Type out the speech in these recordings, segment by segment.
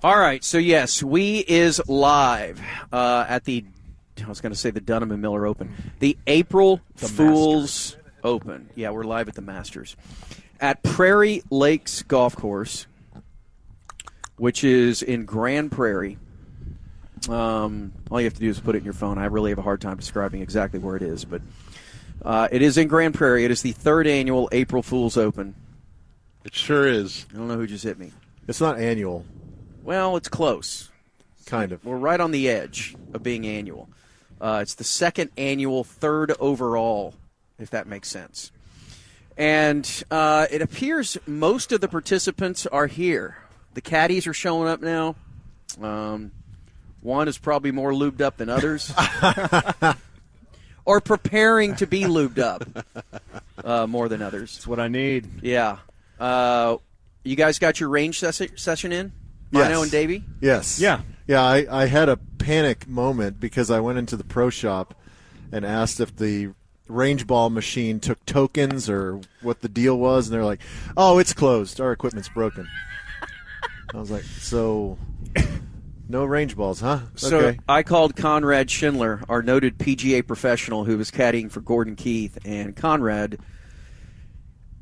All right, so yes, we is live at the, I was going to say the Dunham and Miller Open, the April Fools Open. Yeah, we're live at the Masters at Prairie Lakes Golf Course, which is in Grand Prairie. All you have to do is put it in your phone. I really have a hard time describing exactly where it is, but it is in Grand Prairie. It is the third annual April Fools Open. It sure is. I don't know who just hit me. It's not annual. Well, it's close. Kind of. We're right on the edge of being annual. It's the second annual, third overall, if that makes sense. And it appears most of the participants are here. The caddies are showing up now. One is probably more lubed up than others. Or preparing to be lubed up more than others. That's what I need. Yeah. You guys got your range session in? Yes. Mino and Davey? Yes. Yeah. Yeah, I had a panic moment because I went into the pro shop and asked if the range ball machine took tokens or what the deal was, and they're like, oh, it's closed. Our equipment's broken. I was like, so no range balls, huh? So okay. I called Conrad Schindler, our noted PGA professional who was caddying for Gordon Keith, and Conrad,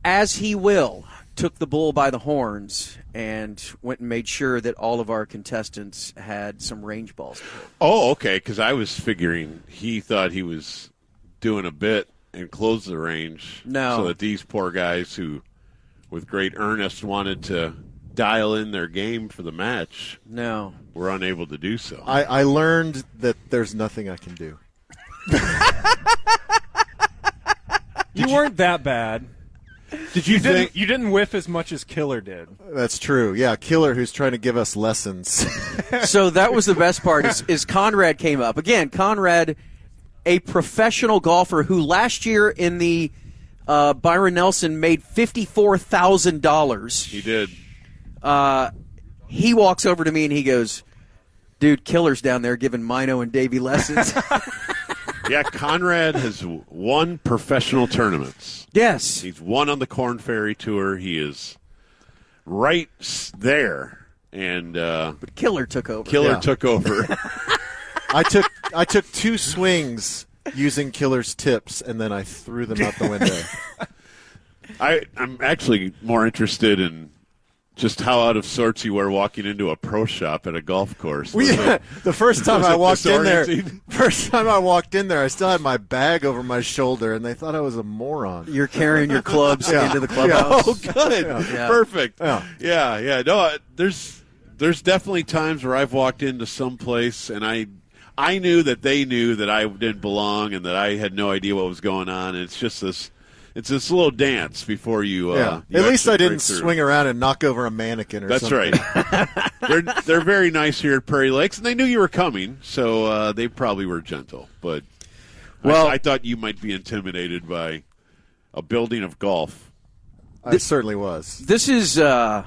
as he will, took the bull by the horns and went and made sure that all of our contestants had some range balls. Oh, okay, because I was figuring he thought he was doing a bit and closed the range. No. So that these poor guys who, with great earnest, wanted to dial in their game for the match No. were unable to do so. I learned that there's nothing I can do. You weren't that bad. Did you think? You didn't whiff as much as Killer did. That's true. Yeah, Killer who's trying to give us lessons. So that was the best part is Conrad came up. Again, Conrad, a professional golfer who last year in the Byron Nelson made $54,000. He did. He walks over to me and he goes, dude, Killer's down there giving Mino and Davey lessons. Yeah, Conrad has won professional tournaments. Yes. He's won on the Corn Ferry Tour. He is right there. And But Killer took over. Killer took over. I took 2 swings using Killer's tips, and then I threw them out the window. I'm actually more interested in just how out of sorts you were walking into a pro shop at a golf course. The first time I walked in there, disorienting? I still had my bag over my shoulder, and they thought I was a moron. You're carrying your clubs Yeah. into the clubhouse. Oh, good. Yeah. Perfect. Yeah. No, there's definitely times where I've walked into some place and I knew that they knew that I didn't belong and that I had no idea what was going on. And it's just this little dance before you. Yeah. You At least I actually didn't break through. swing around and knock over a mannequin or That's something. right. They're very nice here at Prairie Lakes, and they knew you were coming, so they probably were gentle. But I thought you might be intimidated by a building of golf. I certainly was. This is, and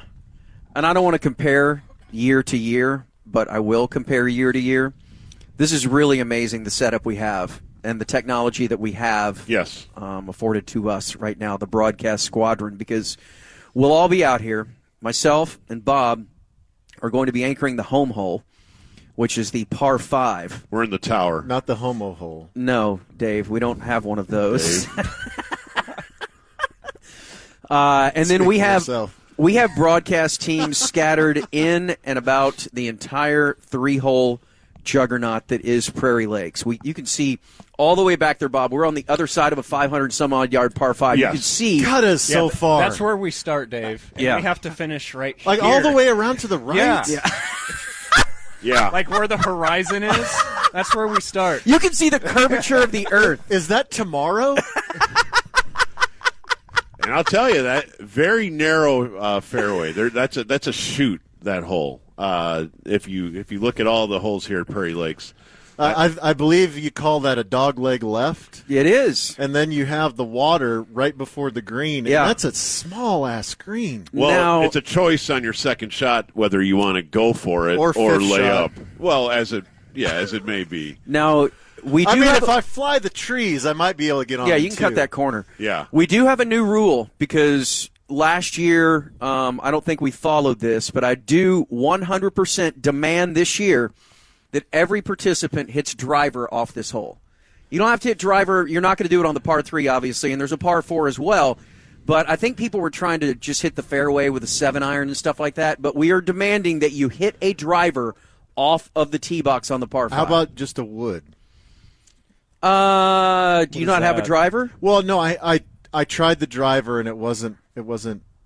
I don't want to compare year to year, but I will compare year to year. This is really amazing, the setup we have and the technology that we have Yes. afforded to us right now, the broadcast squadron, because we'll all be out here. Myself and Bob are going to be anchoring the home hole, which is the par 5. We're in the tower. Not the homo hole. No, Dave, we don't have one of those. And then we have broadcast teams scattered in and about the entire 3-hole juggernaut that is Prairie Lakes. You can see all the way back there, Bob. We're on the other side of a 500-some-odd yard par 5. Yes. You can see. God, is so far. That's where we start, Dave. And Yeah. we have to finish right here. Like all the way around to the right? Yeah. Yeah. Like where the horizon is, that's where we start. You can see the curvature of the earth. Is that tomorrow? And I'll tell you that very narrow fairway. That's a shoot, that hole. If you look at all the holes here at Prairie Lakes, I believe you call that a dog leg left. It is. And then you have the water right before the green. Yeah. And that's a small-ass green. well, Now- it's a choice on your second shot whether you want to go for it Or fifth lay shot. up. Well, as it may be. Now, we do have if I fly the trees, I might be able to get on Yeah, them you can too. cut that corner. Yeah. We do have a new rule because last year, I don't think we followed this, but I do 100% demand this year that every participant hits driver off this hole. You don't have to hit driver. You're not going to do it on the par 3, obviously, and there's a par 4 as well. But I think people were trying to just hit the fairway with a 7-iron and stuff like that. But we are demanding that you hit a driver off of the tee box on the par 5. How about just a wood? Do you not have a driver? Well, no, I tried the driver and it wasn't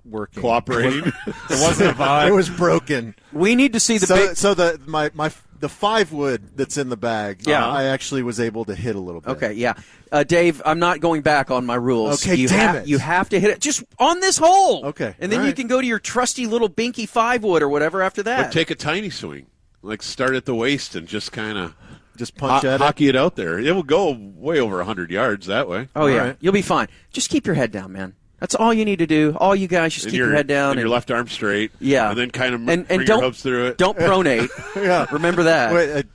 working. Cooperating. It wasn't a vibe. It was broken. We need to see the big. So the 5 wood that's in the bag. Yeah. I actually was able to hit a little bit. Okay, yeah. Dave, I'm not going back on my rules. Okay, damn it. You have to hit it just on this hole. Okay, And then all you right. can go to your trusty little binky 5 wood or whatever after that. Or take a tiny swing. Like start at the waist and just kind of Just punch at it. hockey it out there. It will go way over 100 yards that way. Oh, yeah. right. You'll be fine. Just keep your head down, man. That's all you need to do. All you guys, just keep your head down. And your left arm straight. Yeah. And then kind of and bring don't, your hopes through it. Don't pronate. Yeah. Remember that. Wait,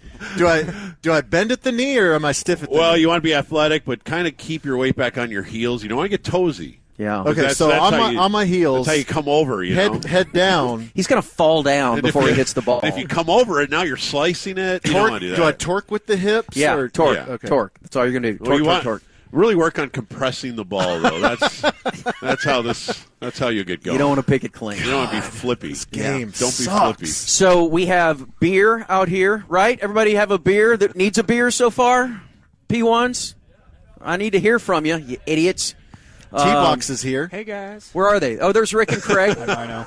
do I bend at the knee or am I stiff at the Well, knee? you want to be athletic, but kind of keep your weight back on your heels. You don't want to get toesy. Yeah. Okay, That's- so that's on how my heels, That's how you come over, you know. head down. He's going to fall down And before if he you- hits the ball. If you come over it, now you're slicing it. You don't want to do that. Do I torque with the hips? yeah, or, torque. Yeah. Okay. Torque. That's all you're going to do. Well, you Torque, want torque. really work on compressing the ball, though. That's how you get going. You don't want to pick it clean. You don't want to be flippy. This game Don't be sucks. flippy. So we have beer out here, right? Everybody have a beer that needs a beer so far? P1s? I need to hear from you, you idiots. T-Box is here. Hey, guys. Where are they? Oh, there's Rick and Craig. I know.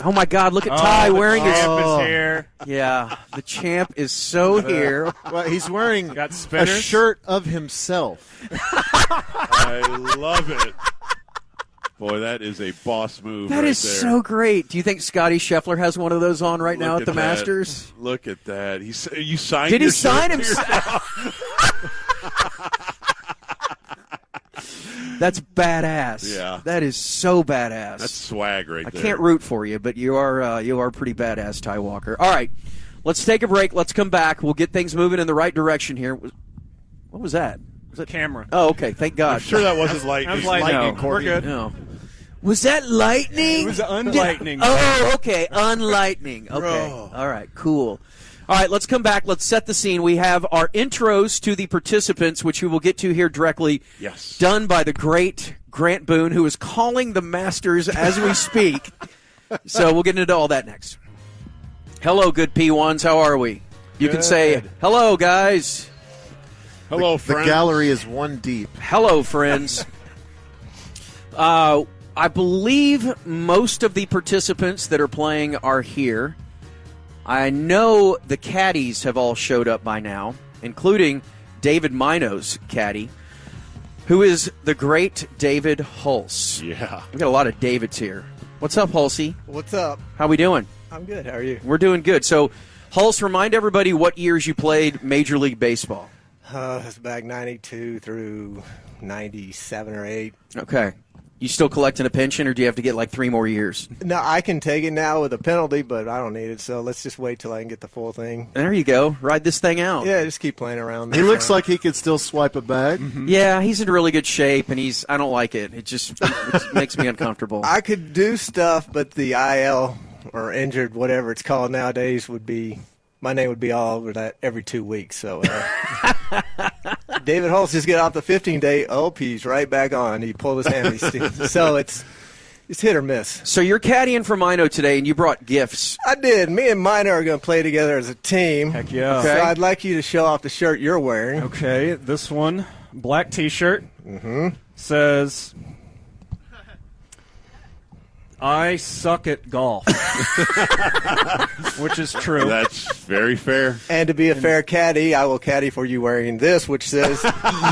Oh, my God, look at Ty wearing his... Champ is here. Yeah, the champ is so here. Well, he's wearing Got a spinners? shirt of himself. I love it. Boy, that is a boss move That right is there. so great. Do you think Scotty Scheffler has one of those on right now Look at the that. Masters? Look at that. You signed Did he your sign shirt? himself? That's badass. Yeah. That is so badass. That's swag right I there. can't root for you, but you are pretty badass, Ty Walker. All right, let's take a break. Let's come back. We'll get things moving in the right direction here. What was that? Was that Camera. Oh, okay. Thank God. I'm sure that wasn't lightning. That was lightning. No. We're good. No. Was that lightning? It was unlightning. Oh, okay. Unlightning. Okay. Bro. All right. Cool. All right, let's come back. Let's set the scene. We have our intros to the participants, which we will get to here directly. Yes. Done by the great Grant Boone, who is calling the Masters as we speak. So we'll get into all that next. Hello, good P1s. How are we? You can say, hello, guys. Hello, The friends. gallery is one deep. Hello, friends. I believe most of the participants that are playing are here. I know the caddies have all showed up by now, including David Mino's caddy, who is the great David Hulse. Yeah. We've got a lot of Davids here. What's up, Hulsey? What's up? How we doing? I'm good. How are you? We're doing good. So, Hulse, remind everybody what years you played Major League Baseball. It's back 92 through 97 or 8. Okay. You still collecting a pension, or do you have to get like 3 more years? No, I can take it now with a penalty, but I don't need it, so let's just wait till I can get the full thing. There you go. Ride this thing out. Yeah, just keep playing around. He looks like he could still swipe a bag. Yeah, he's in really good shape, and I don't like it. It just it makes me uncomfortable. I could do stuff, but the IL or injured, whatever it's called nowadays, my name would be all over that every 2 weeks. So David Hulse just get off the 15-day. Oh, he's right back on. He pulled his hammy. So it's hit or miss. So you're caddying for Mino today, and you brought gifts. I did. Me and Minor are going to play together as a team. Heck yeah. Okay. So I'd like you to show off the shirt you're wearing. Okay, this one, black T-shirt, says, "I suck at golf," which is true. That's very fair. And to be a fair caddy, I will caddy for you wearing this, which says,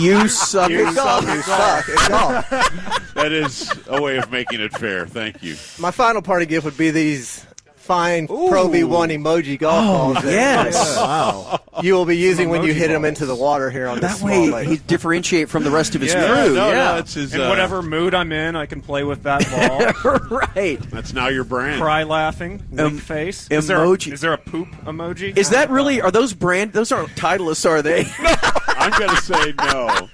You suck at golf. "You suck at golf." That is a way of making it fair. Thank you. My final party gift would be these fine Pro V1 emoji golf balls that Yes. Wow. you will be using when you emoji hit them balls. into the water here on That this small way lake. he differentiate from the rest of his Yeah. crew. No, yeah. that's his. In whatever mood I'm in, I can play with that ball. Right. That's now your brand. Cry laughing, wink face. Is emoji. there a poop emoji? Is that really? Are those those aren't Titleist, are they? I'm going to say no.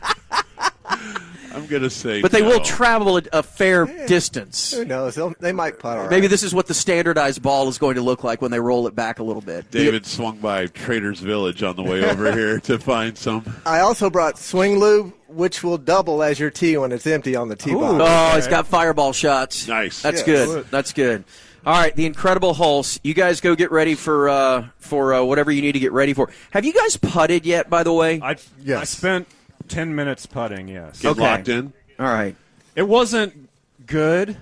I'm going to say But they no. will travel a fair distance. Who knows? They might putt all right. Maybe this is what the standardized ball is going to look like when they roll it back a little bit. David swung by Trader's Village on the way over here to find some. I also brought swing lube, which will double as your tee when it's empty on the tee box. Oh, it's got fireball shots. Nice. That's Yes. good. That's good. All right, the Incredible Hulse. You guys go get ready for whatever you need to get ready for. Have you guys putted yet, by the way? I spent 10 minutes putting, yes. Get locked in. All right. It wasn't good,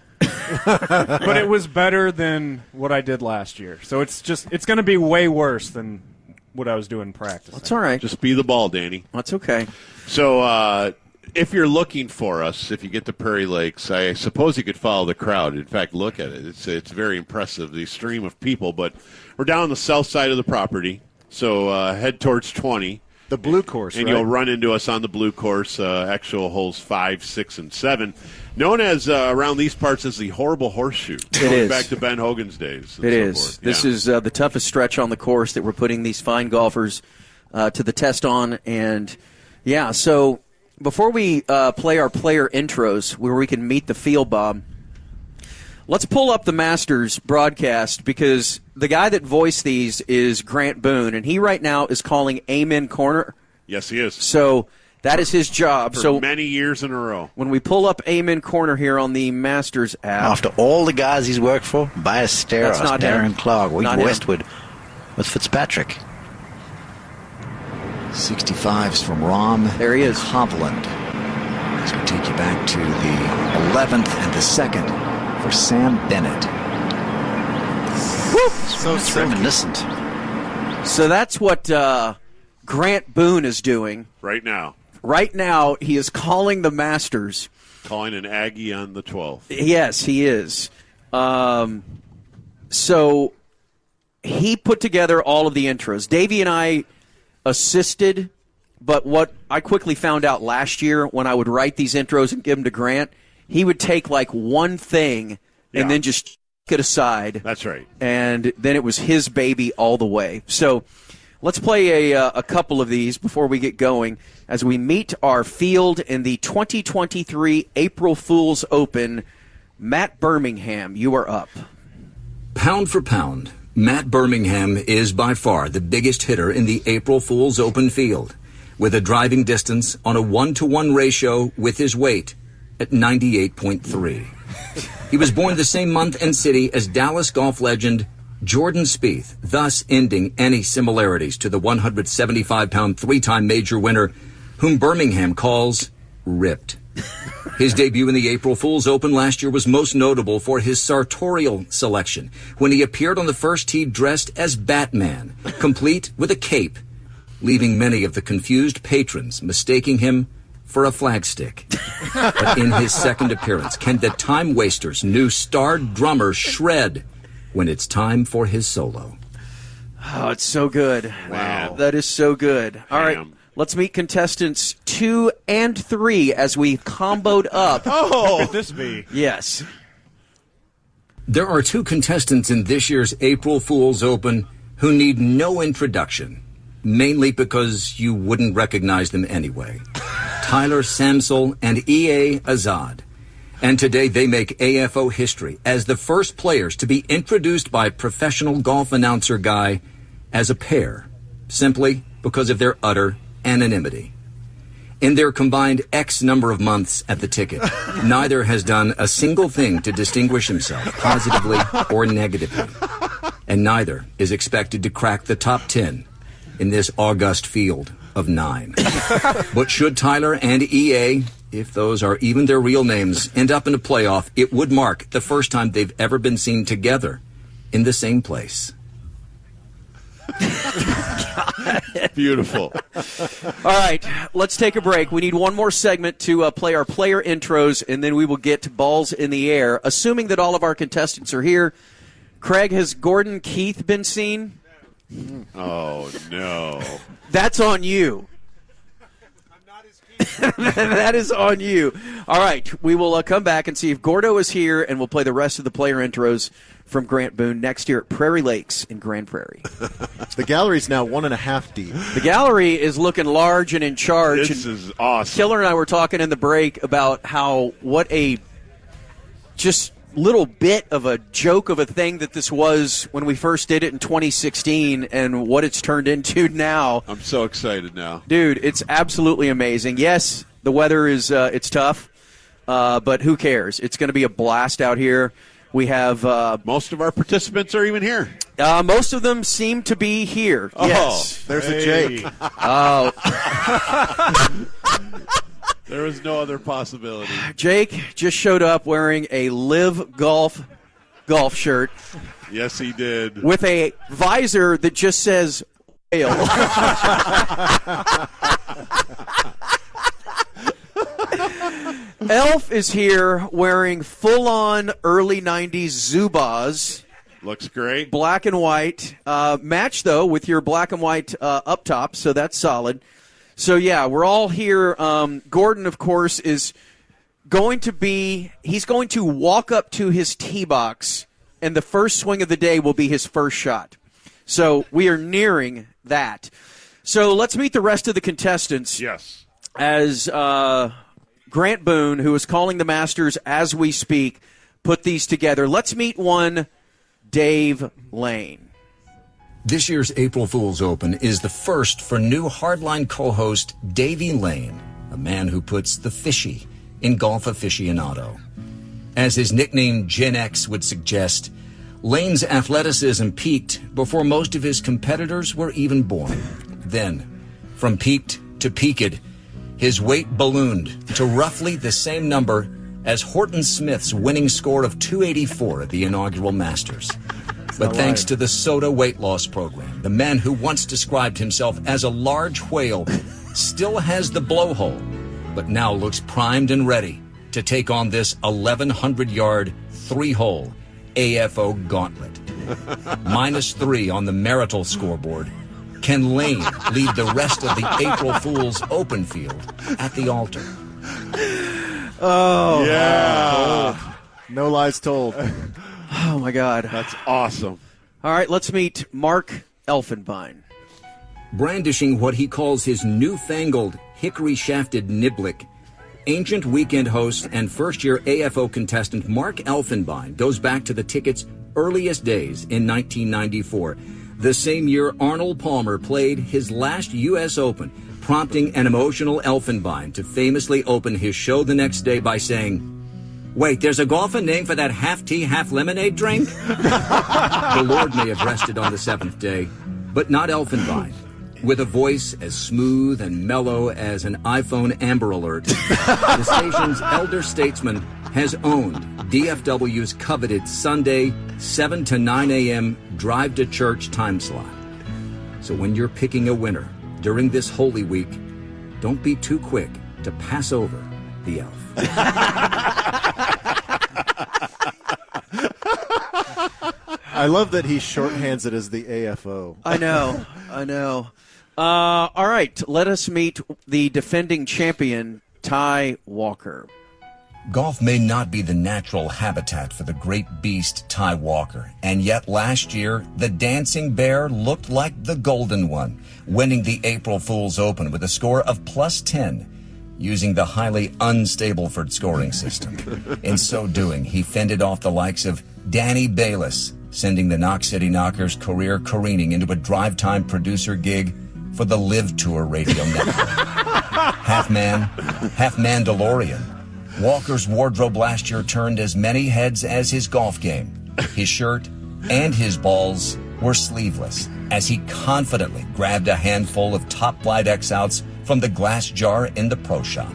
but it was better than what I did last year. So it's going to be way worse than what I was doing in practice. That's all right. Just be the ball, Danny. That's okay. So if you're looking for us, if you get to Prairie Lakes, I suppose you could follow the crowd. In fact, look at it. It's very impressive, the stream of people. But we're down on the south side of the property, so head towards 20. The blue course, and right? you'll run into us on the blue course, actual holes 5, 6, and 7, known as around these parts as the horrible horseshoe. Going is. back to Ben Hogan's days. And It so is. forth. This Yeah. is the toughest stretch on the course that we're putting these fine golfers to the test on. And, yeah, so before we play our player intros where we can meet the field, Bob, let's pull up the Masters broadcast because the guy that voiced these is Grant Boone, and he right now is calling Amen Corner. Yes, he is. So that is his job. For many years in a row. When we pull up Amen Corner here on the Masters app. After all the guys he's worked for, Ballesteros, That's not him. Darren Clark, Wade Not him. Westwood with Fitzpatrick. 65s from Rahm. There he is. Hovland. As we take you back to the 11th and the 2nd for Sam Bennett. Woo! So It's tricky. reminiscent. So that's what Grant Boone is doing. Right now. Right now, he is calling the Masters. Calling an Aggie on the 12th. Yes, he is. So he put together all of the intros. Davey and I assisted, but what I quickly found out last year when I would write these intros and give them to Grant, he would take like one thing and then just it aside. That's right. And then it was his baby all the way. So let's play a couple of these before we get going as we meet our field in the 2023 April Fool's Open. Matt Birmingham, you are up. Pound for pound, Matt Birmingham is by far the biggest hitter in the April Fool's Open field, with a driving distance on a 1-to-1 ratio with his weight at 98.3. He was born the same month and city as Dallas golf legend Jordan Spieth, thus ending any similarities to the 175-pound three-time major winner, whom Birmingham calls ripped. His debut in the April Fool's Open last year was most notable for his sartorial selection, when he appeared on the first tee dressed as Batman, complete with a cape, leaving many of the confused patrons mistaking him for a flagstick. But in his second appearance, can the time waster's new star drummer shred when it's time for his solo? Oh, it's so good. Wow. That is so good. All right, Damn. let's meet contestants 2 and 3 as we comboed up. What could this be? Yes. There are two contestants in this year's April Fool's Open who need no introduction, mainly because you wouldn't recognize them anyway. Tyler Samsel and E.A. Azad. And today they make AFO history as the first players to be introduced by professional golf announcer guy as a pair, simply because of their utter anonymity. In their combined X number of months at the ticket, neither has done a single thing to distinguish himself positively or negatively. And neither is expected to crack the top 10 in this august field of 9. But should Tyler and EA, if those are even their real names, end up in a playoff, it would mark the first time they've ever been seen together in the same place. Beautiful. All right, let's take a break. We need one more segment to play our player intros, and then we will get to balls in the air. Assuming that all of our contestants are here, Craig, has Gordon Keith been seen? Oh, no. That's on you. That is on you. All right, we will come back and see if Gordo is here, and we'll play the rest of the player intros from Grant Boone next year at Prairie Lakes in Grand Prairie. The gallery's now 1.5 deep. The gallery is looking large and in charge. This is awesome. Killer and I were talking in the break about what a just little bit of a joke of a thing that this was when we first did it in 2016 and what it's turned into now. I'm so excited now. Dude, it's absolutely amazing. Yes, the weather is it's tough, but who cares? It's going to be a blast out here. We have most of our participants are even here. Most of them seem to be here. Oh, yes. There's a Jake. Oh. There was no other possibility. Jake just showed up wearing a Live Golf shirt Yes, he did. with a visor that just says whale. Elf is here wearing full-on early 90s Zubaz, Looks great. black and white. Match, though, with your black and white up top, so that's solid. So, yeah, we're all here. Gordon, of course, is going to he's going to walk up to his tee box, and the first swing of the day will be his first shot. So we are nearing that. So let's meet the rest of the contestants. Yes. As Grant Boone, who is calling the Masters as we speak, put these together. Let's meet one, Dave Lane. This year's April Fool's Open is the first for new Hardline co-host Davey Lane, a man who puts the fishy in golf aficionado. As his nickname Gen X would suggest, Lane's athleticism peaked before most of his competitors were even born. Then, from peaked to peaked, his weight ballooned to roughly the same number as Horton Smith's winning score of 284 at the inaugural Masters. But thanks to the Soda weight loss program, the man who once described himself as a large whale still has the blowhole, but now looks primed and ready to take on this 1,100-yard, 3-hole AFO gauntlet. -3 on the marital scoreboard. Can Lane lead the rest of the April Fool's Open field at the altar? Oh, Yeah. No lies told. oh my God. That's awesome. All right, let's meet Mark Elfenbein. Brandishing what he calls his newfangled hickory-shafted niblick, ancient weekend host and first-year AFO contestant Mark Elfenbein goes back to the ticket's earliest days in 1994, the same year Arnold Palmer played his last U.S. Open, prompting an emotional Elfenbein to famously open his show the next day by saying, "Wait, there's a golfer name for that half-tea, half-lemonade drink?" The Lord may have rested on the seventh day, but not Elfenbein. With a voice as smooth and mellow as an iPhone Amber Alert, the station's elder statesman has owned DFW's coveted Sunday 7 to 9 a.m. drive to church time slot. So when you're picking a winner during this Holy Week, don't be too quick to pass over the elf. I love that he shorthands it as the AFO. I know. All right, let us meet the defending champion, Ty Walker. Golf may not be the natural habitat for the great beast Ty Walker, and yet last year, the dancing bear looked like the golden one, winning the April Fool's Open with a score of +10, using the highly unstableford scoring system. In so doing, he fended off the likes of Danny Bayless, sending the Knox City Knockers' career careening into a drive-time producer gig for the Live Tour radio network. Half man, half Mandalorian. Walker's wardrobe last year turned as many heads as his golf game. His shirt and his balls were sleeveless as he confidently grabbed a handful of Top Flight X-Outs from the glass jar in the pro shop.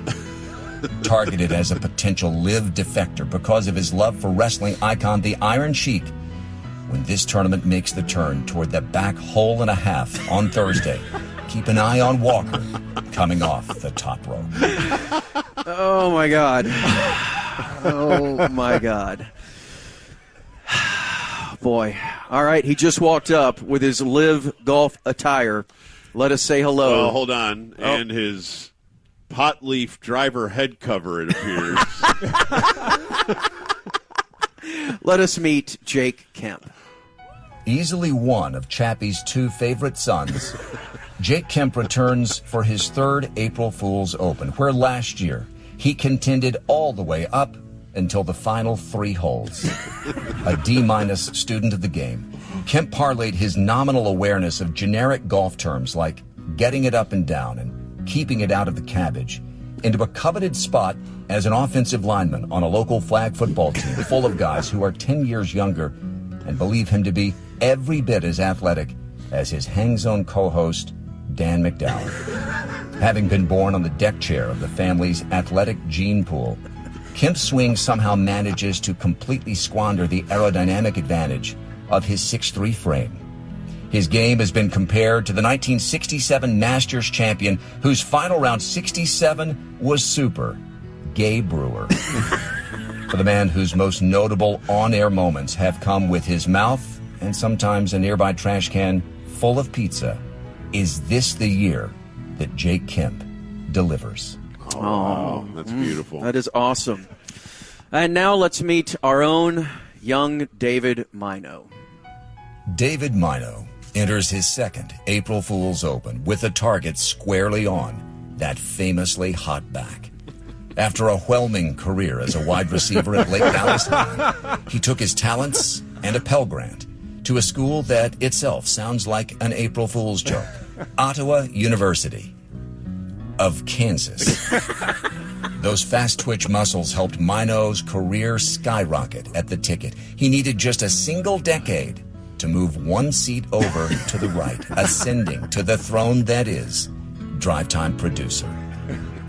Targeted as a potential Live defector because of his love for wrestling icon the Iron Sheik, when this tournament makes the turn toward the back hole and a half on Thursday, keep an eye on Walker coming off the top rope. Oh, my God. Oh, my God. Boy. All right, he just walked up with his Live golf attire. Let us say hello. Well, hold on. Oh. And his pot leaf driver head cover, it appears. Let us meet Jake Kemp. Easily one of Chappie's 2 favorite sons, Jake Kemp returns for his 3rd April Fool's Open, where last year he contended all the way up until the final 3 holes. A D- student of the game, Kemp parlayed his nominal awareness of generic golf terms like getting it up and down and keeping it out of the cabbage into a coveted spot as an offensive lineman on a local flag football team full of guys who are 10 years younger and believe him to be every bit as athletic as his Hang Zone co-host, Dan McDowell. Having been born on the deck chair of the family's athletic gene pool, Kemp's swing somehow manages to completely squander the aerodynamic advantage of his 6'3" frame. His game has been compared to the 1967 Masters champion whose final round 67 was super, Gabe Brewer. For the man whose most notable on-air moments have come with his mouth and sometimes a nearby trash can full of pizza, is this the year that Jake Kemp delivers? Oh, wow. That's beautiful. That is awesome. And now let's meet our own young David Mino. David Mino enters his 2nd April Fool's Open with the target squarely on that famously hot back. After a whelming career as a wide receiver at Lake Dallas High, he took his talents and a Pell Grant to a school that itself sounds like an April Fool's joke, Ottawa University of Kansas. Those fast-twitch muscles helped Mino's career skyrocket at the ticket. He needed just a single decade to move 1 seat over to the right, ascending to the throne that is Drive Time producer.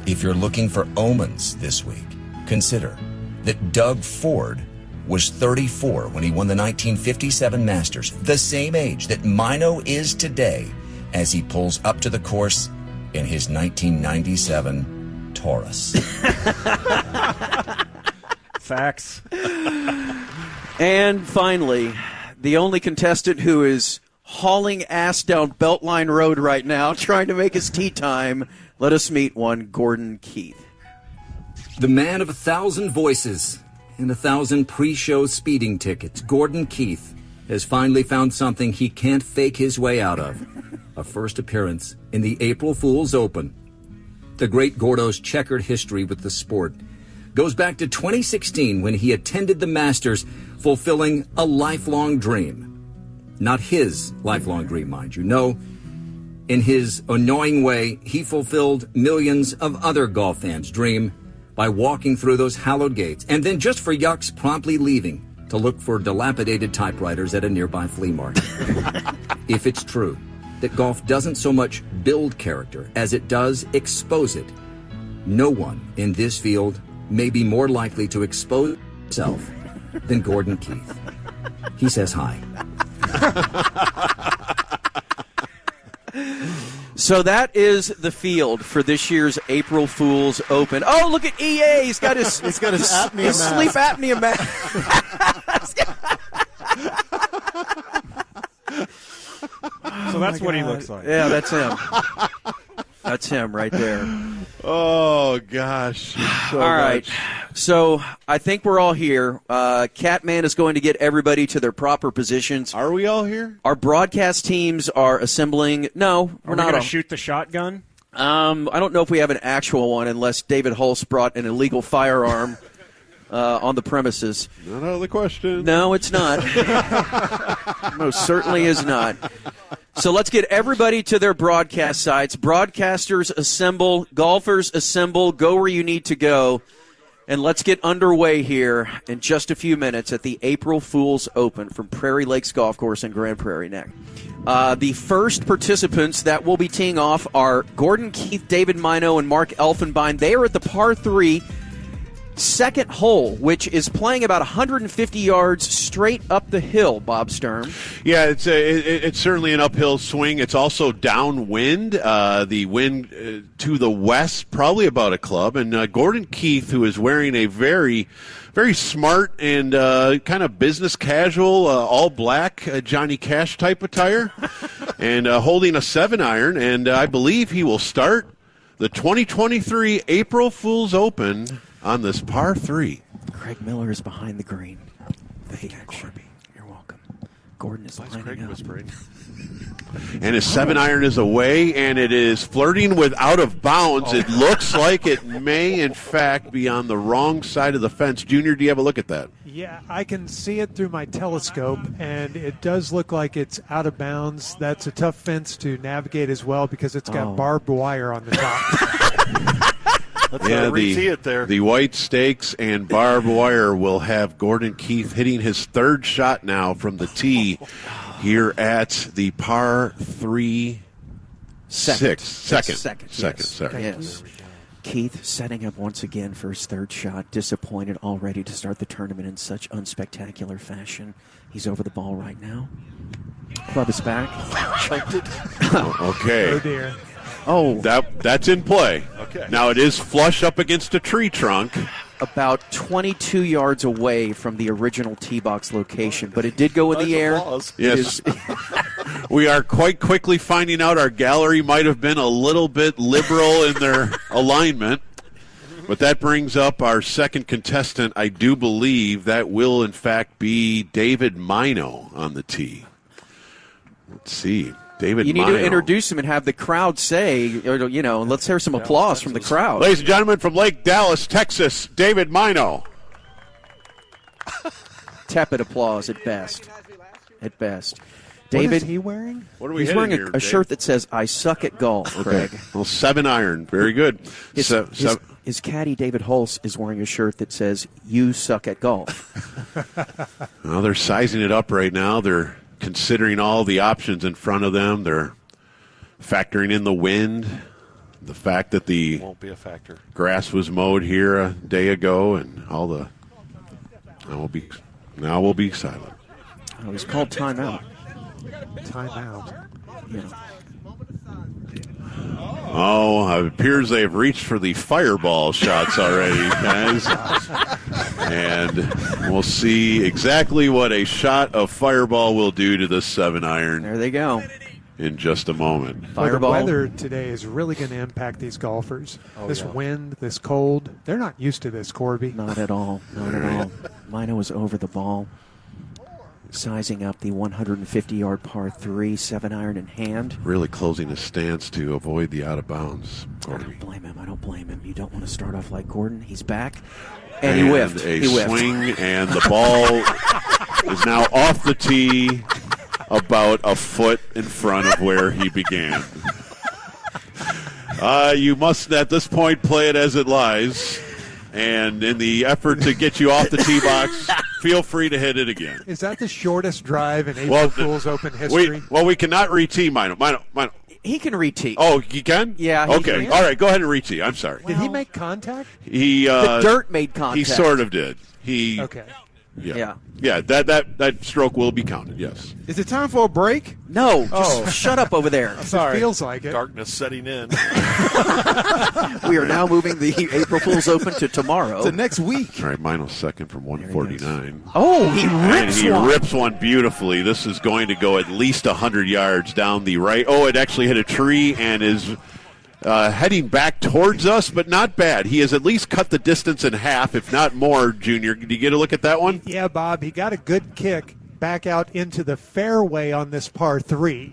If you're looking for omens this week, consider that Doug Ford was 34 when he won the 1957 Masters, the same age that Mino is today as he pulls up to the course in his 1997 Taurus. Facts. And finally, the only contestant who is hauling ass down Beltline Road right now, trying to make his tee time, let us meet one Gordon Keith. The man of 1,000 voices and 1,000 pre-show speeding tickets, Gordon Keith has finally found something he can't fake his way out of. A first appearance in the April Fool's Open. The great Gordo's checkered history with the sport goes back to 2016 when he attended the Masters, fulfilling a lifelong dream. Not his lifelong dream, mind you. No, in his annoying way, he fulfilled millions of other golf fans' dream by walking through those hallowed gates and then just for yucks promptly leaving to look for dilapidated typewriters at a nearby flea market. If it's true that golf doesn't so much build character as it does expose it, no one in this field may be more likely to expose himself than Gordon Keith. He says hi. So that is the field for this year's April Fool's Open. Oh, look at EA. He's got his apnea his mask. sleep apnea mask. So that's what he looks like. Yeah, that's him. That's him right there. Oh, gosh. So All right. much. So I think we're all here. Catman is going to get everybody to their proper positions. Are we all here? Our broadcast teams are assembling. No, Are we're we not. going to shoot the shotgun? I don't know if we have an actual one unless David Hulse brought an illegal firearm on the premises. Not out of the question. No, it's not. Most certainly is not. So let's get everybody to their broadcast sites. Broadcasters assemble, golfers assemble, go where you need to go. And let's get underway here in just a few minutes at the April Fool's Open from Prairie Lakes Golf Course in Grand Prairie Neck. The first participants that will be teeing off are Gordon Keith, David Mino, and Mark Elfenbein. They are at the par 3 second hole, which is playing about 150 yards straight up the hill, Bob Sturm. Yeah, it's certainly an uphill swing. It's also downwind. The wind to the west, probably about a club. And Gordon Keith, who is wearing a very, very smart and kind of business casual, all black Johnny Cash type attire, and holding a 7-iron. And I believe he will start the 2023 April Fool's Open on this par 3. Craig Miller is behind the green. Thank you, Corby. You're welcome. Gordon is lining up. whispering. And his 7-iron is away, and it is flirting with out of bounds. It looks like it may, in fact, be on the wrong side of the fence. Junior, do you have a look at that? Yeah, I can see it through my telescope, and it does look like it's out of bounds. That's a tough fence to navigate as well because it's got barbed wire on the top. The white stakes and barbed wire will have Gordon Keith hitting his third shot now from the tee here at the par 3 second. Yes. Keith setting up once again for his third shot. Disappointed already to start the tournament in such unspectacular fashion. He's over the ball right now. Club is back. Okay. Oh, dear. Oh, that's in play. Okay. Now it is flush up against a tree trunk. about 22 yards away from the original tee box location, but it did go in the air. Yes. We are quite quickly finding out our gallery might have been a little bit liberal in their alignment. But that brings up our second contestant. I do believe that will, in fact, be David Mino on the tee. Let's see. David You need Mino. to introduce him and have the crowd say, or, you know, let's hear some applause from the crowd. Ladies and gentlemen, from Lake Dallas, Texas, David Mino. Tepid applause at best. At best. What David, is he wearing? What are we he's hitting wearing here, a Dave? shirt that says, I suck at golf, Craig. Well, 7-iron. Very good. His caddy, David Hulse, is wearing a shirt that says, you suck at golf. Well, they're sizing it up right now. They're considering all the options in front of them. They're factoring in the wind, the fact that the Won't be a factor. grass was mowed here a day ago, and all the. Now we'll be silent. Oh, he's called timeout. Timeout. Yeah. Oh, it appears they have reached for the fireball shots already, guys. And we'll see exactly what a shot of fireball will do to the 7-iron There they go. in just a moment. Well, the Fireball. weather today is really going to impact these golfers. Wind, this cold. They're not used to this, Corby. Not at all. Not at all. Mino was over the ball, sizing up the 150-yard par 3, 7-iron in hand. Really closing his stance to avoid the out of bounds. I don't blame him. I don't blame him. You don't want to start off like Gordon. He's back. And he whiffed. A He whiffed. swing, and the ball is now off the tee about a foot in front of where he began. You must, at this point, play it as it lies. And in the effort to get you off the tee box, feel free to hit it again. Is that the shortest drive in April Fool's Open history? We cannot re-tee Mino. He can re-tee. Oh, he can? Yeah, he Okay. can. All right, go ahead and re-tee. I'm sorry. Did he make contact? He The dirt made contact. He sort of did. Okay. Yeah. That stroke will be counted, yes. Is it time for a break? No, just shut up over there. It feels like it. Darkness setting in. We are now moving the April Fool's Open to tomorrow. To next week. All right, Mino's second from 149. Oh, he And rips he one. rips one beautifully. This is going to go at least 100 yards down the right. Oh, it actually hit a tree and is heading back towards us, but not bad. He has at least cut the distance in half, if not more, Junior. Did you get a look at that one? Yeah, Bob, he got a good kick back out into the fairway on this par 3.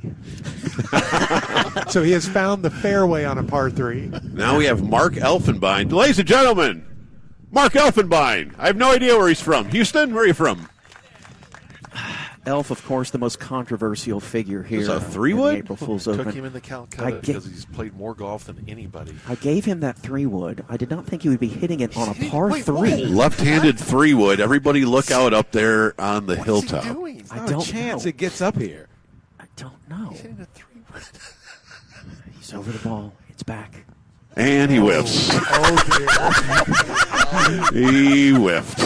So he has found the fairway on a par 3. Now we have Mark Elfenbein. Ladies and gentlemen, Mark Elfenbein. I have no idea where he's from. Houston, where are you from? Elf, of course, the most controversial figure here. Is that a in 3-wood? the April Fool's Took Open. him in the I Calcutta get- because he's played more golf than anybody. I gave him that 3-wood. I did not think he would be hitting it on a par Wait, 3. Left-handed 3-wood. Everybody look out up there on the What's hilltop. he doing? I Not don't a chance know. it gets up here. I don't know. Hitting a 3-wood. He's over the ball. It's back. And he whiffs. Oh, dear. He whiffed.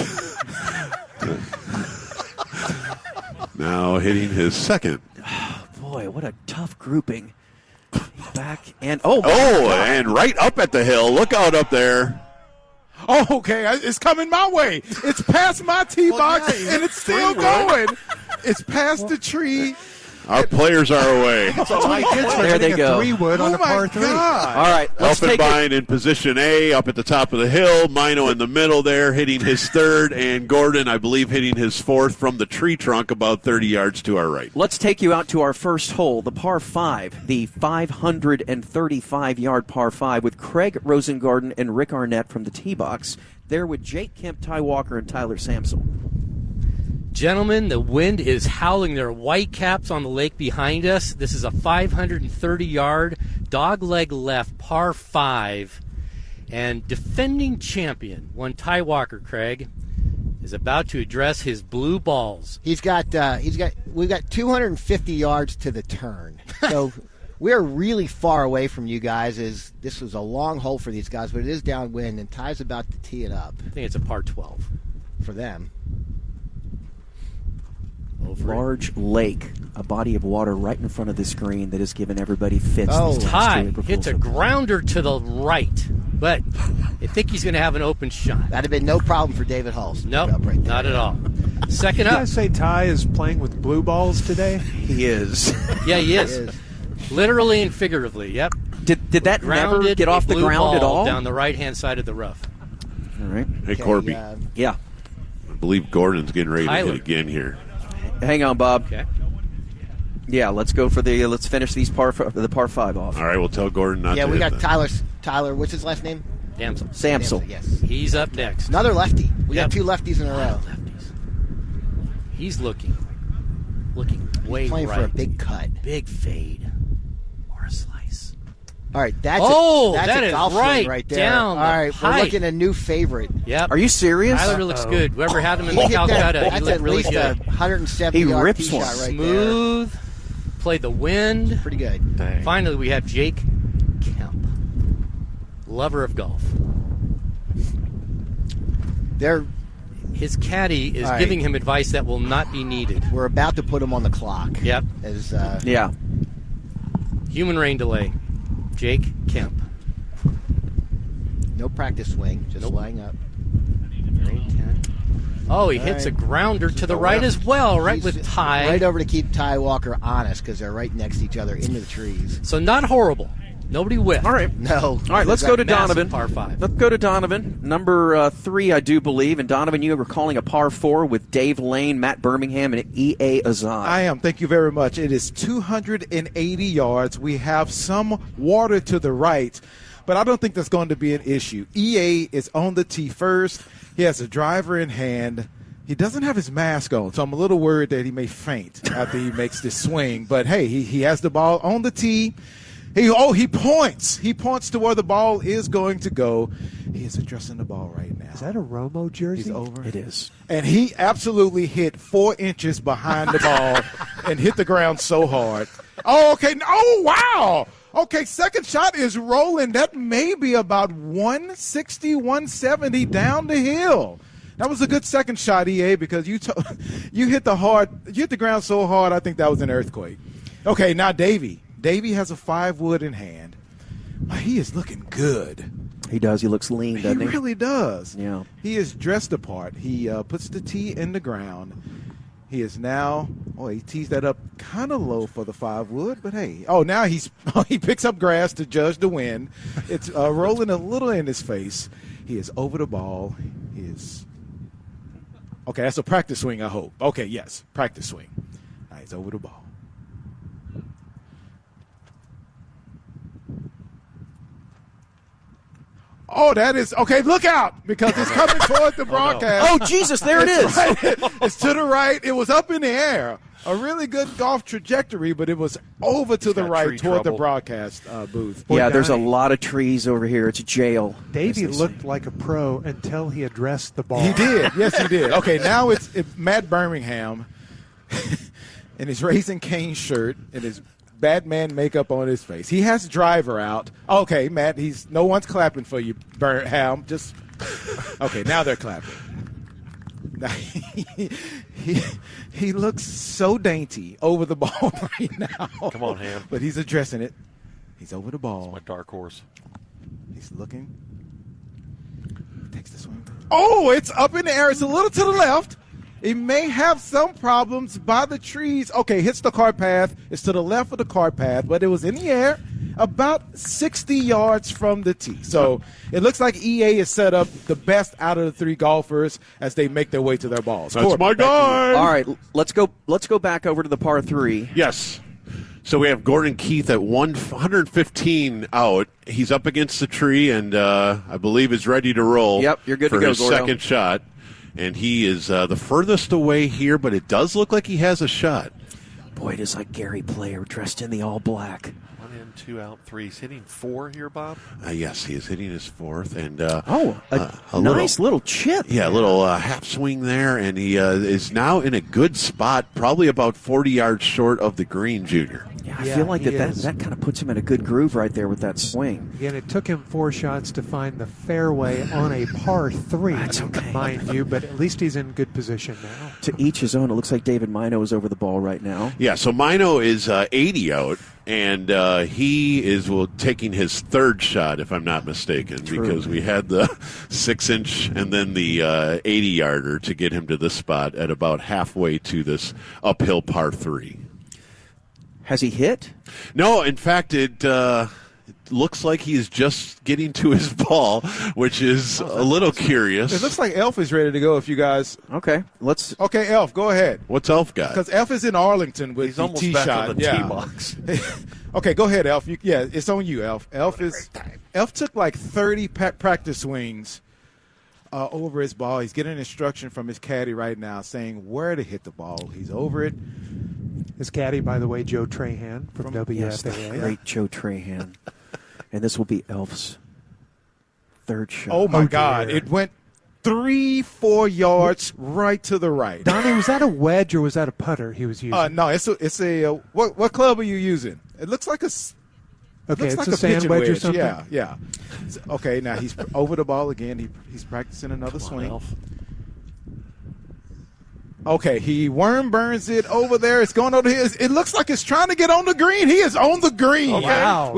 Now hitting his second. Boy, what a tough grouping. He's back and And right up at the hill. Look out up there. Oh, okay. It's coming my way. It's past my tee box, and it's still going. It's past the tree. Our players are away. There they go. 3-wood on Oh a par my 3. God! All right, let's take it. Elfenbein in position A, up at the top of the hill. Mino in the middle there, hitting his third, and Gordon, I believe, hitting his fourth from the tree trunk about 30 yards to our right. Let's take you out to our first hole, the par 5, the 535-yard par 5, with Craig Rosengarten and Rick Arnett from the tee box. There with Jake Kemp, Ty Walker, and Tyler Samsel. Gentlemen, the wind is howling. There are white caps on the lake behind us. This is a 530-yard, dogleg left, par 5. And defending champion, one Ty Walker, Craig, is about to address his blue balls. We've got 250 yards to the turn. So we're really far away from you guys. This was a long hole for these guys, but it is downwind, and Ty's about to tee it up. I think it's a par 12. For them. Large lake, a body of water right in front of the screen that has given everybody fits. Oh, Ty hits a grounder to the right, but I think he's going to have an open shot. That'd have been no problem for David Hall. Nope, not at all. Second Did you up. guys say Ty is playing with blue balls today? He is. Yeah, he is. Literally and figuratively, yep. Did that never get off the blue ground at ball all? down the right-hand side of the rough. All right. Hey, Corby. Yeah. I believe Gordon's getting ready to hit again here. Hang on, Bob. Okay. Yeah, let's go for let's finish the par 5 off. All right, we'll tell Gordon not to Yeah, we hit got that. Tyler, what's his last name? Samsel. Samsel. Yes. He's up next. Another lefty. We Yep. got 2 lefties in a row. Lefties. He's looking way Playing right. for a big cut. Big fade. Or a slice. All right, that's that a is golf right swing right there. down All right, the we're pipe. looking at a new favorite. Yep. Are you serious? Tyler looks good. Whoever had him in He the hit that. Calcutta, he That's looked at really least good. a 170 He yard rips tee one. shot right Smooth. Played the wind. there. Pretty good. Dang. Finally, we have Jake Kemp, lover of golf. His caddy is All right. giving him advice that will not be needed. We're about to put him on the clock. Yep. As Yeah. Human rain delay. Jake Kemp. no practice swing, just laying up. Green 10. Oh, he hits a grounder to the right as well, right He's with Ty. Right over to keep Ty Walker honest because they're right next to each other into the trees. So not horrible. Nobody whiffed. All right. No. All right, let's go to Massive Donovan. par 5. Let's go to Donovan. Number 3, I do believe. And Donovan, you were calling a par 4 with Dave Lane, Matt Birmingham, and E.A. Azad. I am. Thank you very much. It is 280 yards. We have some water to the right, but I don't think that's going to be an issue. EA is on the tee first. He has a driver in hand. He doesn't have his mask on, so I'm a little worried that he may faint after he makes this swing. But, hey, he has the ball on the tee. He points. He points to where the ball is going to go. He is addressing the ball right now. Is that a Romo jersey? He's over. It is. And he absolutely hit 4 inches behind the ball and hit the ground so hard. Oh, okay. Oh, wow. Okay, second shot is rolling. That may be about 160, 170 down the hill. That was a good second shot, EA, because you hit the ground so hard, I think that was an earthquake. Okay, now Davey. Davey has a 5-wood in hand. He is looking good. He does. He looks lean, doesn't he? He really does. Yeah. He is dressed apart. He puts the tee in the ground. He is now, he tees that up kind of low for the 5-wood, but hey. Oh, now he picks up grass to judge the wind. It's rolling a little in his face. He is over the ball. He is, okay, that's a practice swing, I hope. Okay, yes, practice swing. Now he's over the ball. Oh, that is okay. Look out, because it's coming toward the broadcast. Oh, Jesus, there it is. Right. It's to the right. It was up in the air. A really good golf trajectory, but it was over to the right toward the broadcast booth. Yeah, there's a lot of trees over here. It's jail. Davey looked like a pro until he addressed the ball. He did. Yes, he did. Okay, now it's Matt Birmingham in his Raising Cane shirt and his Batman makeup on his face. He has driver out. Okay, Matt, no one's clapping for you, Birmingham. Just okay, now they're clapping. Now, he looks so dainty over the ball right now. Come on, Ham. But he's addressing it. He's over the ball. My dark horse. He's looking. He takes the swing. Oh, it's up in the air. It's a little to the left. It may have some problems by the trees. Okay, hits the cart path. It's to the left of the cart path, but it was in the air about 60 yards from the tee. So it looks like EA has set up the best out of the three golfers as they make their way to their balls. That's Corbin, my guy. All right, let's go back over to the par 3. Yes. So we have Gordon Keith at 115 out. He's up against the tree and I believe is ready to roll. Yep, you're good for to go, his Gordo. second shot. And he is the furthest away here, but it does look like he has a shot. Boy, it is like Gary Player dressed in the all black. 1 in, 2 out, 3. He's hitting 4 here, Bob. Yes, he is hitting his fourth. And a nice little chip. Yeah, a little half swing there, and he is now in a good spot, probably about 40 yards short of the green, Junior. Yeah, I feel like that kind of puts him in a good groove right there with that swing. Again, it took him 4 shots to find the fairway on a par 3, That's okay. mind you, but at least he's in good position now. To each his own. It looks like David Mino is over the ball right now. Yeah, so Mino is 80 out, and he is taking his third shot, if I'm not mistaken, because we had the 6-inch and then the 80-yarder to get him to this spot at about halfway to this uphill par 3. Has he hit? No, in fact, it looks like he is just getting to his ball, which is a little curious. It looks like Elf is ready to go if you guys. Okay, Okay, Elf, go ahead. What's Elf got? Because Elf is in Arlington with He's the almost tee back shot. on the tee box. Okay, go ahead, Elf. It's on you, Elf. Elf took like 30 practice swings over his ball. He's getting instruction from his caddy right now saying where to hit the ball. He's over it. His caddy, by the way, Joe Trahan from WFAA. Yes, the great Joe Trahan. And this will be Elf's third shot. Oh, my God. It went 3-4 yards right to the right. Donnie, was that a wedge or was that a putter he was using? No, it's a what club are you using? It looks like a Okay, it's like a sand pitching wedge or something? Yeah. Okay, now he's over the ball again. He's practicing another swing. Elf. Okay, he worm burns it over there. It's going over his. It looks like it's trying to get on the green. He is on the green with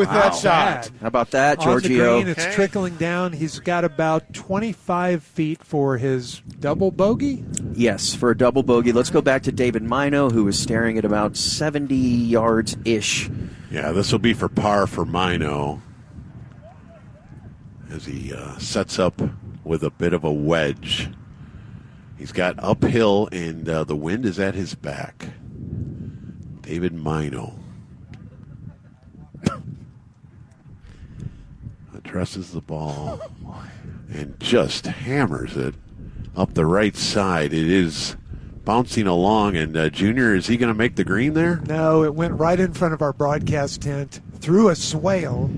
that shot. How about that, On Giorgio? the green, it's trickling down. He's got about 25 feet for his double bogey. Yes, for a double bogey. Let's go back to David Mino, who is staring at about 70 yards-ish. Yeah, this will be for par for Mino as he sets up with a bit of a wedge. He's got uphill, and the wind is at his back. David Mino addresses the ball and just hammers it up the right side. It is bouncing along, and Junior, is he going to make the green there? No, it went right in front of our broadcast tent through a swale.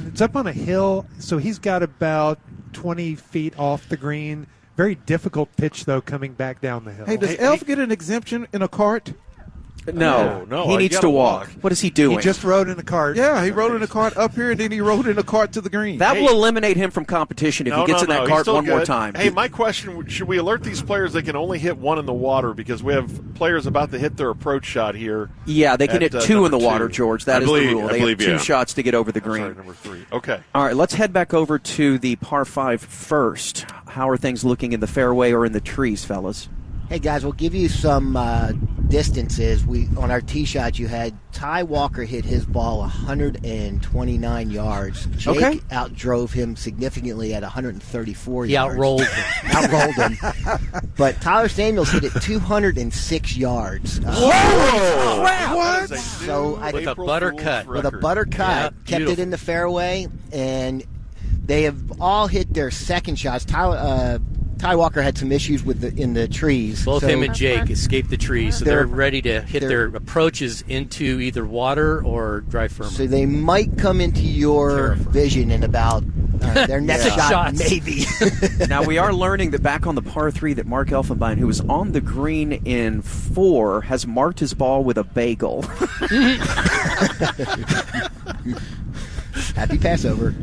It's up on a hill, so he's got about 20 feet off the green. Very difficult pitch, though, coming back down the hill. Hey, does Elf get an exemption in a cart? No, No, he you needs gotta to walk. walk. What is he doing? He just rode in a cart. Yeah, he rode in a cart up here, and then he rode in a cart to the green. That will eliminate him from competition if he gets in that he's cart still one more good. time. Hey, my question, should we alert these players they can only hit one in the water because we have players about to hit their approach shot here? Yeah, they can hit two in the water, George. That is the rule. They have two yeah. shots to get over the I'm sorry, green. number 3. Okay. All right, let's head back over to the par 5 first. How are things looking in the fairway or in the trees, fellas? Hey guys, we'll give you some distances. On our tee shot, you had Ty Walker hit his ball 129 yards. Jake outdrove him significantly at 134 He yards. outrolled him. But Tyler Samuels hit it 206 yards. Whoa! What? So I With a butter cut. with a butter cut, Yeah, kept beautiful. it in the fairway, and they have all hit their second shots. Ty Walker had some issues in the trees. Both so him and Jake escaped the trees, so they're ready to hit their approaches into either water or dry firmament. So they might come into your vision in about their next shot, shots. maybe. Now, we are learning that back on the par 3 that Mark Elfenbein, who was on the green in 4, has marked his ball with a bagel. Happy Passover.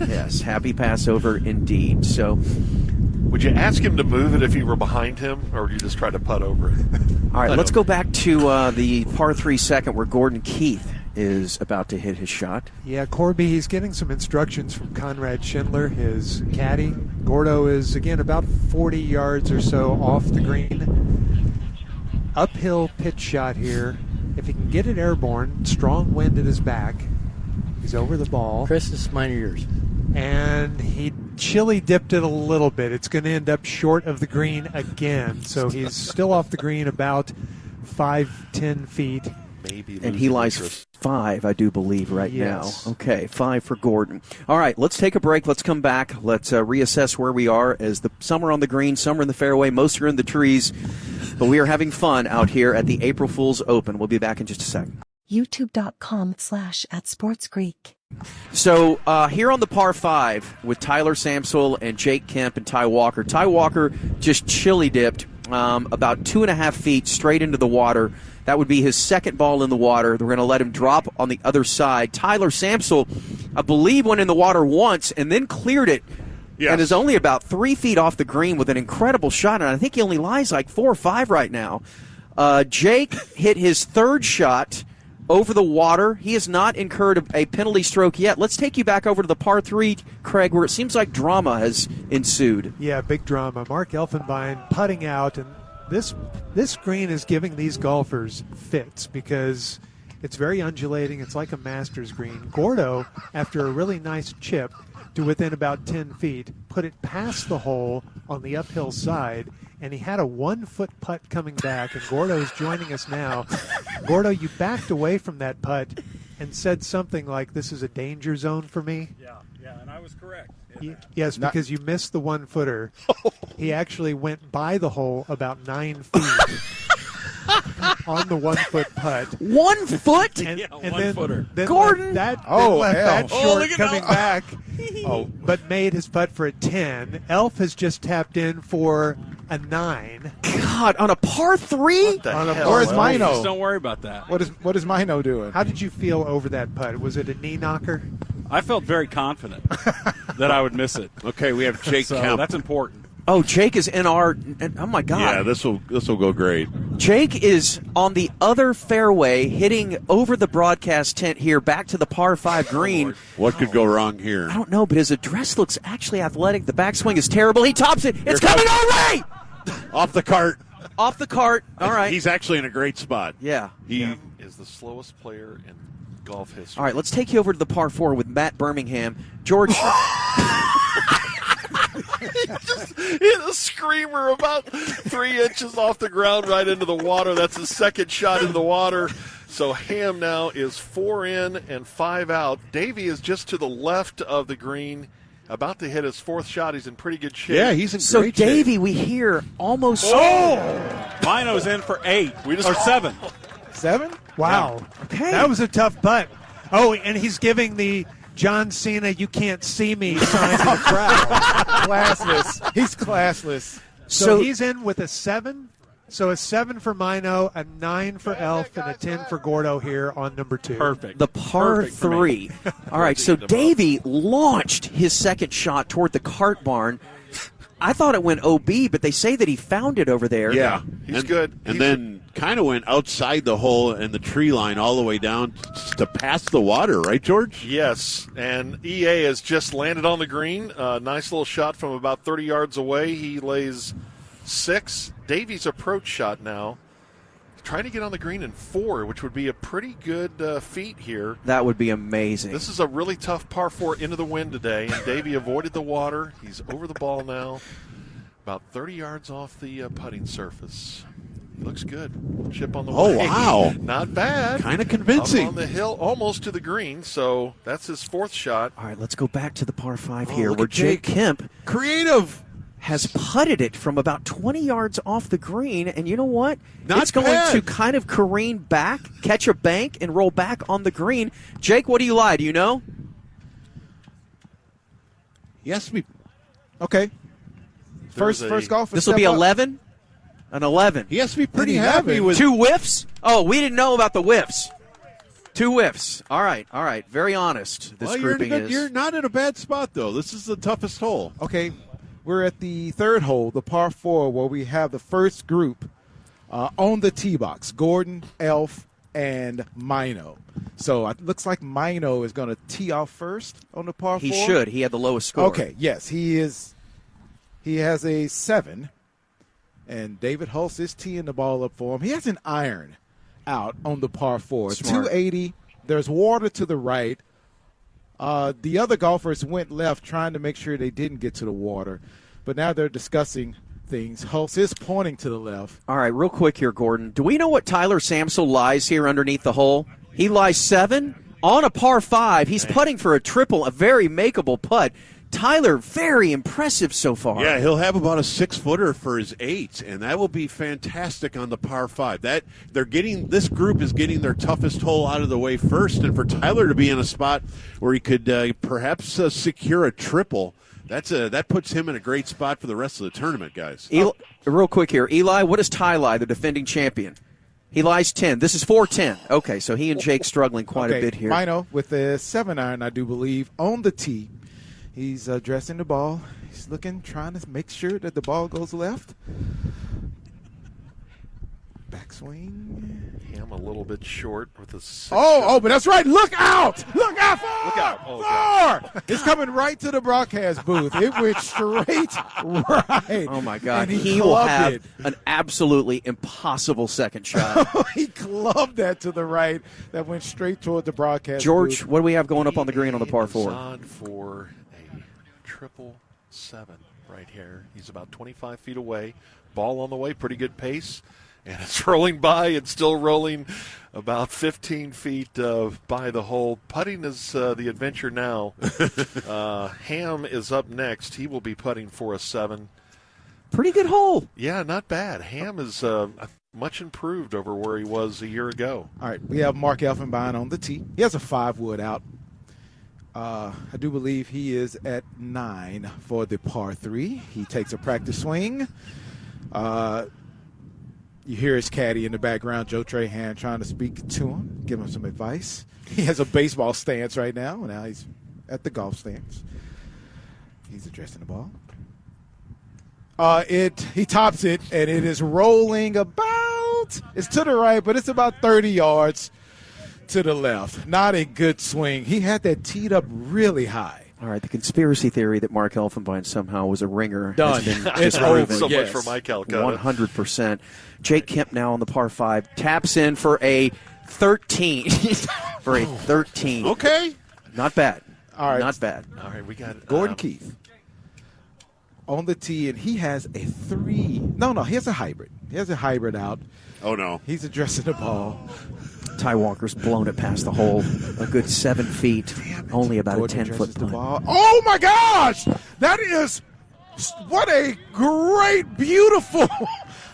Yes, happy Passover indeed. So, Would you ask him to move it if you were behind him, or would you just try to putt over it? all right, let's go back to the par 3 second where Gordon Keith is about to hit his shot. Yeah, Corby, he's getting some instructions from Conrad Schindler, his caddy. Gordo is, again, about 40 yards or so off the green. Uphill pitch shot here. If he can get it airborne, strong wind at his back. He's over the ball. Chris, is mine or yours? And he chili dipped it a little bit. It's going to end up short of the green again. So he's still off the green about 5-10 feet. Maybe. And he lies 5, I do believe, right Yes. now. Okay, 5 for Gordon. All right, let's take a break. Let's come back. Let's reassess where we are as some are on the green, some are in the fairway, most are in the trees. But we are having fun out here at the April Fool's Open. We'll be back in just a second. YouTube.com/@SportsGreek. So here on the par 5 with Tyler Samsel and Jake Kemp and Ty Walker. Ty Walker just chili dipped about 2.5 feet straight into the water. That would be his second ball in the water. We're going to let him drop on the other side. Tyler Samsel, I believe, went in the water once and then cleared it. Yes. And is only about 3 feet off the green with an incredible shot. And I think he only lies like 4 or 5 right now. Jake hit his third shot over the water. He has not incurred a penalty stroke yet. Let's take you back over to the par 3, Craig, where it seems like drama has ensued. Yeah, big drama. Mark Elfenbein putting out, and this green is giving these golfers fits because it's very undulating. It's like a Masters green. Gordo, after a really nice chip to within about 10 feet, put it past the hole on the uphill side, and he had a 1-foot putt coming back, and Gordo is joining us now. Gordo, you backed away from that putt and said something like, "This is a danger zone for me." Yeah, and I was correct. Yes, because you missed the 1-footer. He actually went by the hole about 9 feet on the 1-foot putt. 1 foot? And 1-footer. Then Gordon! left hell. that short look at coming Elf. back, but made his putt for a 10. Elf has just tapped in for a 9. God, on a par 3? Where's Just Mino? don't worry about that. What is Mino doing? How did you feel over that putt? Was it a knee knocker? I felt very confident that I would miss it. Okay, we have Jake So Kemp. that's important. Oh, Jake is in our. Oh my God! Yeah, this will go great. Jake is on the other fairway, hitting over the broadcast tent here, back to the par 5 green. What could go wrong here? I don't know, but his address looks actually athletic. The backswing is terrible. He tops it. It's coming our way. Off the cart. Off the cart. All right. He's actually in a great spot. Yeah. He is the slowest player in golf history. All right, let's take you over to the par 4 with Matt Birmingham. George. Just hit a screamer about 3 inches off the ground right into the water. That's his second shot in the water. So Ham now is 4 in and 5 out. Davey is just to the left of the green, about to hit his 4th shot. He's in pretty good shape. Yeah, he's in So great shape. Davey, we hear almost. Mino's in for 8 or 7. 7? Wow. Okay. That was a tough putt. Oh, and he's giving the John Cena "You Can't See Me" sign to the crowd. Classless. He's classless. So he's in with a 7. So a 7 for Mino, a 9 for Elf, and a 10 for Gordo here on number 2. Perfect. The par Perfect for me. 3. All right, so Davey launched his second shot toward the cart barn. I thought it went OB, but they say that he found it over there. Yeah. He's good. And then kind of went outside the hole and the tree line all the way down to pass the water, right, George? Yes, and EA has just landed on the green. Nice little shot from about 30 yards away. He lays 6. Davey's approach shot now. Trying to get on the green in 4, which would be a pretty good feat here. That would be amazing. This is a really tough par 4 into the wind today, and Davey avoided the water. He's over the ball now, about 30 yards off the putting surface. He looks good. Chip on the Oh, way. wow. Not bad. Kind of convincing. Up on the hill, almost to the green, so that's his 4th shot. All right, let's go back to the par 5 here, look where at Jake. Jake Kemp Creative. has putted it from about 20 yards off the green, and you know what? Not it's going bad. to kind of careen back, catch a bank, and roll back on the green. Jake, what do you lie? Do you know? Yes, we. Okay. First golf. This will be 11? An 11. He has to be pretty An happy 11. with 2 whiffs? Oh, we didn't know about the whiffs. 2 whiffs. All right. Very honest, this Well, grouping is. you're not in a bad spot, though. This is the toughest hole. Okay. We're at the 3rd hole, the par 4, where we have the first group on the tee box: Gordon, Elf, and Mino. So it looks like Mino is going to tee off first on the par 4. He should. He had the lowest score. Okay, yes, he is He has a 7, and David Hulse is teeing the ball up for him. He has an iron out on the par 4. Smart. 280. There's water to the right. The other golfers went left trying to make sure they didn't get to the water, but now they're discussing things. Hulse is pointing to the left. All right, real quick here, Gordon. Do we know what Tyler Samsel lies here underneath the hole? He lies 7 on a par 5. He's putting for a triple, a very makeable putt. Tyler, very impressive so far. Yeah, he'll have about a 6-footer for his 8, and that will be fantastic on the par 5. This group is getting their toughest hole out of the way first, and for Tyler to be in a spot where he could perhaps secure a triple, that puts him in a great spot for the rest of the tournament, guys. Real quick here, Eli, what is Ty lie, the defending champion? He lies 10. This is 4-10. Okay, so he and Jake struggling quite a bit here. Mino with the 7-iron, I do believe, on the tee. He's addressing the ball. He's trying to make sure that the ball goes left. Backswing. Ham a little bit short with the 6. But that's right. Look out! Look out! Far! Look out. Oh, far! It's coming right to the broadcast booth. It went straight right. Oh, my God. And He will have an absolutely impossible second shot. He clubbed that to the right. That went straight toward the broadcast George, booth. what do we have going up on the green on the par 4? He's on for a 777 right here. He's about 25 feet away. Ball on the way, pretty good pace. And it's rolling by. It's still rolling about 15 feet by the hole. Putting is the adventure now. Ham is up next. He will be putting for a 7. Pretty good hole. Yeah, not bad. Ham is much improved over where he was a year ago. All right, we have Mark Elfenbein on the tee. He has a 5-wood out. I do believe he is at 9 for the par 3. He takes a practice swing. You hear his caddy in the background, Joe Trahan, trying to speak to him, give him some advice. He has a baseball stance right now. Now he's at the golf stance. He's addressing the ball. He tops it, and it is rolling it's to the right, but it's about 30 yards to the left. Not a good swing. He had that teed up really high. All right, the conspiracy theory that Mark Elfenbein somehow was a ringer Done. has been It's disproven. over. So Yes. much for Mike Calcutta. 100%. Jake Kemp now on the par 5. Taps in for a 13. For a 13. Okay. Not bad. All right. Not bad. All right, we got Gordon Keith on the tee, and he has a 3. No, he has a hybrid. He has a hybrid out. Oh, no. He's addressing the ball. Ty Walker's blown it past the hole a good 7 feet. Only about Gordon a 10-foot addresses the putt. ball. Oh, my gosh! That is what a great, beautiful.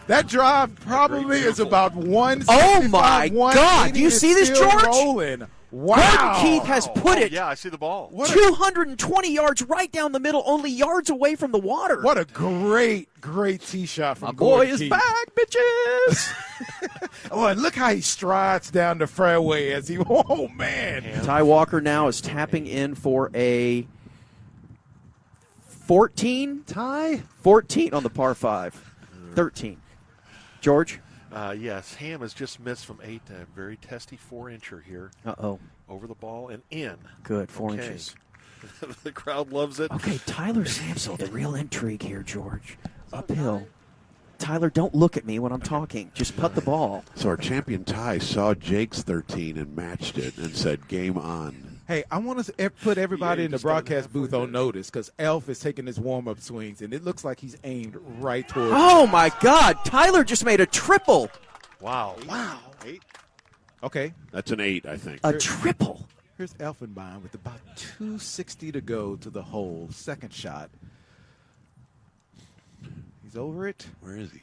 That drive probably is about 165, Oh, my 180. God. Do you see this, It's still George? Rolling. Wow. Gordon Keith has put it Yeah, I see the ball. 220 yards right down the middle, only yards away from the water. What a great tee shot from My boy Gordon is Keith. back, bitches. Oh, and look how he strides down the fairway as he. Oh man! Ty Walker now is tapping in for a 14. Ty? 14 on the par 5. 13. George? Yes, Ham has just missed from 8. A very testy 4-incher here. Uh-oh. Over the ball and in. Good, 4 Okay. inches. The crowd loves it. Okay, Tyler Samsel, the real intrigue here, George. Uphill. Tyler, don't look at me when I'm talking. Just putt the ball. So our champion Ty saw Jake's 13 and matched it and said, game on. Hey, I want to put everybody in the broadcast booth on notice because Elf is taking his warm-up swings, and it looks like he's aimed right towards. Oh, my God. Tyler just made a triple. Wow. Wow. 8? Okay. That's an 8, I think. A triple. Here's Elfenbein with about 260 to go to the hole. Second shot. He's over it. Where is he?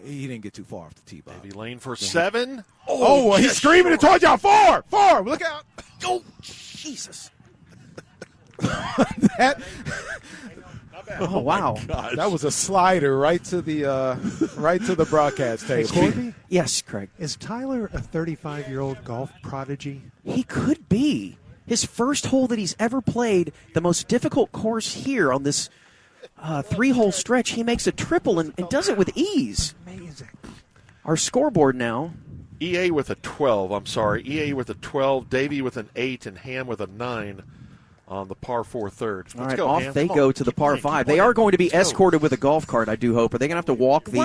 He didn't get too far off the tee, Bob. Heavy lane for 7. Oh, he's screaming it towards y'all. 4! Look out. Oh, Jesus. That, Oh, wow. that was a slider right to the broadcast table. Corby, Yes, Craig. is Tyler a 35-year-old golf prodigy? He could be. His first hole that he's ever played, the most difficult course here on this 3-hole stretch, he makes a triple and does it with ease. Amazing. Our scoreboard now. EA with a 12. I'm sorry. EA with a 12. Davey with an 8 and Ham with a 9 on the par 4 third. All Let's right, go, off Ham. they Come go on. to the Keep par playing, 5. keep They playing. are going to be Let's go. escorted with a golf cart, I do hope. Are they going to have to walk the...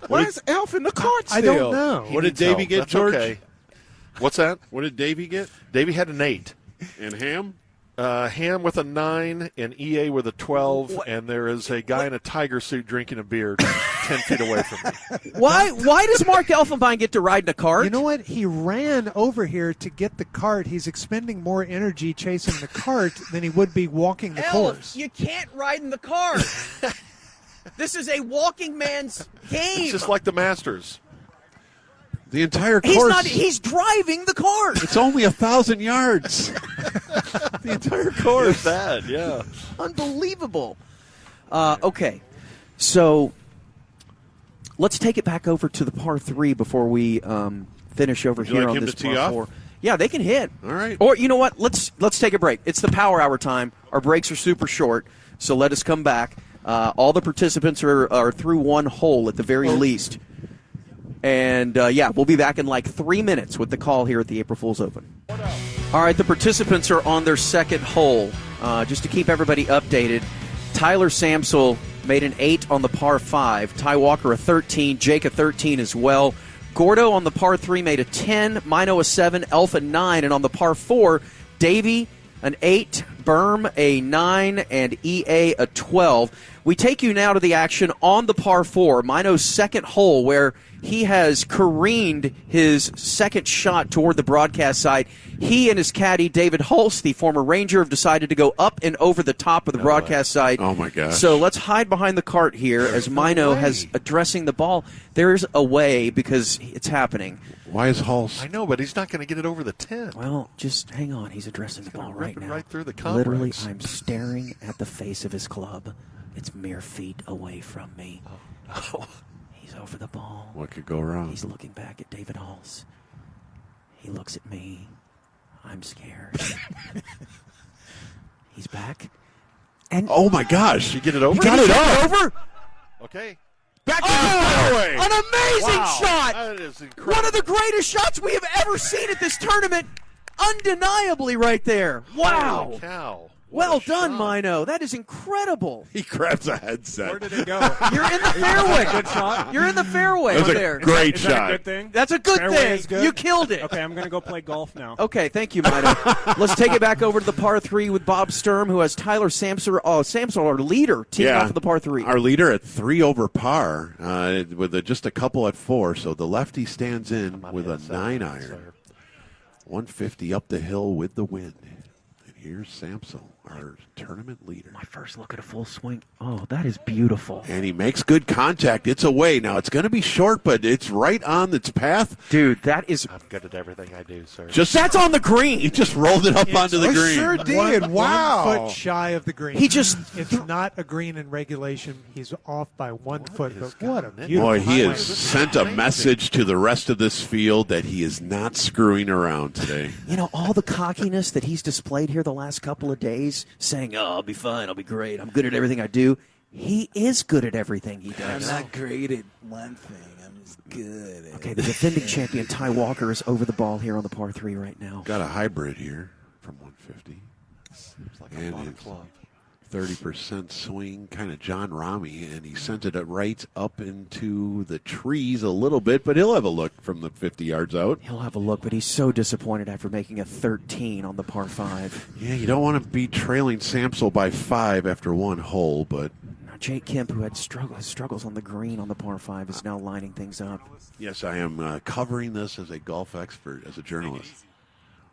Why is Elf in the cart still? I don't know. What did Davey get, That's George? okay. What's that? What did Davey get? Davey had an 8. And Ham? Ham with a 9 and EA with a 12, and there is a guy in a tiger suit drinking a beer 10 feet away from me. Why does Mark Elfenbein get to ride in a cart? You know what? He ran over here to get the cart. He's expending more energy chasing the cart than he would be walking the course. You can't ride in the cart. This is a walking man's game. It's just like the Masters. The entire course. He's driving the cart. It's only 1,000 yards. The entire course. It's bad, yeah. Unbelievable. Okay, so let's take it back over to the par 3 before we finish over Would you here like on him this to tee par off? 4. Yeah, they can hit. All right. Or you know what? Let's take a break. It's the power hour time. Our breaks are super short, so let us come back. All the participants are through one hole at the very least. And, we'll be back in like 3 minutes with the call here at the April Fool's Open. All right, the participants are on their second hole. Just to keep everybody updated, Tyler Samsel made an 8 on the par 5. Ty Walker a 13. Jake a 13 as well. Gordo on the par 3 made a 10. Mino a 7. Elf a 9. And on the par 4, Davey an 8. Berm a 9. And EA a 12. We take you now to the action on the par 4, Mino's second hole, where he has careened his second shot toward the broadcast side. He and his caddy, David Hulse, the former Ranger, have decided to go up and over the top of the broadcast side. Oh, my gosh. So let's hide behind the cart here as Mino has addressing the ball. There's a way because it's happening. Why is Hulse? I know, but he's not going to get it over the 10. Well, just hang on. He's addressing the ball right now. Right through the Literally, comrades. I'm staring at the face of his club. It's mere feet away from me. Oh. He's over the ball. What could go wrong? He's looking back at David Hulse. He looks at me. I'm scared. He's back. And Oh, my gosh. Did you get it over? He got it up. over. Okay. Back to the fairway. An amazing Wow. shot. That is incredible. One of the greatest shots we have ever seen at this tournament. Undeniably right there. Wow. Holy cow. Well What a done, shot. Mino. That is incredible. He grabs a headset. Where did it go? You're in the fairway. Good shot. You're in the fairway That was up a there. great Is that shot. a good thing? That's a good Fairway thing. is good? You killed it. Okay, I'm going to go play golf now. Okay, thank you, Mino. Let's take it back over to the par 3 with Bob Sturm, who has Tyler Samsel, our leader, teeing off of the par 3. Our leader at 3 over par with just a couple at 4. So the lefty stands in with a 9-iron. 150 up the hill with the wind. And here's Samsel, our tournament leader. My first look at a full swing. Oh, that is beautiful. And he makes good contact. It's away. Now, it's going to be short, but it's right on its path. Dude, that is... I'm good at everything I do, sir. That's on the green. He just rolled it up onto the It green. sure did. Wow. 1 foot shy of the green. He just It's not a green in regulation. He's off by 1 foot. But what a beautiful Boy, he swing. has sent a message to the rest of this field that he is not screwing around today. You know, all the cockiness that he's displayed here the last couple of days, saying, oh, I'll be fine, I'll be great, I'm good at everything I do. He is good at everything he does. I'm not great at one thing. I'm just good at Okay, the defending champion, Ty Walker, is over the ball here on the par 3 right now. Got a hybrid here from 150. Seems like And a lot of it's club. 30% swing, kind of John Ramey, and he sent it right up into the trees a little bit, but he'll have a look from the 50 yards out. He'll have a look, but he's so disappointed after making a 13 on the par 5. Yeah, you don't want to be trailing Samsel by 5 after one hole, but... Now, Jake Kemp, who had struggles on the green on the par 5, is now lining things up. Yes, I am covering this as a golf expert, as a journalist.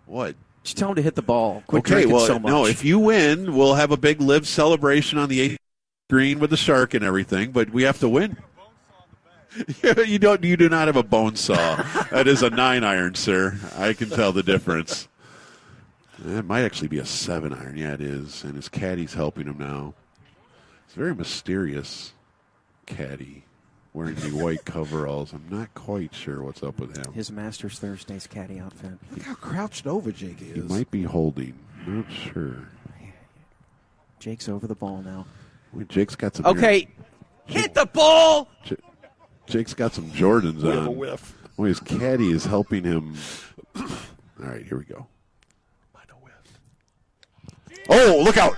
What? Just tell him to hit the ball. Quit Okay, drinking well, so much. no, if you win, we'll have a big live celebration on the 8th green with the shark and everything, but we have to win. You do not have a bone saw. That is a 9-iron, sir. I can tell the difference. It might actually be a 7-iron. Yeah, it is. And his caddy's helping him now. It's a very mysterious caddy wearing the white coveralls. I'm not quite sure what's up with him. His Masters Thursday's caddy outfit. Look how crouched over Jake He is. might be holding. Not sure. Jake's over the ball now. Wait, Jake's got some... Okay, hit the ball! Jake's got some Jordans We on. have a whiff. Well, his caddy is helping him. All right, here we go. Oh, look out!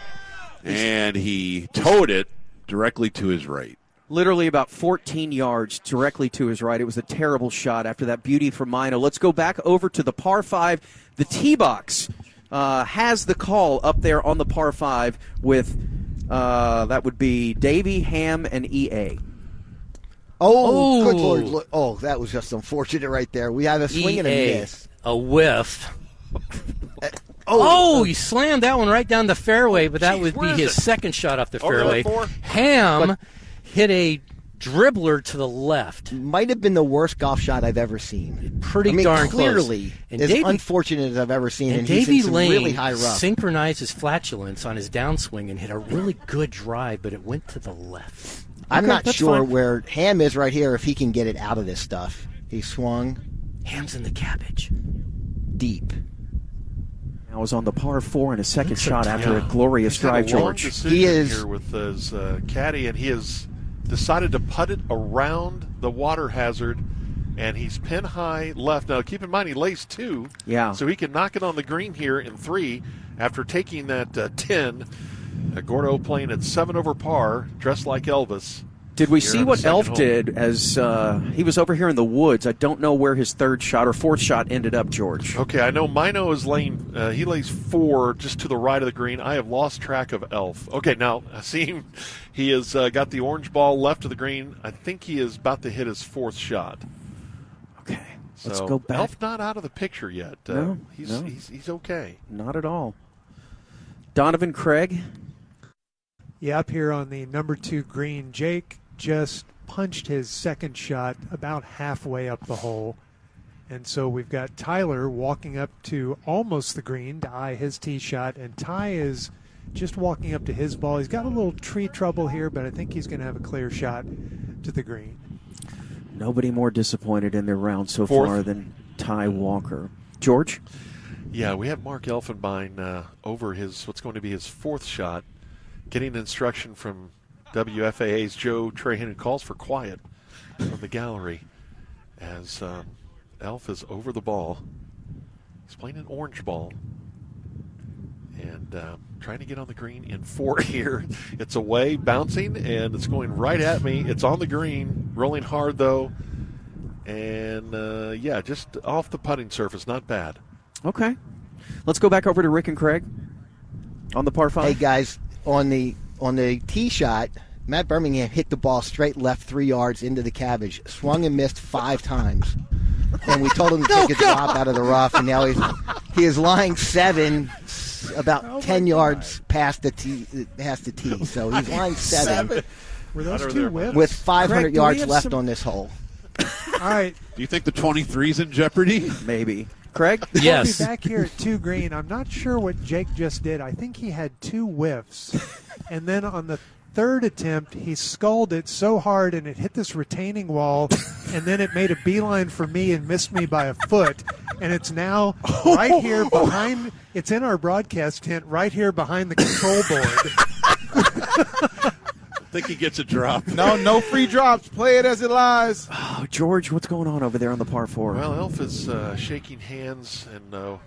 And he towed it directly to his right. Literally about 14 yards directly to his right. It was a terrible shot after that beauty from Mino. Let's go back over to the par 5. The tee box has the call up there on the par 5 with, that would be Davey, Ham, and EA. Oh, good Lord. Look. Oh, that was just unfortunate right there. We have a swing and a miss. A whiff. He slammed that one right down the fairway, but that would be his second shot off the fairway. Ham hit a dribbler to the left. Might have been the worst golf shot I've ever seen. Pretty darn clearly, close. As unfortunate as I've ever seen. And he's Davey in some Lane really high rough. synchronized his flatulence on his downswing and hit a really good drive, but it went to the left. I'm not sure where Ham is right here if he can get it out of this stuff. He swung. Ham's in the cabbage. Deep. I was on the par 4 and a second shot after a glorious drive, George. He is here with his caddy, and he has decided to putt it around the water hazard, and he's pin high left. Now, keep in mind, he lays 2, so he can knock it on the green here in 3 after taking that 10. Gordo playing at 7 over par, dressed like Elvis. Did we see what Elf did as he was over here in the woods? I don't know where his third shot or fourth shot ended up, George. Okay, I know Mino is laying, he lays 4 just to the right of the green. I have lost track of Elf. Okay, now I see him. He has got the orange ball left of the green. I think he is about to hit his 4th shot. Okay, so let's go back. Elf not out of the picture yet. He's okay. Not at all. Donovan Craig. Yeah, up here on the number 2 green, Jake just punched his second shot about halfway up the hole. And so we've got Tyler walking up to almost the green to eye his tee shot, and Ty is just walking up to his ball. He's got a little tree trouble here, but I think he's going to have a clear shot to the green. Nobody more disappointed in their round so far than Ty Walker. George? Yeah, we have Mark Elfenbein over what's going to be his 4th shot, getting instruction from WFAA's Joe Trahan, who calls for quiet from the gallery as Elf is over the ball. He's playing an orange ball and trying to get on the green in 4 here. It's away, bouncing, and it's going right at me. It's on the green, rolling hard though, and just off the putting surface, not bad. Okay, let's go back over to Rick and Craig on the par 5. Hey guys, on the tee shot, Matt Birmingham hit the ball straight left 3 yards into the cabbage, swung and missed 5 times. And we told him to take a drop out of the rough, and now he is lying 7, about 10 yards past the tee. So he's lying 7. Were those 2 whips? With 500 Craig, yards left on this hole. All right. Do you think the 23's in jeopardy? Maybe. Craig? Yes. We'll be back here at 2 green. I'm not sure what Jake just did. I think he had 2 whiffs. And then on the 3rd attempt, he sculled it so hard and it hit this retaining wall, and then it made a beeline for me and missed me by a foot. And it's now right here behind, it's in our broadcast tent, right here behind the control board. I think he gets a drop. No free drops. Play it as it lies. Oh, George, what's going on over there on the par 4? Well, Elf is shaking hands, and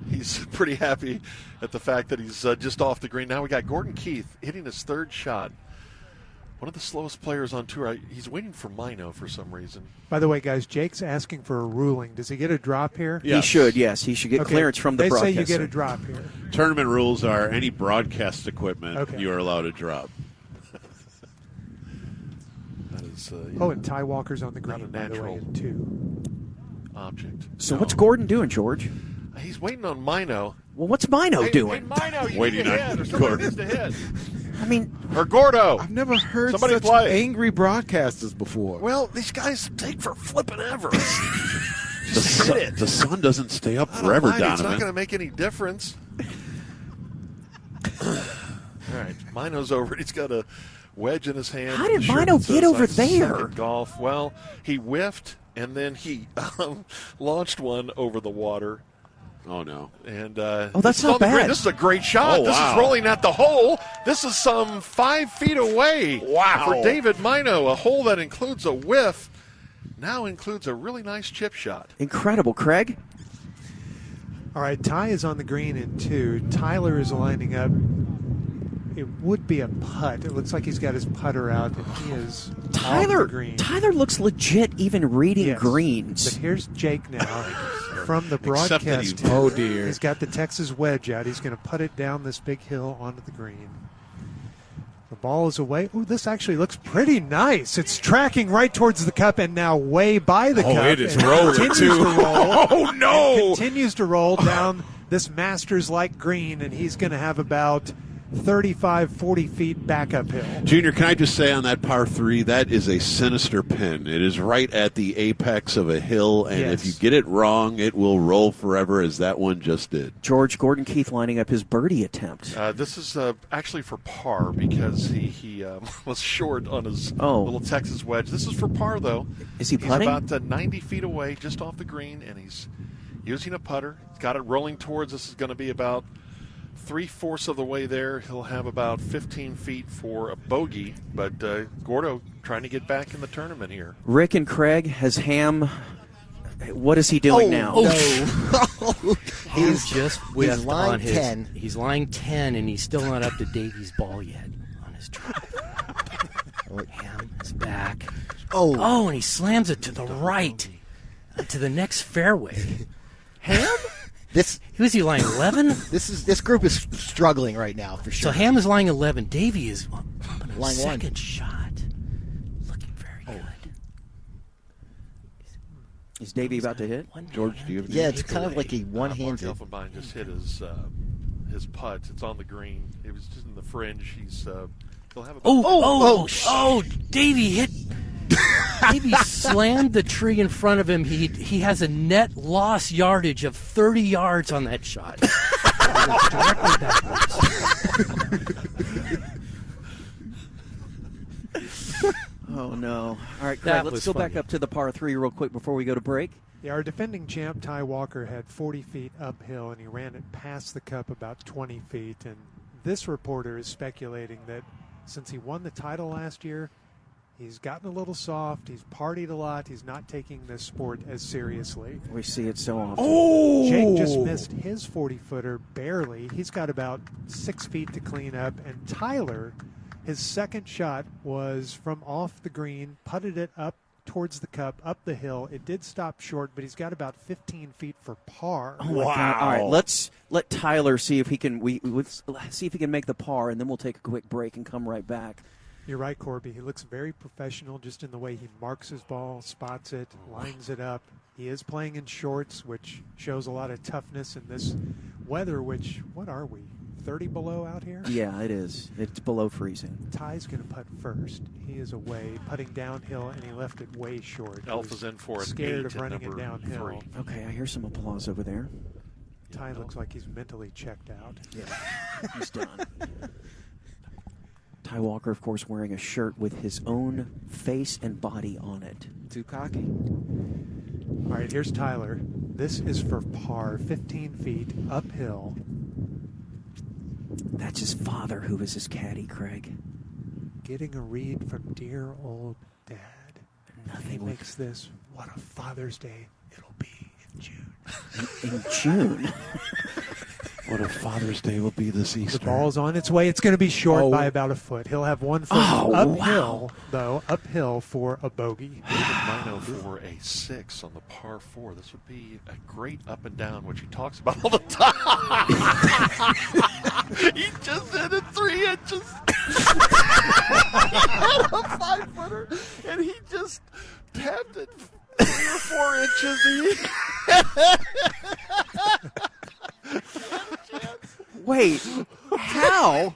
he's pretty happy at the fact that he's just off the green. Now we got Gordon Keith hitting his 3rd shot. One of the slowest players on tour. He's waiting for Mino for some reason. By the way, guys, Jake's asking for a ruling. Does he get a drop here? Yes. He should, yes. He should get clearance from the broadcaster. They say you get a drop here. Tournament rules are any broadcast equipment you are allowed to drop. That is, and Ty Walker's on the green, by the way, in 2. Object. So what's Gordon doing, George? He's waiting on Mino. Well, what's Mino doing? Hey, Mino, you waiting need to on hit, or somebody needs to hit. I mean, or Gordo. I've never heard Somebody such play. angry broadcasters before. Well, these guys take for flipping ever. The sun doesn't stay up forever, Donovan. It's not going to make any difference. All right, Mino's over. He's got a wedge in his hand. How did Mino get over there? Golf. Well, he whiffed, and then he launched one over the water. Oh, no. And that's not bad. This is a great shot. Oh, this wow. is rolling at the hole. This is some 5 feet away. Wow. For David Mino, a hole that includes a whiff now includes a really nice chip shot. Incredible. Craig? All right, Ty is on the green in 2. Tyler is lining up. It would be a putt. It looks like he's got his putter out, and he is off the green. Tyler looks legit even reading greens. But here's Jake now from the broadcast. Oh, dear. He's got the Texas wedge out. He's going to putt it down this big hill onto the green. The ball is away. Ooh, this actually looks pretty nice. It's tracking right towards the cup and now way by the cup. Oh, it is and rolling, continues too. To roll. Oh, no. And continues to roll down this Masters-like green, and he's going to have about 35, 40 feet back uphill. Junior, can I just say on that par 3, that is a sinister pin. It is right at the apex of a hill, and if you get it wrong, it will roll forever, as that one just did. George Gordon Keith lining up his birdie attempt. This is actually for par because he was short on his little Texas wedge. This is for par, though. Is he putting? He's about 90 feet away, just off the green, and he's using a putter. He's got it rolling towards. This is going to be about 3/4 of the way there. He'll have about 15 feet for a bogey, but Gordo trying to get back in the tournament here. Rick and Craig, has Ham, what is he doing now? He's just whiffed lying on his 10. He's lying 10, and he's still not up to Davies' ball yet on his drive. Ham is back. Oh, and he slams it to the right, to the next fairway. Ham? Who is he lying 11? This group is struggling right now for sure. So Ham is lying 11. Davey is on a Lying second 1. shot. Looking very good. Is Davey about to hit? George, do you have Yeah, it's kind of like a Mark one-handed. Elfenbein just hit his putt. It's on the green. It was just in the fringe. He'll have a Davey hit. Davey slammed the tree in front of him. He has a net loss yardage of 30 yards on that shot. Oh, no. All right, Craig, let's go back up to the par 3 real quick before we go to break. Yeah, our defending champ, Ty Walker, had 40 feet uphill, and he ran it past the cup about 20 feet. And this reporter is speculating that since he won the title last year, he's gotten a little soft. He's partied a lot. He's not taking this sport as seriously. We see it so often. Oh! Jake just missed his 40-footer barely. He's got about 6 feet to clean up. And Tyler, his second shot was from off the green, putted it up towards the cup, up the hill. It did stop short, but he's got about 15 feet for par. Oh my God. All right, let's let Tyler see if he can. Let's see if he can make the par, and then we'll take a quick break and come right back. You're right, Corby. He looks very professional just in the way he marks his ball, spots it, lines it up. He is playing in shorts, which shows a lot of toughness in this weather, which, what are we, 30 below out here? Yeah, it is. It's below freezing. Ty's going to putt first. He is away, putting downhill, and he left it way short. Elf is in for an scared 8 of at running it number downhill. 3. Okay, I hear some applause over there. Ty looks like he's mentally checked out. Yeah, he's done. Ty Walker, of course, wearing a shirt with his own face and body on it. Too cocky. All right, here's Tyler. This is for par, 15 feet uphill. That's his father, who is his caddy, Craig. Getting a read from dear old Dad. He makes this, what a Father's Day it'll be in June. In June? What a Father's Day will be this Easter. The ball's on its way. It's going to be short by about a foot. He'll have 1 foot uphill, though, uphill for a bogey. David Mino for a 6 on the par 4. This would be a great up and down, which he talks about all the time. He just hit it 3 inches. A 5-footer, and he just tapped it 3 or 4 inches. Wait, how?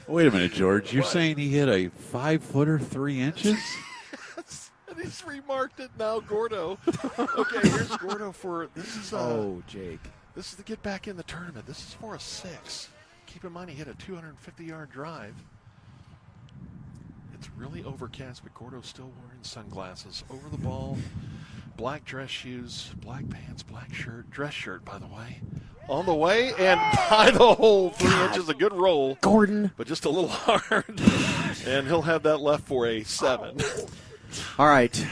Wait a minute, George. You're saying he hit a 5-footer 3 inches? And he's remarked it now, Gordo. Okay, here's Gordo for this is. Jake. This is to get back in the tournament. This is for a 6. Keep in mind he hit a 250-yard drive. It's really overcast, but Gordo's still wearing sunglasses. Over the ball, black dress shoes, black pants, black shirt, dress shirt, by the way. On the way, and by the hole, 3 inches, a good roll. Gordon. But just a little hard. And he'll have that left for a 7. All right.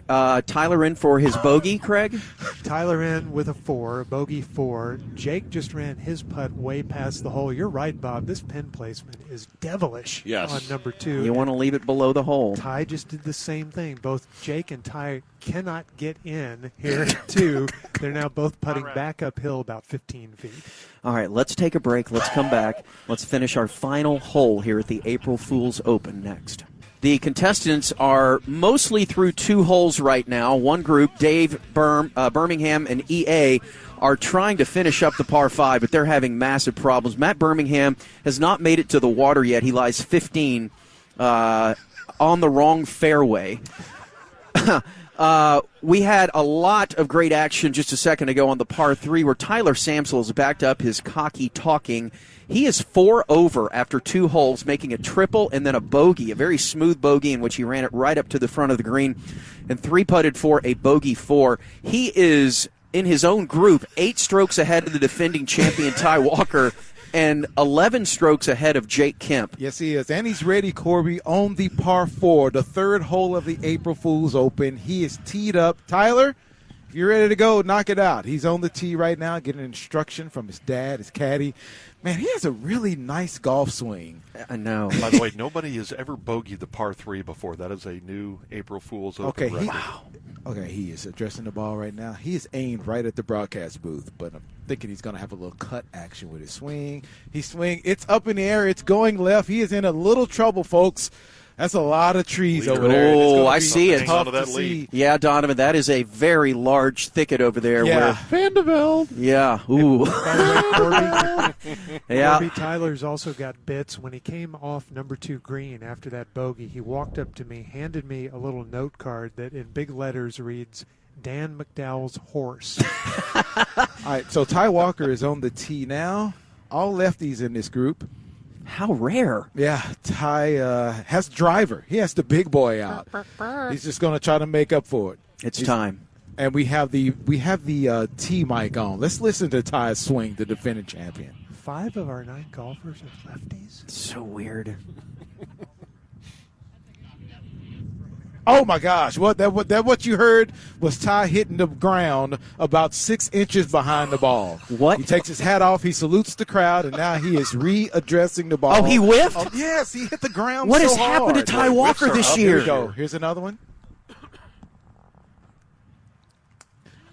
Tyler in for his bogey, Craig? Tyler in with a 4, a bogey 4. Jake just ran his putt way past the hole. You're right, Bob. This pin placement is devilish on number 2. You want to leave it below the hole. Ty just did the same thing. Both Jake and Ty cannot get in here at 2. They're now both putting back uphill about 15 feet. All right, let's take a break. Let's come back. Let's finish our final hole here at the April Fool's Open next. The contestants are mostly through 2 holes right now. One group, Dave Birmingham and EA, are trying to finish up the par 5, but they're having massive problems. Matt Birmingham has not made it to the water yet. He lies 15 on the wrong fairway. We had a lot of great action just a second ago on the par 3 where Tyler Samsel has backed up his cocky talking. He is 4 over after 2 holes, making a triple and then a bogey, a very smooth bogey in which he ran it right up to the front of the green and 3-putted for a bogey 4. He is, in his own group, 8 strokes ahead of the defending champion Ty Walker and 11 strokes ahead of Jake Kemp. Yes, he is. And he's ready, Corby, on the par 4, the 3rd hole of the April Fool's Open. He is teed up. Tyler, if you're ready to go, knock it out. He's on the tee right now, getting instruction from his dad, his caddy. Man, he has a really nice golf swing. I know. By the way, nobody has ever bogeyed the par 3 before. That is a new April Fool's Open record. Okay, he is addressing the ball right now. He is aimed right at the broadcast booth, but I'm thinking he's going to have a little cut action with his swing. It's up in the air. It's going left. He is in a little trouble, folks. That's a lot of trees over there. Oh, I see it. Tough to see. Yeah, Donovan, that is a very large thicket over there. Yeah. Vanderbilt. Yeah. Ooh. Yeah. Corby, Tyler's also got bits. When he came off number 2 green after that bogey, he walked up to me, handed me a little note card that in big letters reads, Dan McDowell's horse. All right, so Ty Walker is on the tee now. All lefties in this group. How rare. Yeah, Ty has driver. He has the big boy out. He's just going to try to make up for it. It's time. And we have the tee mic on. Let's listen to Ty's swing, the defending champion. 5 of our 9 golfers are lefties. So weird. Oh my gosh! What you heard was Ty hitting the ground about 6 inches behind the ball. What? He takes his hat off. He salutes the crowd, and now he is readdressing the ball. Oh, he whiffed? Oh, yes, he hit the ground. What so has happened to hard. Ty Walker this year? Here we go. Here's another one.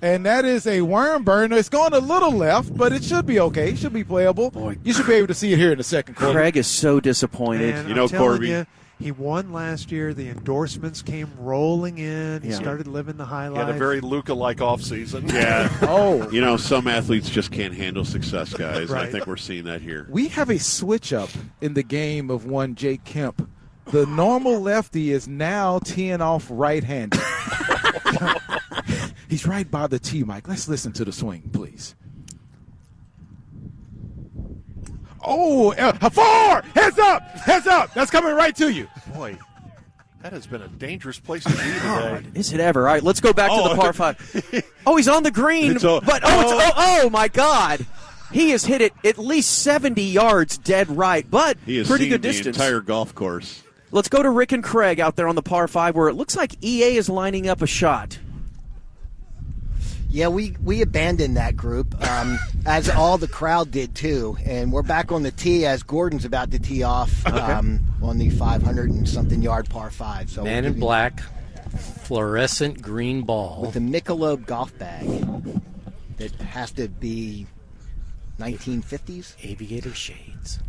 And that is a worm burner. It's going a little left, but it should be okay. It should be playable. Boy, you should be able to see it here in the second quarter. Craig is so disappointed. Man, you know, I'm telling Corby. you, he won last year. The endorsements came rolling in. He started living the high He life. had a very Luca-like offseason. Yeah. Oh. You know, some athletes just can't handle success, guys. Right. I think we're seeing that here. We have a switch up in the game of one Jake Kemp. The normal lefty is now teeing off right-handed. He's right by the tee, Mike. Let's listen to the swing, please. Oh, 4! Heads up! Heads up! That's coming right to you. Boy, that has been a dangerous place to be today. Is it ever? All right, let's go back to the par 5. Oh, he's on the green, oh my God. He has hit it at least 70 yards dead right, but He has pretty seen good the distance. entire golf course. Let's go to Rick and Craig out there on the par 5 where it looks like EA is lining up a shot. Yeah, we abandoned that group, as all the crowd did too, and we're back on the tee as Gordon's about to tee off on the 500-and-something yard par 5. So Man in black, fluorescent green ball with a Michelob golf bag that has to be 1950s. Aviator shades.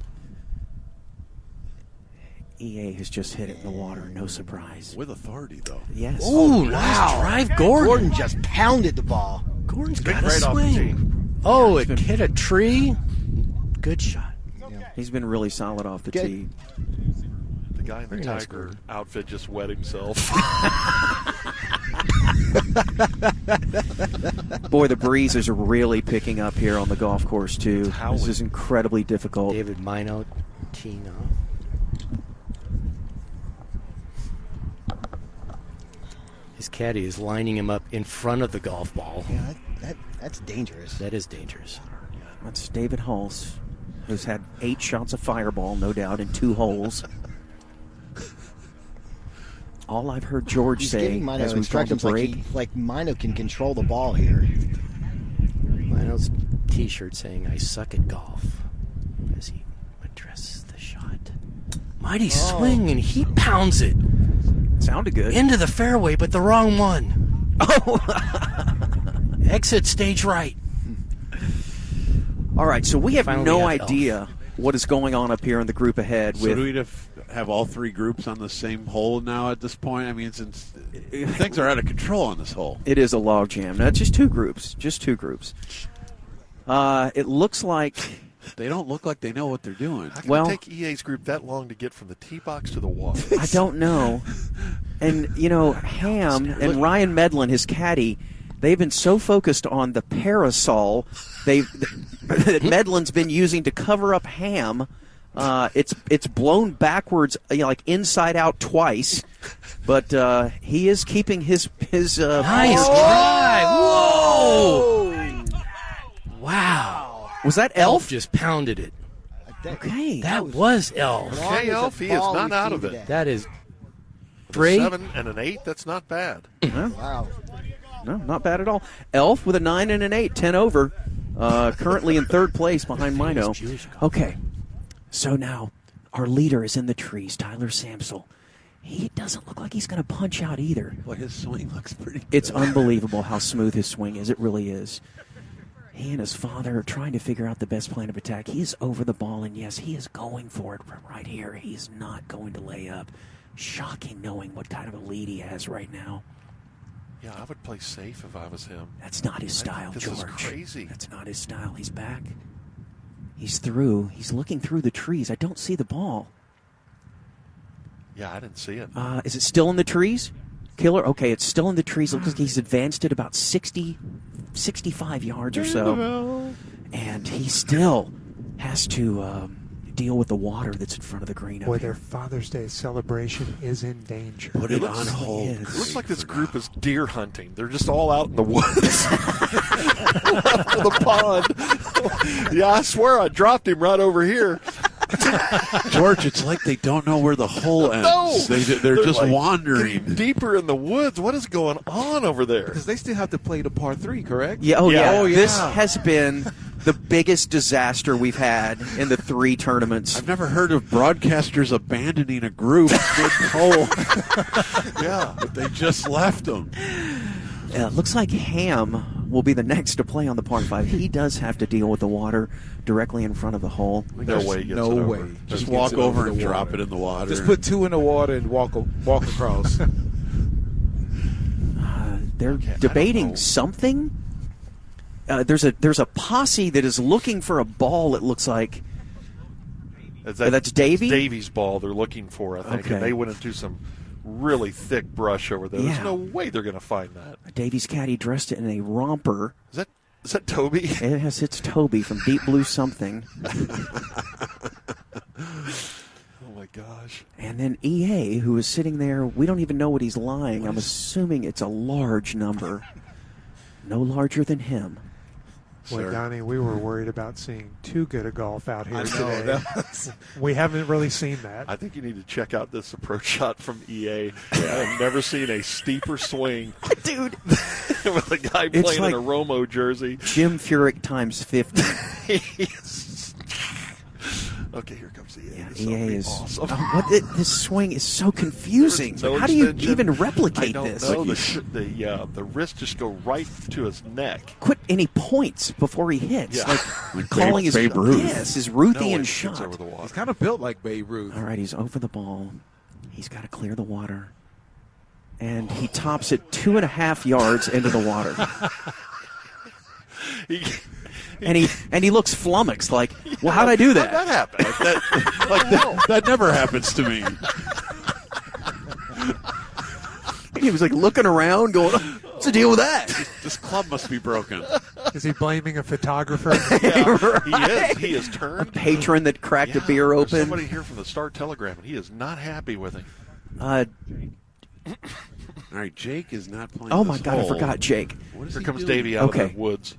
EA has just hit it in the water, no surprise. With authority, though. Yes. Ooh, nice drive, Gordon. Gordon just pounded the ball. Gordon's Big got a right off the tee. swing. Oh, it hit a tree. Good shot. He's been really solid off the tee. The guy in the Very nice, Tiger Gordon. outfit just wet himself. Boy, the breeze is really picking up here on the golf course, too. Howling. This is incredibly difficult. David Minot, Tina. His caddy is lining him up in front of the golf ball. Yeah, that's dangerous. That is dangerous. That's David Hulse, who's had 8 shots of fireball, no doubt, in 2 holes. All I've heard George He's say giving Mino as we've gone to instructions break. like Mino can control the ball here. T-shirt saying "I suck at golf" as he addresses the shot. Mighty swing, and he pounds it. Sounded good. Into the fairway, but the wrong one. Oh! Exit stage right. All right, so we have Finally no have idea what is going on up here in the group ahead. So do we have all three groups on the same hole now at this point? I mean, since things are out of control on this hole. It is a log jam. Now, just two groups. It looks like they don't look like they know what they're doing. How can it take EA's group that long to get from the tee box to the water? I don't know. And, Ham and Ryan Medlin, his caddy, they've been so focused on the parasol that Medlin's been using to cover up Ham. It's blown backwards, like inside out twice, but he is keeping his nice drive. Whoa! Wow. Was that Elf? Just pounded it. Okay. That was Elf. Okay, Elf, he is not out of it. That is With great. a 7 and an 8, that's not bad. Wow. No, not bad at all. Elf with a 9 and an 8, 10 over, currently in third place behind Mino. Okay, so now our leader is in the trees, Tyler Samsel. He doesn't look like he's going to punch out either. Boy, his swing looks pretty good. It's unbelievable how smooth his swing is. It really is. He and his father are trying to figure out the best plan of attack. He is over the ball, and yes, he is going for it right here. He's not going to lay up. Shocking knowing what kind of a lead he has right now. Yeah, I would play safe if I was him. That's not his style, this George. Is crazy. That's not his style. He's back. He's through. He's looking through the trees. I don't see the ball. Yeah, I didn't see it. Is it still in the trees? Killer? Okay, it's still in the trees. It looks like he's advanced it about 65 yards or so. And he still has to deal with the water that's in front of the green Boy, up their here. Father's Day celebration is in danger. Put it on hold. It looks like this group is deer hunting. They're just all out in the woods. The pond. Yeah, I swear I dropped him right over here. George, it's like they don't know where the hole ends. No, They're just like wandering. getting deeper in the woods. What is going on over there? Because they still have to play the par 3, correct? Yeah, oh yeah. yeah. This has been the biggest disaster we've had in the 3 tournaments. I've never heard of broadcasters abandoning a group mid-hole. Yeah, but they just left them. Looks like Ham will be the next to play on the par 5. He does have to deal with the water directly in front of the hole. No way he gets no it over. way. Just He walk gets it over and the drop water. it in the water. Just put 2 in the water and walk across. They're debating something. There's a posse that is looking for a ball. It looks like that's Davey. Davey's ball they're looking for, I think. Okay. And they went into some really thick brush over there. Yeah. There's no way they're going to find that. Davey's caddy dressed it in a romper. Is that Toby? It's Toby from Deep Blue Something. Oh my gosh. And then EA, who is sitting there, we don't even know what he's lying. I'm assuming it's a large number. No larger than him. Boy, Donnie, we were worried about seeing too good a golf out here I know, today. that was- We haven't really seen that. I think you need to check out this approach shot from EA. I have never seen a steeper swing. Dude. With a guy It's playing like in a Romo jersey. Jim Furyk times 50. Okay, here comes EA. Yeah, This EA is awesome. This swing is so confusing. No How do you extension. even replicate I don't this? know. The wrists just go right to his neck. Quit any points before he hits. Yeah. Like calling his Babe Ruth. Yes, his No Ruthian way he gets shot. over the water. He's kind of built like Babe Ruth. All right, he's over the ball. He's got to clear the water. And he tops it 2.5 yards into the water. And he looks flummoxed, like, well, how'd I do that? How'd that happen? That never happens to me. He was like looking around, going, what's the deal with that? This club must be broken. Is he blaming a photographer? Yeah, he is A turned. patron that cracked a beer There's open. somebody here from the Star Telegram, and he is not happy with him. All right, Jake is not playing. Oh my this God, I hole. forgot Jake. What is Here he comes doing? Davey out Okay. of the woods.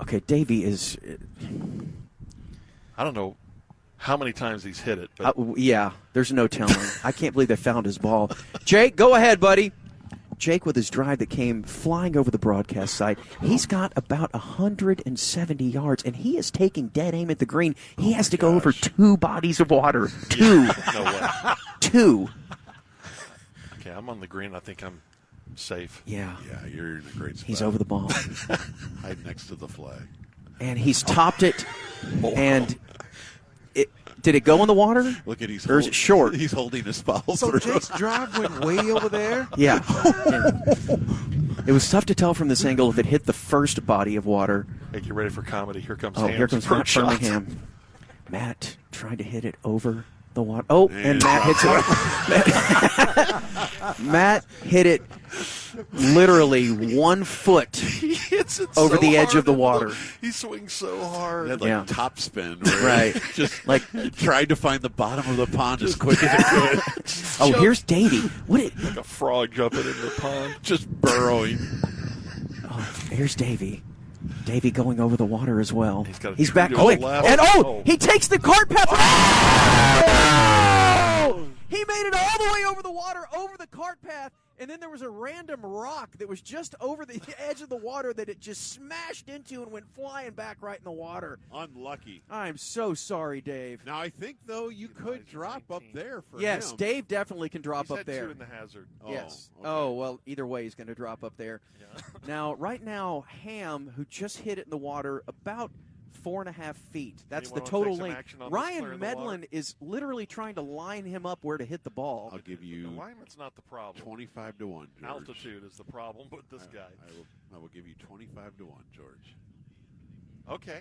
Okay, Davey is. I don't know how many times he's hit it, but Yeah, there's no telling. I can't believe they found his ball. Jake, go ahead, buddy. Jake with his drive that came flying over the broadcast site. He's got about 170 yards, and he is taking dead aim at the green. He has to go over 2 bodies of water. 2. No way. 2. Okay, I'm on the green. I think I'm safe. Yeah. Yeah, you're in a great spot. He's over the ball. Hide next to the flag. And he's topped it, and did it go in the water? Look at or is it short? He's holding his foul So through. Jake's drive went way over there? Yeah. It was tough to tell from this angle if it hit the first body of water. Hey, get ready for comedy. Here comes Oh, Ham's here comes first Matt shot. Birmingham. Matt trying to hit it over the water. Oh, and Matt hits it. Matt hit it literally 1 foot He hits it over so the edge hard of the into water. He swings so hard. He had like top spin. Where Right. he just Like tried to find the bottom of the pond as quick as it could. Oh, here's Davey. Like a frog jumping into the pond. Just burrowing. Oh, here's Davey. Davey going over the water as well. He's back to the quick. left. And Oh. he takes the cart path. Oh! He made it all the way over the water, over the cart path, and then there was a random rock that was just over the edge of the water that it just smashed into and went flying back right in the water. Unlucky. I'm so sorry, Dave. Now, I think, though, you could drop up there for Yes, him. Dave definitely can drop He's up had there. 2 in the hazard. Yes. okay. Oh, well, either way, he's going to drop up there. Now, right now, Ham, who just hit it in the water, about 4.5 feet. That's Anyone the wanna total take some length. action on this Ryan clear in the Medlin water? is literally trying to line him up where to hit the ball. I'll give The you alignment's not the problem. 25 to 1, George. Altitude is the problem with this guy. I will give you 25 to 1, George. Okay.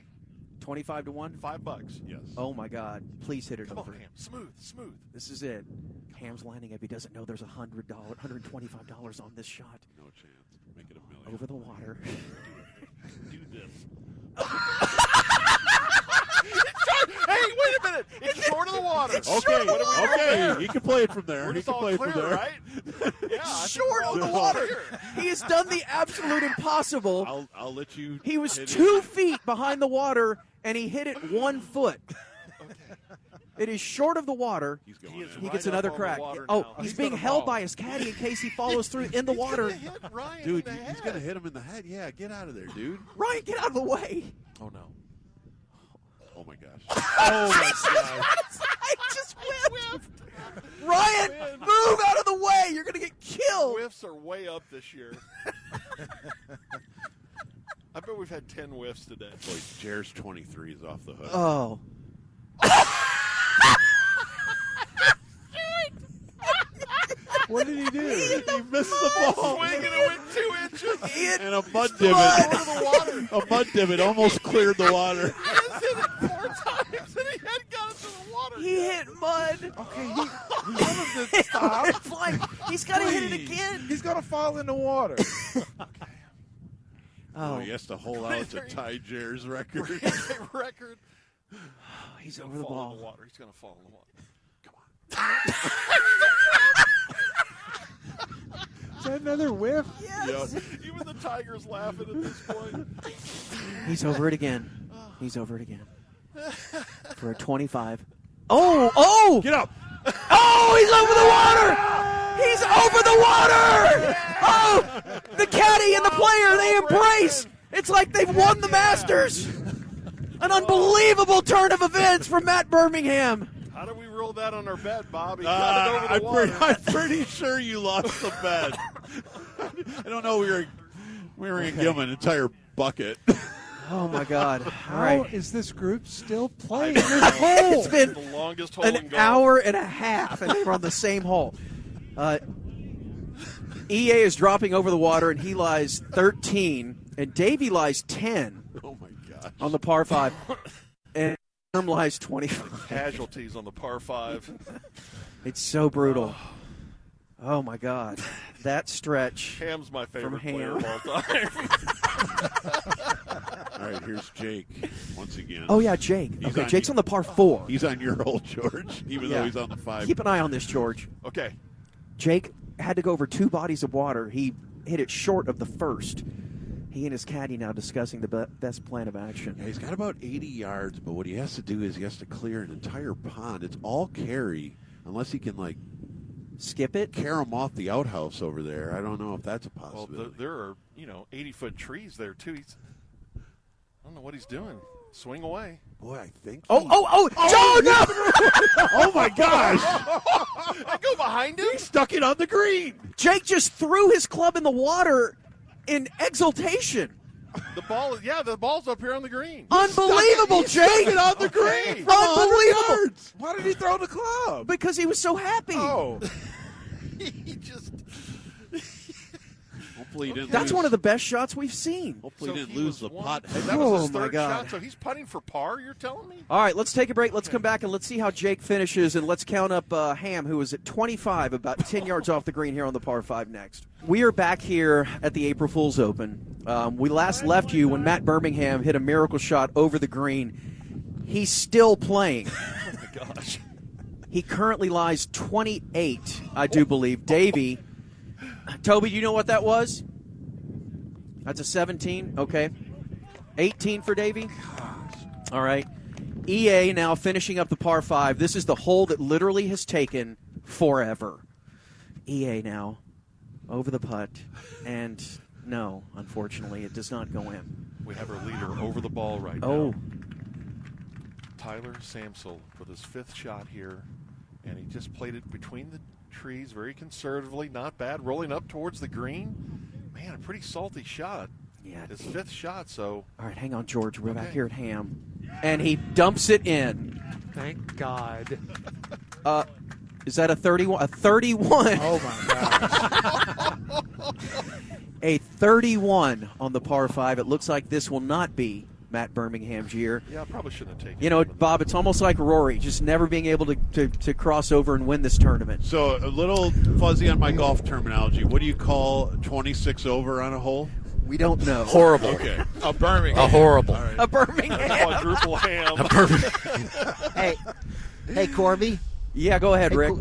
25 to 1? $5. Yes. Oh, my God. Please hit it Come over. on, Ham. Smooth. This is it. Ham's lining up. He doesn't know there's $125 on this shot. No chance. Make it $1 million. Over the water. Do this. Hey, wait a minute! It's short of the water. Okay. He can play it from there. We're He just can all play it clear, from there. right? Yeah, I think Short we're all of the good. water. He has done the absolute impossible. I'll let you. He was hit 2 it. feet behind the water, and he hit it 1 foot. It is short of the water. He's going He is in. He right gets up another on the crack. water Oh, now. he's He's being gonna held fall. by his caddy in case he follows through in the water. He's gonna hit Ryan Dude, in the he's head. going to hit him in the head. Yeah, get out of there, dude. Ryan, get out of the way. Oh no! Oh, my gosh. Oh my God! I just whiffed. Ryan, move out of the way. You're going to get killed. Whiffs are way up this year. I bet we've had 10 whiffs today. Boy, Jair's 23 is off the hook. Oh. What did he do? He missed the ball. Swinging it went 2 inches. And a mud Short divot. of the water. A mud divot almost cleared the water. He has hit it 4 times, and he hadn't got it to the water. He hit mud. Okay, he to stop. It's like, he's got to hit it Please. again. He's going to fall in the water. Oh, he has to hold out to tie Jair's record. Record. He's gonna over the fall ball. In the water. He's going to fall in the water. Is that another whiff? Yes. Even the Tigers laughing at this point. He's over it again. He's over it again. For a 25. Oh! Get up. Oh, he's over the water! He's over the water! Oh! The caddy and the player, they embrace! It's like they've won the Masters! An unbelievable turn of events from Matt Birmingham. How do we roll that on our bet, Bob? He got it over the water. I'm pretty sure you lost the bet. I don't know. We were going to give him an entire bucket. Oh, my God. All How right. is this group still playing It's this hole? been the longest hole an in golf. hour and a half, and they were on the same hole. EA is dropping over the water, and he lies 13, and Davey lies 10 Oh, my gosh. on the par 5, and Herm lies 25. Casualties on the par 5. It's so brutal. Oh, my God. That stretch. Ham's my favorite Ham. player of all time. All right, here's Jake once again. Oh, yeah, Jake. He's Okay, Jake's on the par 4. He's on your hole, George, even Yeah. though he's on the 5. Keep an eye on this, George. Okay. Jake had to go over 2 bodies of water. He hit it short of the first. He and his caddy now discussing the best plan of action. Yeah, he's got about 80 yards, but what he has to do is he has to clear an entire pond. It's all carry, unless he can, Skip it? Carry him off the outhouse over there. I don't know if that's a possibility. Well, there are 80-foot trees there too. I don't know what he's doing. Swing away. Boy, I think. Oh, Joe, no! Oh my gosh! I go behind him. He stuck it on the green. Jake just threw his club in the water in exultation. The ball's up here on the green. Unbelievable, Jake! Stuck it on the green. Unbelievable! Why did he throw the club? Because he was so happy. Oh. He just. Hopefully he didn't That's lose. one of the best shots we've seen. Hopefully he didn't lose the putt. That was his Oh, my third God. shot, so he's putting for par, you're telling me? All right, let's take a break. Let's come back and let's see how Jake finishes, and let's count up Ham, who is at 25, about 10 yards off the green here on the par 5 next. We are back here at the April Fool's Open. We last left you when Matt Birmingham hit a miracle shot over the green. He's still playing. Oh, my gosh. He currently lies 28, I do believe. Davey, Toby, do you know what that was? That's a 17, okay. 18 for Davey. All right. EA now finishing up the par 5. This is the hole that literally has taken forever. EA now over the putt, and no, unfortunately, it does not go in. We have our leader over the ball right Oh. now. Tyler Samsel with his 5th shot here, and he just played it between the trees very conservatively, not bad, rolling up towards the green. Man, a pretty salty shot. Yeah. His 5th shot, so. All right, hang on, George. We're back here at Ham. And he dumps it in. Thank God. Is that a 31? A 31. Oh, my gosh. A 31 on the par 5. It looks like this will not be Matt Birmingham's year. Yeah, I probably shouldn't have taken You know, Bob, it's almost like Rory, just never being able to cross over and win this tournament. So a little fuzzy on my golf terminology. What do you call 26 over on a hole? We don't know. Horrible. Okay. A Birmingham. A horrible. All right. A Birmingham. Quadruple ham. Hey, Corby. Yeah, go ahead, Hey, Rick.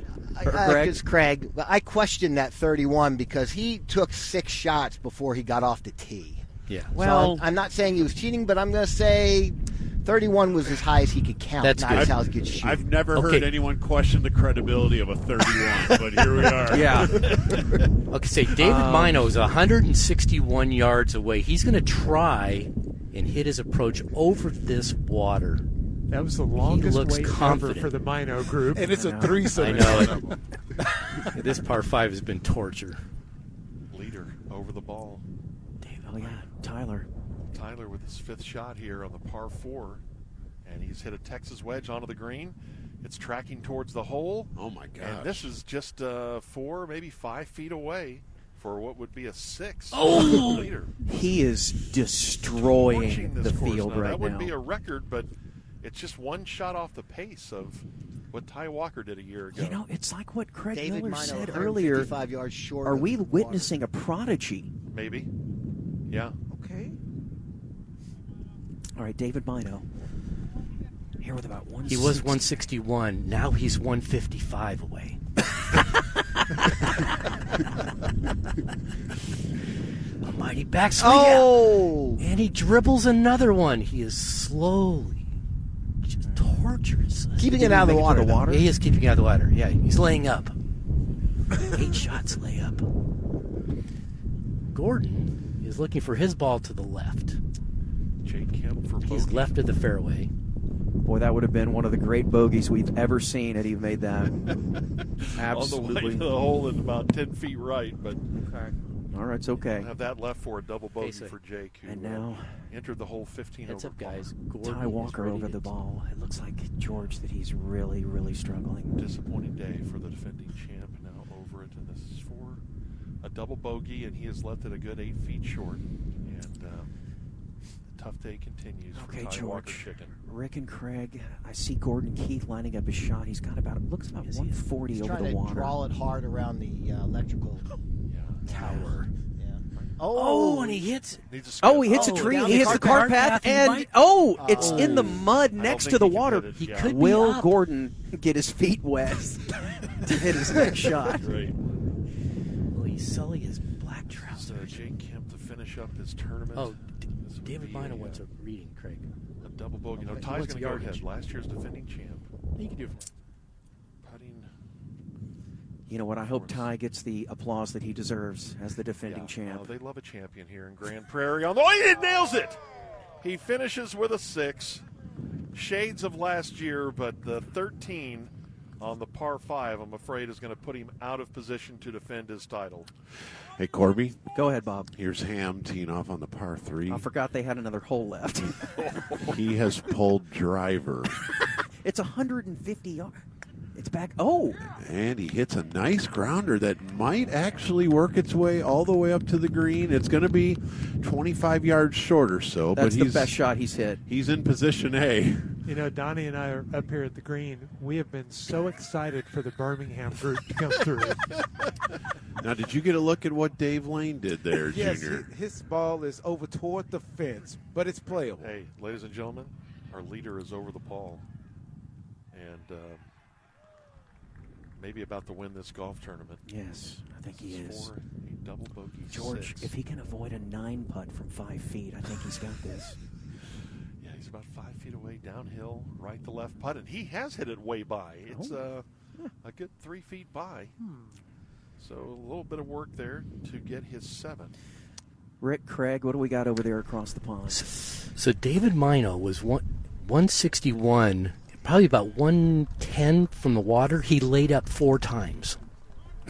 Craig. It's Craig. I questioned that 31 because he took 6 shots before he got off the tee. Yeah. Well, So I'm not saying he was cheating, but I'm going to say 31 was as high as he could count. That's not good. as high as he could shoot. I've never Okay. heard anyone question the credibility of a 31, but here we are. Yeah. Okay, say David Mino is 161 yards away. He's going to try and hit his approach over this water. That was the longest looks wait ever confident. for the Mino group. And it's a threesome. I know it. This par 5 has been torture. Leader over the ball. Oh, yeah, Tyler. Tyler with his 5th shot here on the par 4, and he's hit a Texas wedge onto the green. It's tracking towards the hole. Oh, my gosh. And this is just 4, maybe 5 feet away for what would be a 6. Oh! Leader. He is Torching destroying this the course field now. right That wouldn't now. be a record, but it's just one shot off the pace of what Ty Walker did a year ago. You know, it's like what Craig David Miller Mino, said earlier. 155 yards short. Are of we the witnessing a prodigy? Maybe. Yeah. Okay. All right, David Mino. Here with about 160. He was 161. Now he's 155 away. A mighty backswing. Oh! And he dribbles another one. He is slowly, just torturous. Keeping Did it he out of the make it to water. the Yeah, he is keeping it out of the water. Yeah, he's laying up. 8 shots layup. Gordon is looking for his ball to the left. Jake Kemp for He's bogey. left of the fairway. Boy, that would have been one of the great bogeys we've ever seen had he made that. On the way Absolutely. to the hole at about 10 feet right, but All right, it's okay. we'll have that left for a double bogey Basic. for Jake, who And now, entered the hole 15 Heads over up, par. guys. Gordon Ty is Walker ready over to- the ball. It looks like, George, that he's really, really struggling. Disappointing day for the defending champ. Now over it, and this is for a double bogey, and he has left it a good 8 feet short. And the tough day continues Okay, for Ty Walker George. Chicken. Rick and Craig, I see Gordon Keith lining up his shot. He's got about, it looks about Yes, he is. 140 He's over trying the to water. draw it hard around the electrical Yeah. tower. Yeah. Oh, and he hits it. Needs a skip. Oh, he hits a Oh, tree. down He the hits the cart cart path, path, he and might- it's in the mud I don't next think to the he can water. hit it. He Yeah. could be Will up. Gordon get his feet wet to hit his next shot? Great. Will he sully his black So trousers? Jake Kemp to finish up his tournament. Oh, This would David be Mino wants a reading, Craig. a double bogey. No, He Ty's wants going to go yardage. ahead. Last year's defending champ. You can do it. Putting. You know what? I hope Ty gets the applause that he deserves as the defending champ. Oh, they love a champion here in Grand Prairie. On the way, he nails it. He finishes with a 6. Shades of last year, but the 13 on the par 5, I'm afraid, is going to put him out of position to defend his title. Hey, Corby. Go ahead, Bob. Here's Ham teeing off on the par 3. I forgot they had another hole left. He has pulled driver. It's 150 yards. It's back. Oh. And he hits a nice grounder that might actually work its way all the way up to the green. It's going to be 25 yards short or so. That's but the best shot he's hit. He's in position A. You know, Donnie and I are up here at the green. We have been so excited for the Birmingham group to come through. Now, did you get a look at what Dave Lane did there, Yes, Junior? his ball is over toward the fence, but it's playable. Hey, ladies and gentlemen, our leader is over the ball. And maybe about to win this golf tournament. Yes, I think he is. For a double bogey George, 6. if he can avoid a 9-putt from 5 feet, I think he's got this. Yeah, he's about 5 feet away downhill, right to left putt, and he has hit it way by. It's a good 3 feet by. So a little bit of work there to get his 7. Rick, Craig, what do we got over there across the pond? So David Mino was 161, probably about 110 from the water. He laid up 4 times.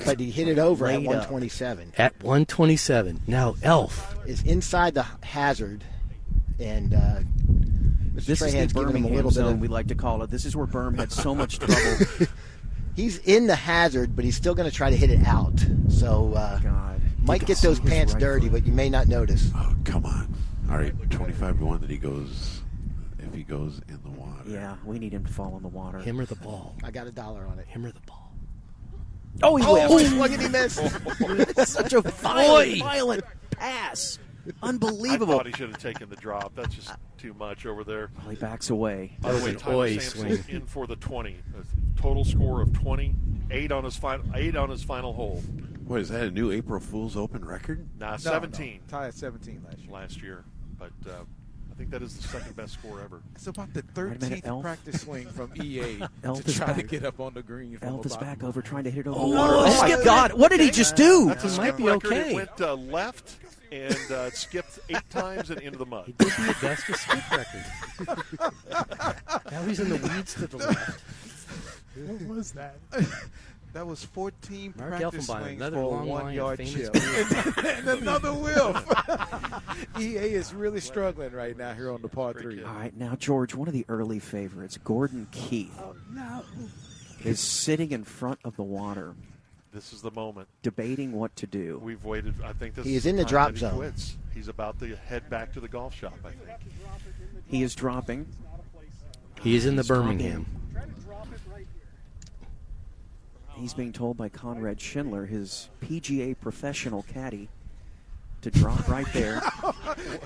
But he hit it over at Laid up. 127. At 127. Now, Elf is inside the hazard, and Mr. This is Trahan's the giving him a Birmingham little bit zone, of. we like to call it. This is where Berm had so much trouble. He's in the hazard, but he's still going to try to hit it out. So might get those pants dirty, but you may not notice. Oh, come on. All right, 25-1 that he goes, if he goes in the water. Yeah, we need him to fall in the water. Him or the ball? I got $1 on it. Him or the ball? Oh, he whiffed. Look at he missed. That's such a violent pass. Unbelievable. I thought he should have taken the drop. That's just too much over there. Well, he backs away. By the way, Tyler Sampson in for the 20. A total score of 20. 8 on his final hole. What, is that a new April Fool's Open record? Nah, 17. No. Ty had 17 last year. But I think that is the second best score ever. It's about the Wait a minute, 13th Elf. practice swing from EA Elf to is try to back. get up on the green. From Elf is about back over trying to hit it over Oh, the water. Oh, my God. What did he just do? That's a He skip might be record. okay. It went left and skipped 8 times and into the mud. He did the Augusta skip record. Now he's in the weeds to the left. What was that? That was 14 Mark practice Elfenbein, swings another for a long line of 1-yard famous chip. And another whiff. EA is really struggling right now here on the par 3. All right, now, George, one of the early favorites, Gordon Keith, is sitting in front of the water. This is the moment. Debating what to do. We've waited. I think this He is is in the time drop that he zone. quits. He's about to head back to the golf shop, I think. He is dropping. He is in the He's Birmingham. He's being told by Conrad Schindler, his PGA professional caddy, to drop right there.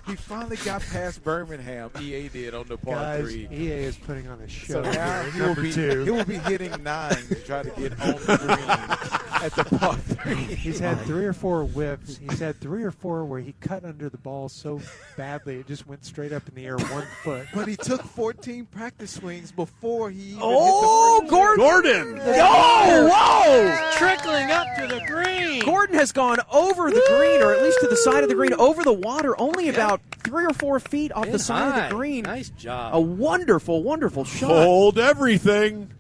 He finally got past Birmingham. EA did on the par Guys, 3. EA is putting on a show. So now here. he will Number be 2. he will be hitting 9 to try to get on the green at the par 3. He's had 3 or 4 whiffs. He's had 3 or 4 where he cut under the ball so badly it just went straight up in the air 1 foot. But he took 14 practice swings before he even Oh, hit the first Gordon! shot. Oh, whoa! Trickling up to the green. Gordon has gone over the green, or at least to the side of the green, over the water, only about 3 or 4 feet off the side of the green. Nice job. A wonderful, wonderful shot. Hold everything.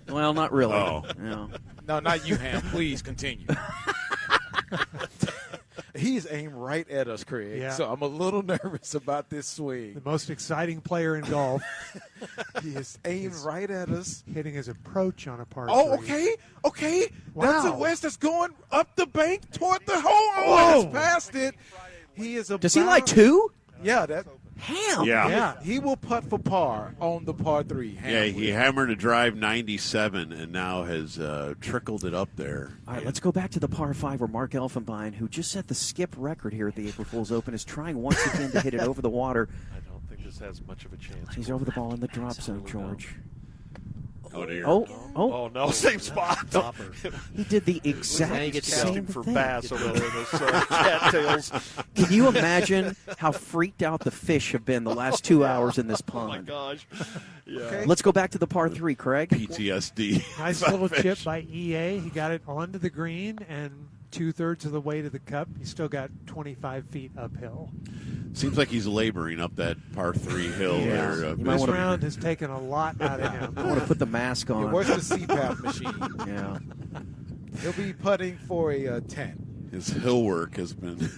Well, not really. Oh. No. No, not you, Ham. Please continue. He's aimed right at us, Craig. Yeah. So I'm a little nervous about this swing. The most exciting player in golf. He is aimed right at us. Hitting his approach on a par 3. Okay. Wow. That's a west that's going up the bank toward the hole. Oh, it's past it. He is Does he like 2? Yeah, that. Ham. Yeah. He will putt for par on the par 3. Yeah, he hammered a drive 97 and now has trickled it up there. All right, let's go back to the par 5 where Mark Elfenbein, who just set the skip record here at the April Fool's Open, is trying once again to hit it over the water. I don't think this has much of a chance. He's over the ball in the drop zone, George. Oh, dear. Oh, no, same spot. He did the Now exact you get same casting for thing. bass over there in those cattails. Can you imagine how freaked out the fish have been the last 2 hours in this pond? Oh, my gosh. Yeah. Okay. Let's go back to the par 3, Craig. PTSD. Nice little chip by EA. He got it onto the green and 2/3 of the way to the cup. He still got 25 feet uphill. Seems like he's laboring up that par 3 hill Yeah. there. This round has taken a lot out of him. I want to put the mask on. Where's the CPAP machine? Yeah. He'll be putting for a 10. His hill work has been.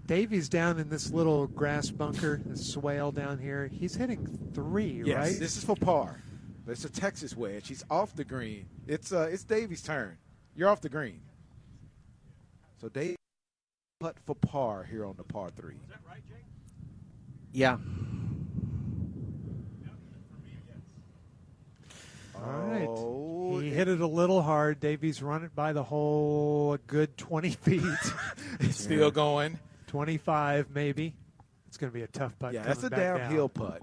Davy's down in this little grass bunker, this swale down here. He's hitting 3, Yes, right? this is for par. It's a Texas wedge. He's off the green. It's Davy's turn. You're off the green. So Davy putt for par here on the par 3. Yeah. All right. Oh, He hit it a little hard. Davies run it by the hole a good 20 feet. It's still going. 25 maybe. It's going to be a tough putt. Yeah, that's a coming back downhill down. putt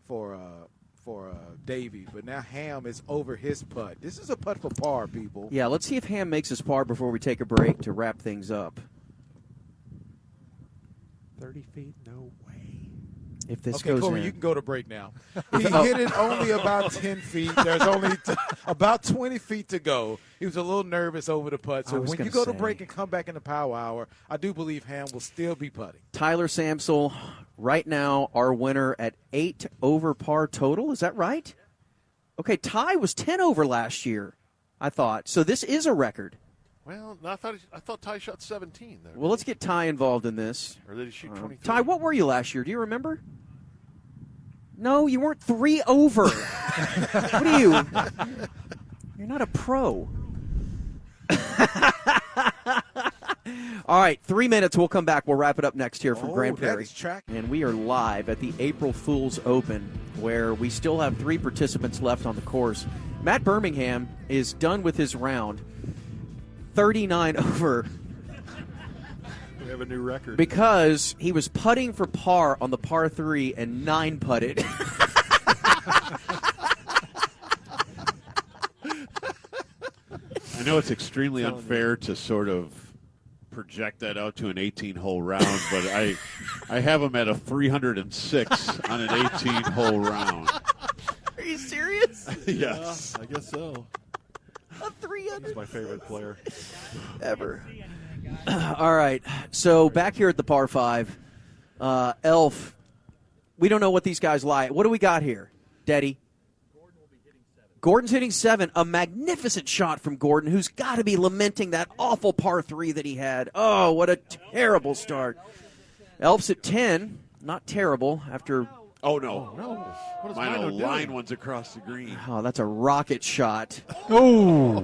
for Davy. But now Ham is over his putt. This is a putt for par, people. Yeah, let's see if Ham makes his par before we take a break to wrap things up. 30 feet, no way. If this Okay, goes Corey, in. you can go to break now. He hit it only about 10 feet. There's only about 20 feet to go. He was a little nervous over the putt. So when you go to break and come back in the power hour, I do believe Ham will still be putting. Tyler Samsel, right now, our winner at 8 over par total. Is that right? Okay, Ty was 10 over last year, I thought. So this is a record. Well, I thought Ty shot 17 there. Well, let's get Ty involved in this. Or did he shoot 23? Ty, what were you last year? Do you remember? No, you weren't 3 over. What are you? You're not a pro. All right, 3 minutes. We'll come back. We'll wrap it up next here from Grand that Prairie. is track. And we are live at the April Fool's Open, where we still have 3 participants left on the course. Matt Birmingham is done with his round. 39 over. We have a new record. Because he was putting for par on the par 3 and 9 putted. I know it's extremely unfair to sort of project that out to an 18-hole round, but I have him at a 306 on an 18-hole round. Are you serious? Yes. I guess so. A 300. He's my favorite player ever. All right. So back here at the par 5, Elf, we don't know what these guys lie. What do we got here, Daddy? Gordon's hitting 7. A magnificent shot from Gordon, who's got to be lamenting that awful par 3 that he had. Oh, what a terrible start. Elf's at 10. Not terrible after. Oh, no. No. What is Mine Mino line doing? one's across the green. Oh, that's a rocket shot. Oh.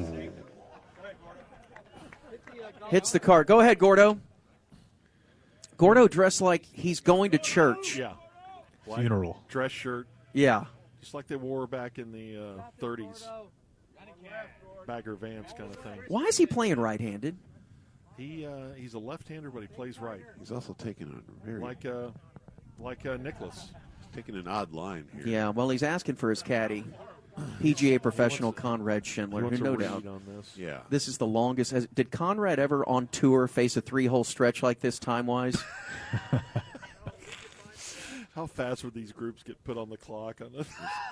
Hits the cart. Go ahead, Gordo. Gordo dressed like he's going to church. Yeah. Funeral. Dress shirt. Yeah. Just like they wore back in the 30s. Bagger Vance kind of thing. Why is he playing right-handed? He's a left-hander, but he plays right. He's also taking a very Like Nicholas. he's taking an odd line here. Yeah, well, he's asking for his caddy, PGA professional Conrad Schindler, who no doubt. On this. Yeah. This is the longest. Did Conrad ever on tour face a 3-hole stretch like this time-wise? How fast would these groups get put on the clock? On this?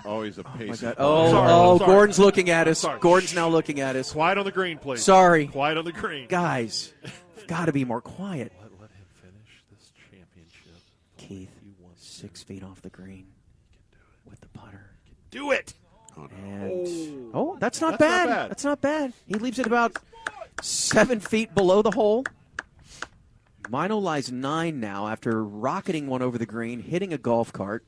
Always a pace. God. Sorry. Gordon's looking at us. Sorry. Gordon's now looking at us. Quiet on the green, please. Sorry. Quiet on the green. Guys, got to be more quiet. Let him finish this championship. Keith, 6 feet off the green with the putter. Do it. And that's not That's not bad. bad. That's not bad. He leaves it about 7 feet below the hole. Mino lies 9 now after rocketing one over the green, hitting a golf cart.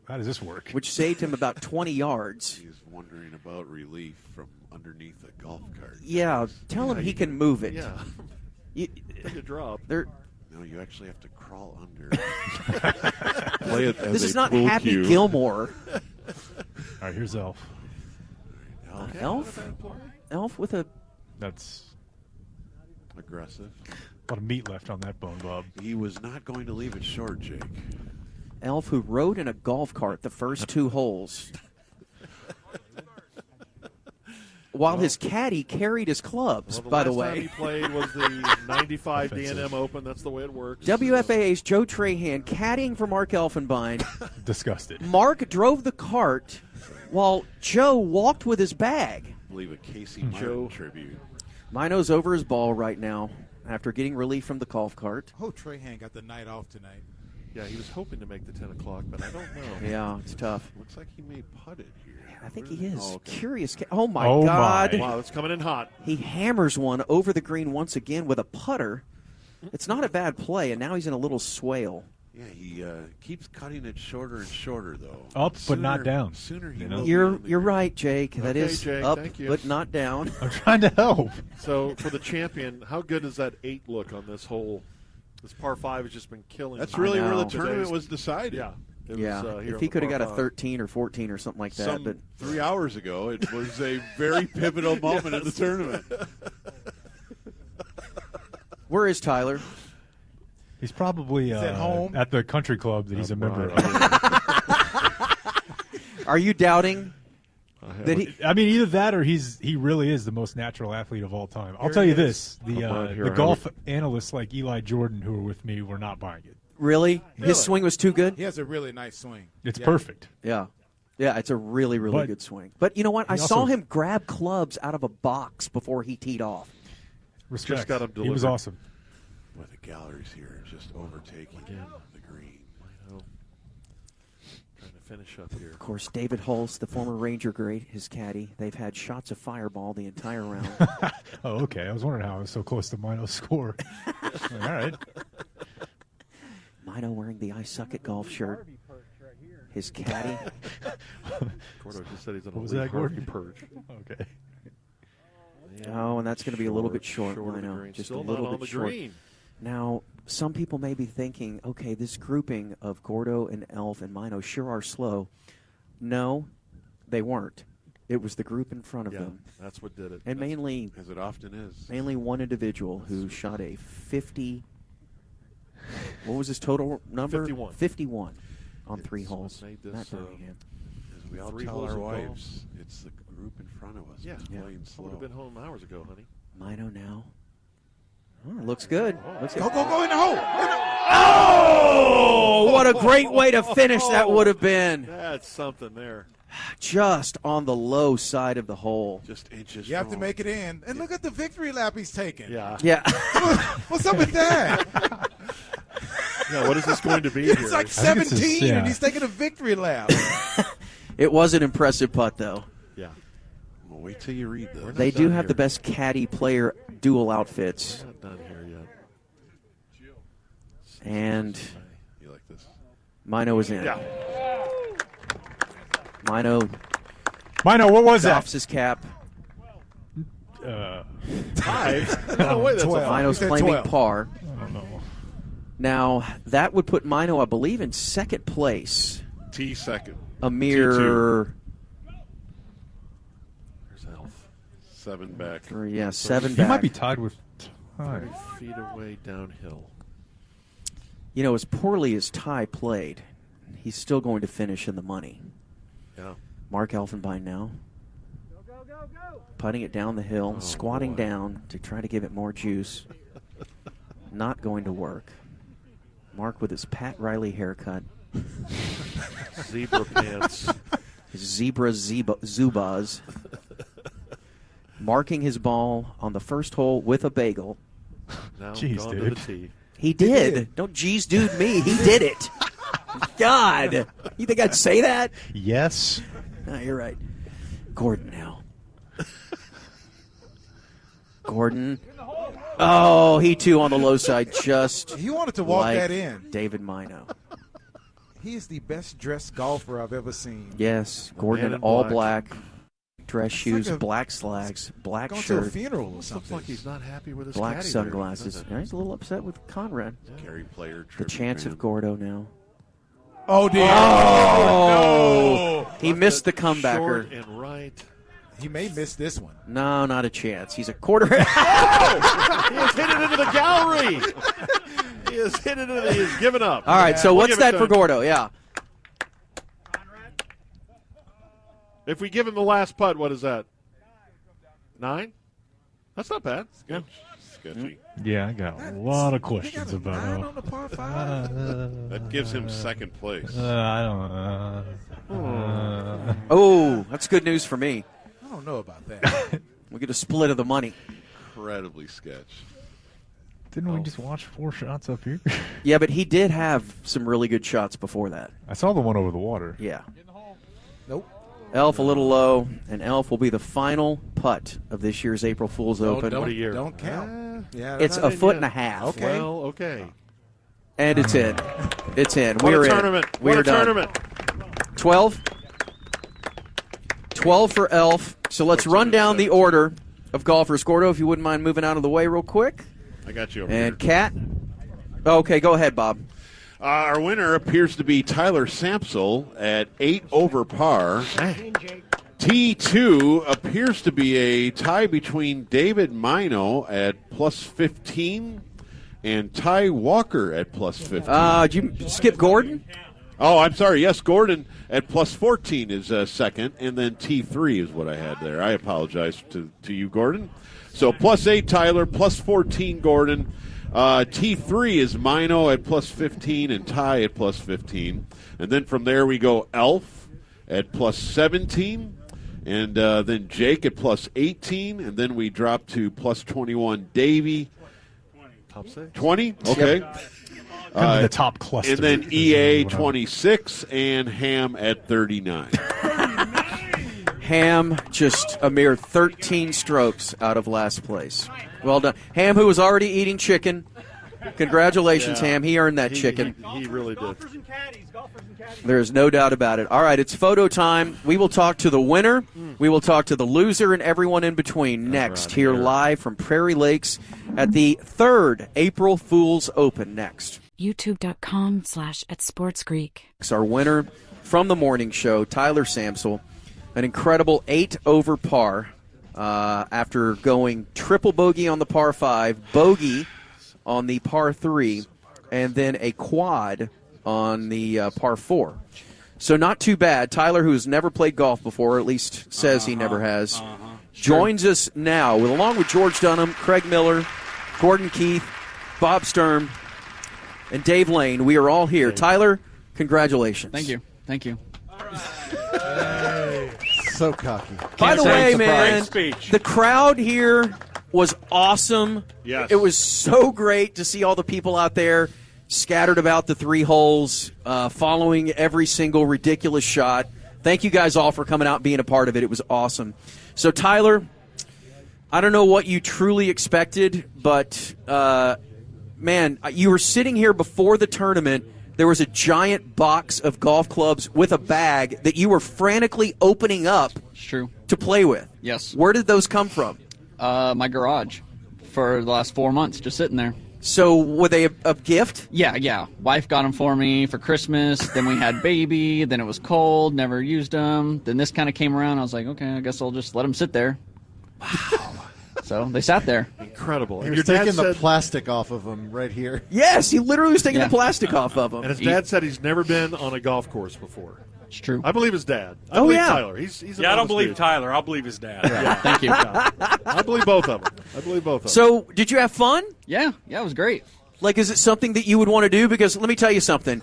How does this work? Which saved him about 20 yards. He's wondering about relief from underneath a golf cart. Yeah, tell him he can move it. Yeah. Take a drop. No, you actually have to crawl under. Play it as This a is not pool Happy cue. Gilmore. All right, here's Elf. Elf with a... That's aggressive. a lot of meat left on that bone, Bob. He was not going to leave it short, Jake. Elf who rode in a golf cart the first 2 holes. while his caddy carried his clubs, Well, by the last way. time he played was the 95 D&M Open. That's the way it works. WFAA's Joe Trahan caddying for Mark Elfenbein. Disgusted. Mark drove the cart while Joe walked with his bag. I believe a Casey Martin tribute. Mino's over his ball right now after getting relief from the golf cart. Oh, Trahan got the night off tonight. Yeah, he was hoping to make the 10 o'clock, but I don't know. Yeah, it's tough. Looks like he may putt it here. I think he is. Oh, okay. Curious. Oh, my Oh, God. my. Wow, it's coming in hot. He hammers one over the green once again with a putter. It's not a bad play, and now he's in a little swale. Yeah, he keeps cutting it shorter and shorter, though. Up, but not down. Sooner he You will know? be You're on the you're green. right, Jake. That Okay, is Jake, up, thank you. but not down. I'm trying to help. So for the champion, how good does that 8 look on this hole? This par 5 has just been killing. That's I really where the know. tournament was decided. Yeah. It Yeah, was, here if on he the could have par got a 5. 13 or 14 or something like that, but 3 hours ago, it was a very pivotal moment in the tournament. where is Tyler? He's probably at home? at the country club that he's a member of. Are you doubting that he? I mean, either that or he really is the most natural athlete of all time. I'll tell you this: the golf analysts like Eli Jordan, who were with me, were not buying it. Really? His swing was too good? He has a really nice swing. It's perfect. Yeah. Yeah, it's a really, really But good swing. But you know what? I he saw also- him grab clubs out of a box before he teed off. Respect. Just got him He was delivered. awesome. Well, the galleries here is just overtaking the green. Trying to finish up here. Of course, David Hulse, the former Ranger great, his caddy, they've had shots of fireball the entire round. Oh, okay. I was wondering how I was so close to Mino's score. All right. Mino wearing the I Suck at Golf shirt. His caddy. Gordo just said he's on What a was Lee that, Harvey Gordon? perch. Okay. Oh, and that's going to be a little bit short, of the Mino. green. Just Still a little not on bit the short. green. Now, some people may be thinking, okay, this grouping of Gordo and Elf and Mino sure are slow. No, they weren't. It was the group in front of Yeah, them. that's what did it. And mainly, As it often is. mainly one individual who shot a 50. What was his total number? 51. 51 on 3 It's holes. what made this, Matt Birmingham. As we all 3 tell holes our of golf. wives, it's the group in front of us. Yeah, It's playing I slow. would have been home hours ago, honey. Mino now. Oh, looks good. Looks Go, good. go, go in the hole. Oh, what a great way to finish that would have been. That's something there. Just on the low side of the hole. Just inches. You have from to make it in. And look at the victory lap he's taking. Yeah. Yeah. What's up with that? Yeah, what is this going to be It's here? like I think it's 17, yeah. and he's taking a victory lap. It was an impressive putt, though. Yeah. Well, wait till you read those. They not do done have here. the best caddy player dual outfits. Not done here yet. And You like this? Mino is in. Yeah. Mino Mino, what was that? doffs his cap. 5? No way, that's a 5. Mino's He said claiming 12. par. I don't know. Now, that would put Mino, I believe, in second place. T second. A mere, There's Elf. 7 back. 7 He back. might be tied with 30 feet away downhill. You know, as poorly as Ty played, he's still going to finish in the money. Yeah. Mark Elfenbein now. Putting it down the hill, squatting boy. down to try to give it more juice. Not going to work. Mark with his Pat Riley haircut. Zebra pants. His zebra zubas. Marking his ball on the first hole with a bagel. Now Jeez, gone to dude. the tee. He did. Don't geez dude me. He did it. God. You think I'd say that? Yes. No, you're right. Gordon now. Gordon. Oh, he too on the low side. Just He wanted to walk like that in. David Mino. He is the best dressed golfer I've ever seen. Yes, Gordon man in in all black. black. Dress shoes, like a- black slacks, black Going to a shirt, funeral or Looks something. like he's not happy with his black caddy sunglasses. There, Yeah, he's a little upset with Conrad. Carry player The tribute chance band. of Gordo now. Oh, dear. Oh, he Left missed the it comebacker. Short and right. He may miss this one. No, not a chance. He's a quarter. He has hit it into the gallery. He has hit it into. He has given up. All right, so We'll what's give it that to for him. Gordo? Yeah. If we give him the last putt, what is that? 9? That's not bad. Good. Sketchy. Yeah, I got a lot of questions about Nine on the par 5. That gives him second place. I don't Oh, that's good news for me. I don't know about that. We get a split of the money. Incredibly sketch. Didn't we just watch 4 shots up here? Yeah, but he did have some really good shots before that. I saw the one over the water. Yeah. Nope. Elf a little low, and Elf will be the final putt of this year's April Fool's Open. What a year. Don't count. Yeah, It's a foot and a half. Okay. Well, okay. And it's in. It's in. What We're a in. tournament. We're What a done. tournament. 12. 12 for Elf. So let's run down the order of golfers. Gordo, if you wouldn't mind moving out of the way real quick. I got you over And here. Kat. Okay, go ahead, Bob. Our winner appears to be Tyler Sampsell at 8 over par. T2 appears to be a tie between David Mino at plus 15 and Ty Walker at plus 15. Did you skip Gordon? Oh, I'm sorry. Yes, Gordon at plus 14 is second, and then T3 is what I had there. I apologize to you, Gordon. So plus 8, Tyler, plus 14, Gordon. T3 is Mino at plus 15 and Ty at plus 15. And then from there we go Elf at plus 17, and then Jake at plus 18, and then we drop to plus 21 Davey. Top 6. 20? Okay. Kind of the top cluster. And then EA 26 and Ham at 39. Ham just a mere 13 strokes out of last place. Well done. Ham, who was already eating chicken. Congratulations, Yeah. Ham. He earned that chicken. He really did. There's no doubt about it. All right, it's photo time. We will talk to the winner. We will talk to the loser and everyone in between next here live from Prairie Lakes at the 3rd April Fool's Open next. YouTube.com/@SportsGreek. Our winner from the morning show, Tyler Sampsell, an incredible 8 over par after going triple bogey on the par 5, bogey on the par 3, and then a quad on the par 4. So not too bad. Tyler, who's never played golf before, or at least says he never has, joins us now, along with George Dunham, Craig Miller, Gordon Keith, Bob Sturm, and Dave Lane. We are all here. Tyler, congratulations. Thank you. Thank you. So cocky. By the way, man, Great speech. the crowd here was awesome. Yes. It was so great to see all the people out there scattered about the 3 holes, following every single ridiculous shot. Thank you guys all for coming out and being a part of it. It was awesome. So, Tyler, I don't know what you truly expected, but, man, you were sitting here before the tournament. There was a giant box of golf clubs with a bag that you were frantically opening up It's true. to play with. Yes. Where did those come from? My garage for the last 4 months, just sitting there. So were they a gift? Yeah. Wife got them for me for Christmas. Then we had baby. Then it was cold. Never used them. Then this kind of came around. I was like, okay, I guess I'll just let them sit there. Wow. So they sat there. Incredible. He And was your dad taking the said, plastic off of them right here. Yes, he literally was taking Yeah. the plastic off of them. and his dad said he's never been on a golf course before. It's true. I believe his dad. I Oh, believe yeah. Tyler. He's a Yeah, I don't honest believe dude. Tyler. I'll believe his dad. Yeah. Thank you. I believe both of them. So did you have fun? Yeah, it was great. Like, is it something that you would want to do? Because let me tell you something.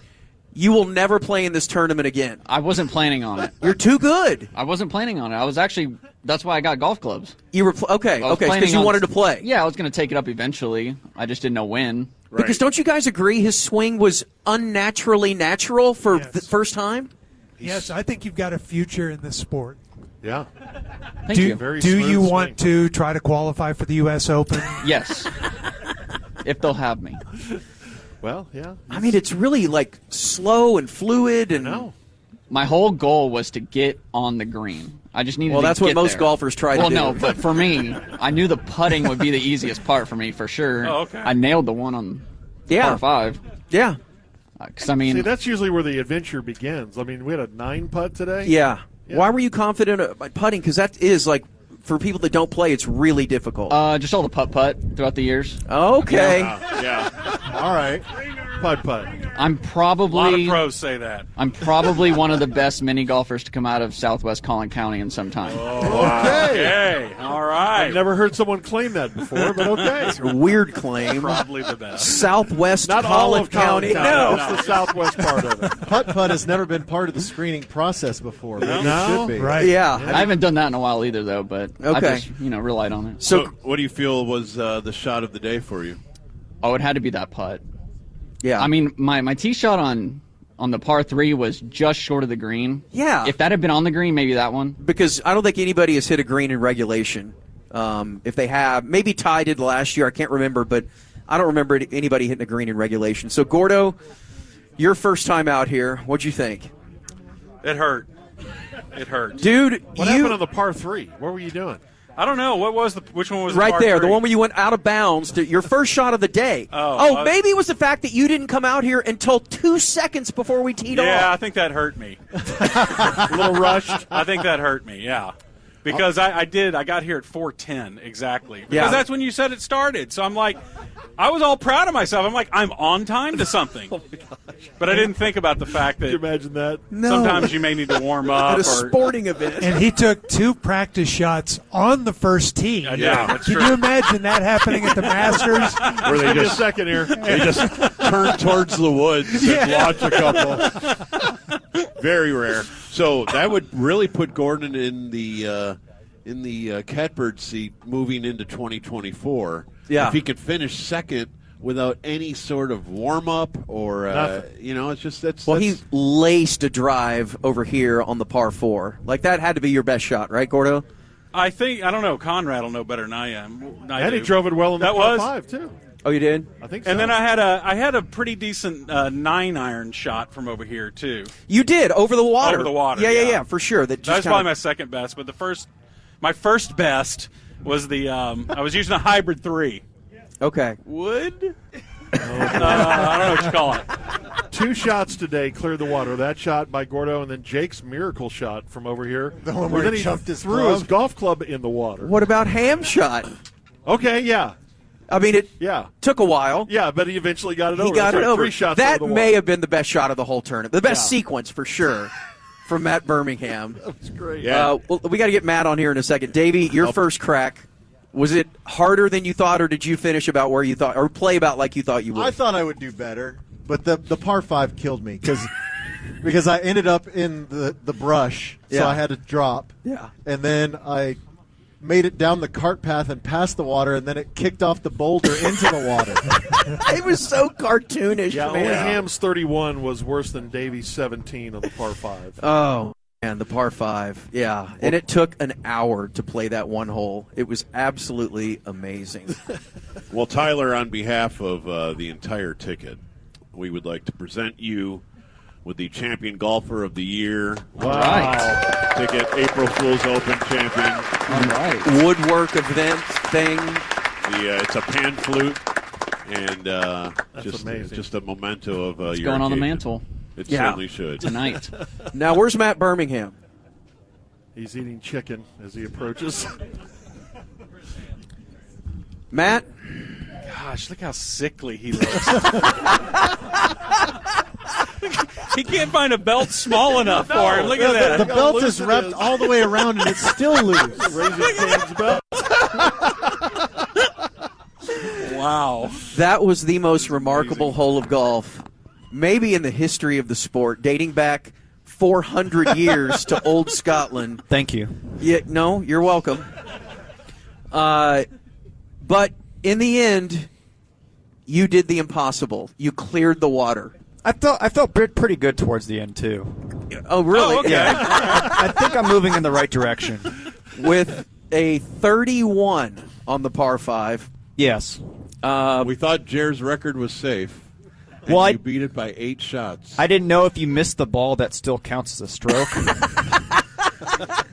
You will never play in this tournament again. I wasn't planning on it. You're too good. I wasn't planning on it. I was actually, that's why I got golf clubs. You were okay, I was because planning you on- wanted to play. Yeah, I was going to take it up eventually. I just didn't know when. Because don't you guys agree his swing was unnaturally natural for the first time? Yes, I think you've got a future in this sport. Yeah. Thank you. Do you want to try to qualify for the U.S. Open? Yes. If they'll have me. Well, yeah. I mean, it's really like slow and fluid, and My whole goal was to get on the green. I just needed Well, to that's what get most there. golfers try to do. Well, no, but for me, I knew the putting would be the easiest part for me for sure. Oh, okay. I nailed the one on par 5. Yeah. Because, I mean, See, that's usually where the adventure begins. I mean, we had a 9 putt today. Yeah. Why were you confident about putting? Because that is like, for people that don't play, it's really difficult. just all the putt throughout the years. Okay. Yeah. All right. putt. I'm probably A lot of pros say that. I'm probably one of the best mini golfers to come out of Southwest Collin County in some time. Okay. All right. I've never heard someone claim that before, but okay. It's a weird claim. Probably the best. Southwest Not all Collin of Collin County. No. That's the southwest part of it. Putt-putt has never been part of the screening process before. But it No? should be. Right. Yeah. I haven't done that in a while either, though. But I Okay. just relied on it. So, What do you feel was the shot of the day for you? Oh, it had to be that putt. yeah. I mean, my tee shot on the par 3 was just short of the green. Yeah. If that had been on the green, maybe that one. because I don't think anybody has hit a green in regulation. If they have, maybe Ty did last year. I can't remember, but I don't remember anybody hitting a green in regulation. So, Gordo, your first time out here, what'd you think? It hurt. It hurt. Dude, What happened on the par 3? What were you doing? I don't know. Which one was right the par there, the 3? one where you went out of bounds to your first shot of the day. Maybe it was the fact that you didn't come out here until 2 seconds before we teed off. Yeah, I think that hurt me. A little rushed? I think that hurt me, yeah. Because I got here at 4:10 exactly. Because Yeah. that's when you said it started. So I'm like, I was all proud of myself. I'm like, I'm on time to something. Oh my gosh. But I didn't think about the fact that Can you imagine that? No. sometimes you may need to warm up. At a or, sporting event. And he took 2 practice shots on the first tee. Yeah, that's Can true. you imagine that happening at the Masters? Where they Give me a just second here. they just turn towards the woods and launch a couple. Very rare. So that would really put Gordon in the catbird seat moving into 2024. Yeah. If he could finish second without any sort of warm up or it's just that's. Well, he laced a drive over here on the par 4. Like, that had to be your best shot, right, Gordo? I don't know. Conrad will know better than I am. And he drove it well in the That par was? 5, too. Oh, you did? I think so. And then I had a pretty decent 9-iron shot from over here too. You did, over the water. Over the water, Yeah, yeah. for sure. That That was probably my second best, but my first best was the I was using a hybrid 3. Okay. Wood? I don't know what you call it. 2 shots today cleared the water. That shot by Gordo, and then Jake's miracle shot from over here. The one where then he chunked his threw club. his golf club in the water. What about Ham's shot? Okay, yeah. I mean, it Yeah. took a while. Yeah, but he eventually got it over. He got That's it right, over. 3 shots That over the may water. have been the best shot of the whole tournament. The best Yeah. sequence, for sure, from Matt Birmingham. That was great. Yeah. Well, we got to get Matt on here in a second. Davey, your first crack, was it harder than you thought, or did you finish about where you thought, or play about like you thought you would? I thought I would do better, but the par 5 killed me because I ended up in the brush, so Yeah. I had to drop. Yeah. And then I made it down the cart path and past the water, and then it kicked off the boulder into the water. It was so cartoonish, Yeah, man. only Ham's 31 was worse than Davy's 17 on the par 5. Oh, man, the par 5. Yeah. And it took an hour to play that one hole. It was absolutely amazing. Well, Tyler, on behalf of the entire ticket, we would like to present you with the Champion Golfer of the Year. Right. Ticket, April Fool's Open champion. All right. Woodwork event thing. It's a pan flute, and amazing. just a memento of It's your going on the occasion. mantle It Yeah. certainly should. tonight. Now, where's Matt Birmingham? He's eating chicken as he approaches. Matt? Gosh, look how sickly he looks. He can't find a belt small enough for him. Look at that. The belt is wrapped all the way around, and it's still loose. Raising Cane's belt. Wow. That was the most remarkable hole of golf, maybe in the history of the sport, dating back 400 years to old Scotland. Thank you. Yeah, no, you're welcome. But in the end, you did the impossible. You cleared the water. I felt pretty good towards the end too. Oh, really? Oh, okay. Yeah, I think I'm moving in the right direction. With a 31 on the par 5. Yes. We thought Jer's record was safe. And Well, you beat it by 8 shots. I didn't know if you missed the ball, that still counts as a stroke.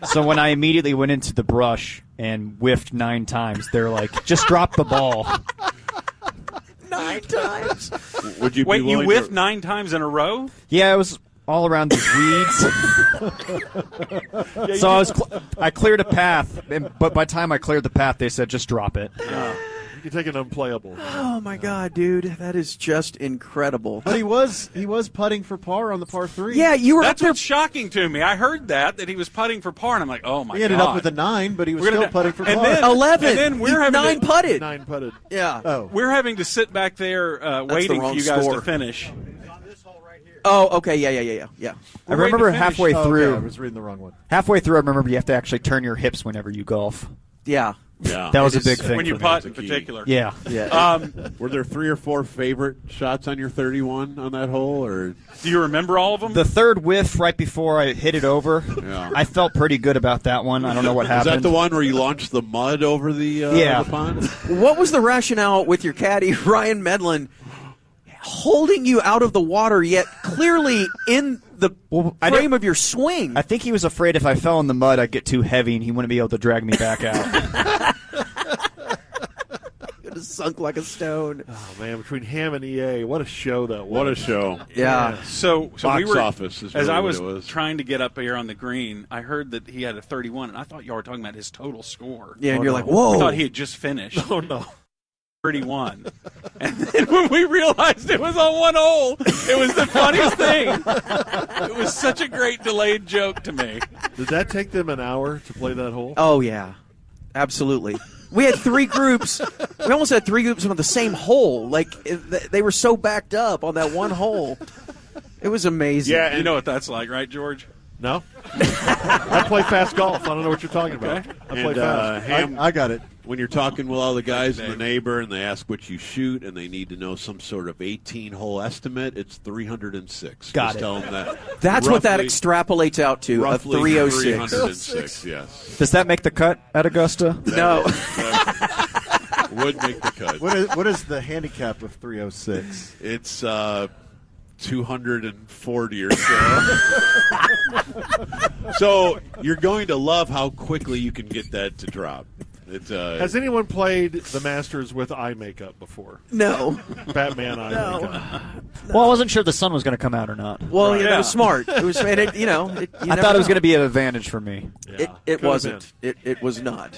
So when I immediately went into the brush and whiffed 9 times, they're like, just drop the ball. 9 times? Would you be Wait, you willing whiffed to, 9 times in a row? Yeah, it was all around these weeds. So I cleared a path, but by the time I cleared the path, they said, just drop it. You take an unplayable. Oh my God, dude, that is just incredible. But he was putting for par on the par 3. Yeah, you were That's up there. what's shocking to me. I heard that he was putting for par, and I'm like, oh my God. He ended up with a 9, but he was still putting for par. Then, 11. And then we're having 9 putted. 9 putted. Yeah. Oh. We're having to sit back there waiting for you guys to finish. Oh, okay, yeah. I remember halfway through. Okay, I was reading the wrong one. Halfway through, I remember you have to actually turn your hips whenever you golf. Yeah. Yeah, that was a big thing when you for putt me. in particular. Yeah. Were there 3 or 4 favorite shots on your 31 on that hole, or do you remember all of them? The third whiff right before I hit it over. Yeah. I felt pretty good about that one. I don't know what happened. Is that the one where you launched the mud over the the pond? What was the rationale with your caddy, Ryan Medlin, holding you out of the water, yet clearly in the frame of your swing? I think he was afraid if I fell in the mud, I'd get too heavy and he wouldn't be able to drag me back out. It was sunk like a stone. Oh man, between Ham and EA, what a show that was! What a show! Yeah. So Box we were, office is as really I what it was was. trying to get up here on the green, I heard that he had a 31, and I thought y'all were talking about his total score. Yeah, and you're like, whoa! I thought he had just finished. Oh no. 31. And then when we realized it was on one hole, it was the funniest thing. It was such a great delayed joke to me. Did that take them an hour to play that hole? Oh, yeah. Absolutely. We had 3 groups. We almost had 3 groups on the same hole. Like, they were so backed up on that one hole. It was amazing. Yeah, you know what that's like, right, George? No. I play fast golf. I don't know what you're talking about. I play fast. Ham, I got it. When you're talking with all the guys in the neighbor and they ask what you shoot and they need to know some sort of 18-hole estimate, it's 306. Got Just it. tell them that. That's what that extrapolates out to, a Roughly 306. 306, yes. Does that make the cut at Augusta? No. That would make the cut. What is the handicap of 306? It's 240 or so. So you're going to love how quickly you can get that to drop. Has anyone played the Masters with eye makeup before? No. Batman eye makeup. Well, I wasn't sure the sun was going to come out or not. Well, yeah, that was smart. It was, and it, you know, I thought it was going to be an advantage for me. It wasn't. It was not.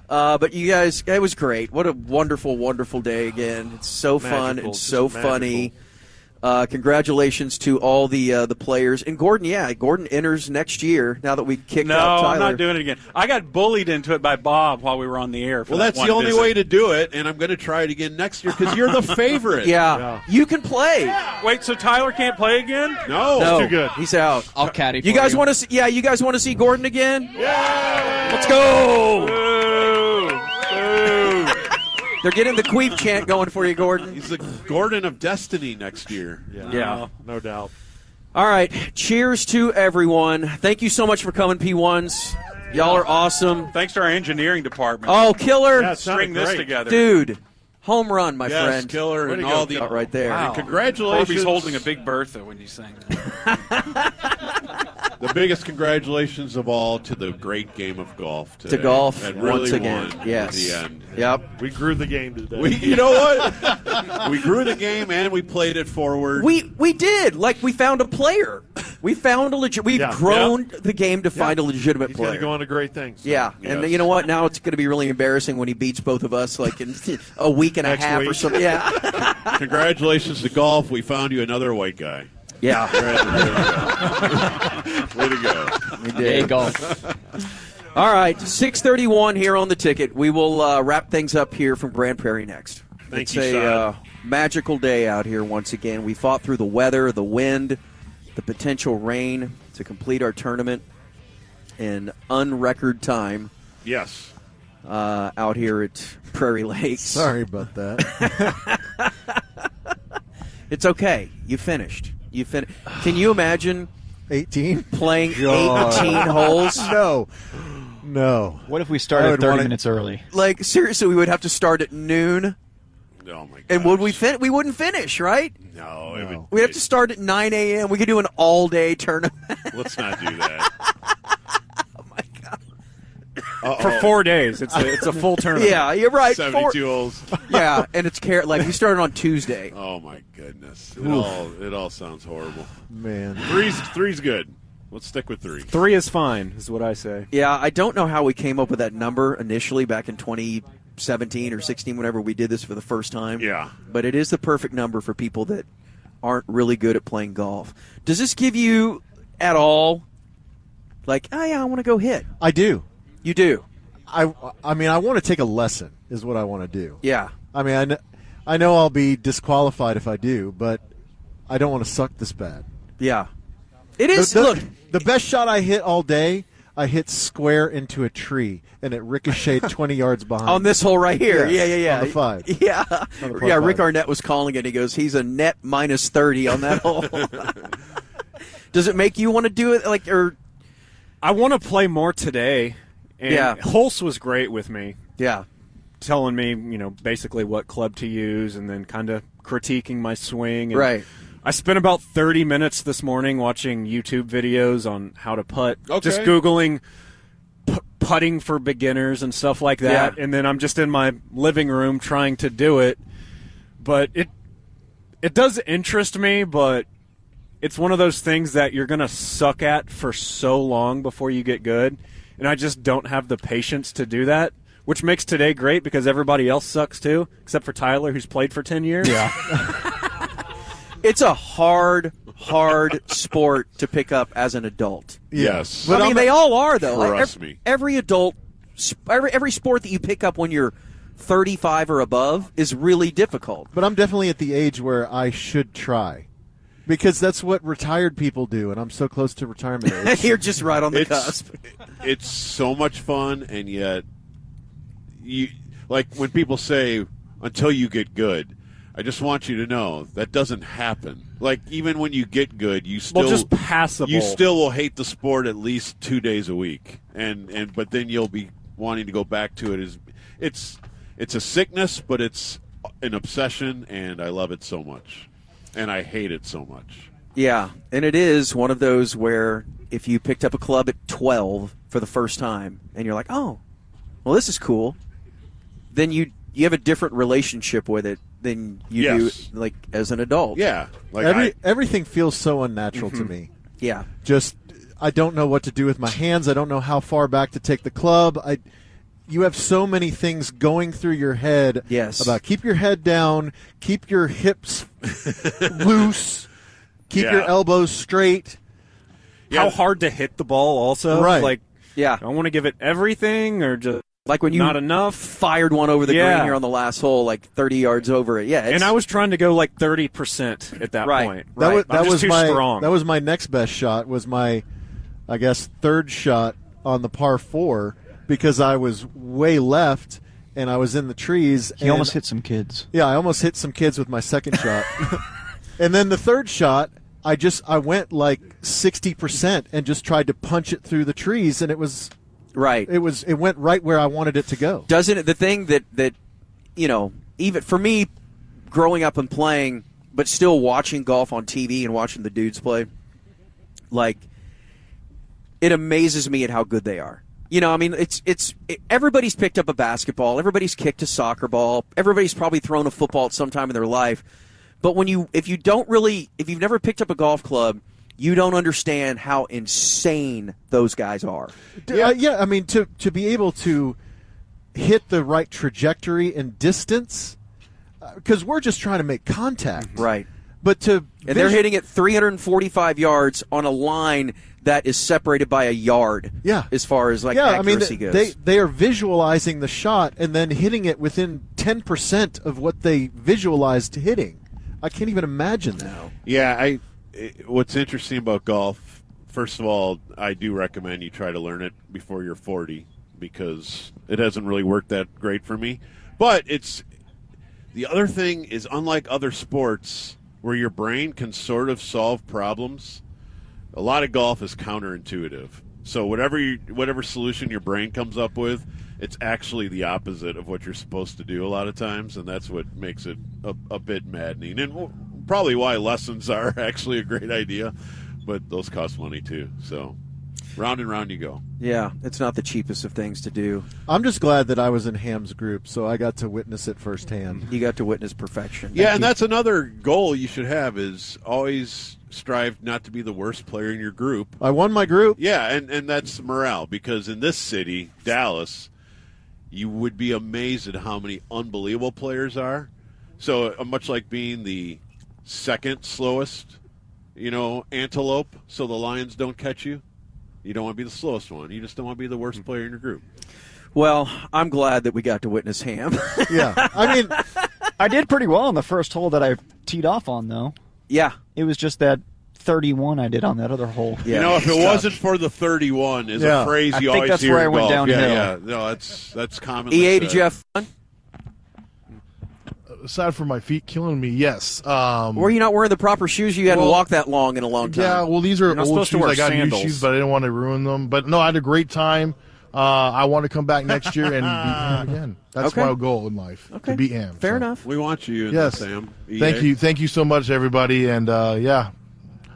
But you guys, it was great. What a wonderful, wonderful day again. It's so fun and so funny. Congratulations to all the players. And Gordon, Gordon enters next year now that we kicked out Tyler. No, I'm not doing it again. I got bullied into it by Bob while we were on the air. Well, that's the only way to do it, and I'm going to try it again next year because you're the favorite. Yeah. You can play. Wait, so Tyler can't play again? No. Too good. He's out. I'll caddy You for guys you. want to see? Yeah, you guys want to see Gordon again? Yeah. Let's go. They're getting the queef chant going for you, Gordon. He's the Gordon of Destiny next year. Yeah. No doubt. All right. Cheers to everyone. Thank you so much for coming, P1s. Y'all are awesome. Thanks to our engineering department. Oh, killer. Yeah, it sounded String this great. together. Dude. Home run, my Yes, friend. killer, Way and to all go, the Out right there. Wow. And congratulations. Corby's holding a big Bertha when you sang that. The biggest congratulations of all to the great game of golf today. To golf That really once again. won Yes. in the end. Yep. We grew the game today. You know what? We grew the game and we played it forward. We did. Like, we found a player. We found a legit. We've Yeah. grown the game to find a legitimate He's going player. to go on to great things. Yeah, and Yes. you know what? Now it's going to be really embarrassing when he beats both of us, like in a week and a Next half or week. something. Yeah, Congratulations to golf. We found you another white guy. yeah. Way to go. We Yay, did. golf. All right, 6:31 here on the ticket. We will wrap things up here from Grand Prairie next. Thank it's you, a Sean. magical day out here once again. We fought through the weather, the wind, the potential rain to complete our tournament in unrecord time. Yes. Out here at Prairie Lakes. Sorry about that. It's okay. You finished. Can you imagine 18? playing God. 18 holes? No. What if we I started would 30 wanna- minutes early? Like, seriously, we would have to start at noon. Oh, my God. And would we finish? We wouldn't finish, right? No. It would, We'd have to start at 9 a.m. We could do an all-day tournament. Let's not do that. For 4 days. It's a full tournament. Yeah, you're right. 72 holes. Yeah, and it's like we started on Tuesday. Oh, my goodness. It all sounds horrible. Man. Three's good. Let's stick with 3. 3 is fine, is what I say. Yeah, I don't know how we came up with that number initially back in 20 17 or 16 whenever we did this for the first time. Yeah. But it is the perfect number for people that aren't really good at playing golf. Does this give you at all, like, oh, yeah, I want to go hit? I do. You do? I mean, I want to take a lesson is what I want to do. Yeah. I mean, I know I'll be disqualified if I do, but I don't want to suck this bad. Yeah. It is. Look, the best shot I hit all day, I hit square into a tree, and it ricocheted 20 yards behind. On this hole right here. Yes, Yeah. on the 5. Yeah. On the par Yeah, Rick 5. Arnett was calling it. He goes, he's a net minus 30 on that hole. Does it make you want to do it? Or I want to play more today. And Yeah. Holtz was great with me. Yeah. Telling me, basically what club to use and then kind of critiquing my swing. And Right. I spent about 30 minutes this morning watching YouTube videos on how to putt. Okay. Just Googling putting for beginners and stuff like that. Yeah. And then I'm just in my living room trying to do it. But it does interest me, but it's one of those things that you're going to suck at for so long before you get good. And I just don't have the patience to do that, which makes today great because everybody else sucks too, except for Tyler, who's played for 10 years. Yeah. It's a hard sport to pick up as an adult. Yes. But I mean, they all are, though. Trust me. Every adult, every sport that you pick up when you're 35 or above is really difficult. But I'm definitely at the age where I should try. Because that's what retired people do, and I'm so close to retirement age. You're just right on the cusp. It's so much fun, and yet, like when people say, until you get good, I just want you to know that doesn't happen. Like, even when you get good, you still just passable. You still will hate the sport at least 2 days a week, but then you'll be wanting to go back to it. It's a sickness, but it's an obsession, and I love it so much. And I hate it so much. Yeah, and it is one of those where if you picked up a club at 12 for the first time and you're like, oh, well, this is cool, then you have a different relationship with it than you do like as an adult. Yeah. Like everything feels so unnatural to me. Yeah. Just, I don't know what to do with my hands. I don't know how far back to take the club. You have so many things going through your head about keep your head down, keep your hips loose, keep your elbows straight. How hard to hit the ball also. Right. Like, yeah. I want to give it everything or just like when you not enough. Fired one over the green here on the last hole, like 30 yards over it. Yeah. And I was trying to go like 30% at that point. That was too strong. That was my next best shot, was my, I guess, third shot on the par 4. Because I was way left and I was in the trees. He almost hit some kids. Yeah, I almost hit some kids with my second shot. And then the third shot, I went like 60% and just tried to punch it through the trees, and it was right. It went right where I wanted it to go. Doesn't it? The thing that even for me, growing up and playing, but still watching golf on TV and watching the dudes play, like it amazes me at how good they are. I mean, everybody's picked up a basketball, everybody's kicked a soccer ball, everybody's probably thrown a football at some time in their life. But if you've never picked up a golf club, you don't understand how insane those guys are. I mean, to be able to hit the right trajectory and distance, because we're just trying to make contact, right? But they're hitting it 345 yards on a line that is separated by a yard. Yeah, as far as accuracy goes. They are visualizing the shot and then hitting it within 10% of what they visualized hitting. I can't even imagine that. Yeah, what's interesting about golf, first of all, I do recommend you try to learn it before you're 40 because it hasn't really worked that great for me. But the other thing is, unlike other sports where your brain can sort of solve problems, a lot of golf is counterintuitive. So whatever solution your brain comes up with, it's actually the opposite of what you're supposed to do a lot of times, and that's what makes it a bit maddening. And probably why lessons are actually a great idea, but those cost money too. So round and round you go. Yeah, it's not the cheapest of things to do. I'm just glad that I was in Ham's group, so I got to witness it firsthand. You got to witness perfection. Yeah, and that's another goal you should have, is always strive not to be the worst player in your group. I won my group. Yeah, and that's morale, because in this city, Dallas, you would be amazed at how many unbelievable players are. So much like being the second slowest, antelope, so the lions don't catch you. You don't want to be the slowest one. You just don't want to be the worst player in your group. Well, I'm glad that we got to witness Ham. Yeah. I mean, I did pretty well on the first hole that I teed off on, though. Yeah. It was just that 31 I did on that other hole. Yeah. If it wasn't for the 31 is a phrase you always that's hear where I in went golf. downhill. Yeah. No, that's commonly EA, said. did you have fun? Aside from my feet killing me, yes. Were you not wearing the proper shoes? You hadn't walked that long in a long time. Yeah, well, these are You're not old supposed to shoes. wear I got sandals. new shoes, but I didn't want to ruin them. But no, I had a great time. I want to come back next year and beat Am again. That's Okay. my goal in life, to beat Am. Fair enough. We want you in Yes. this, Sam. EA. Thank you so much, everybody. And, I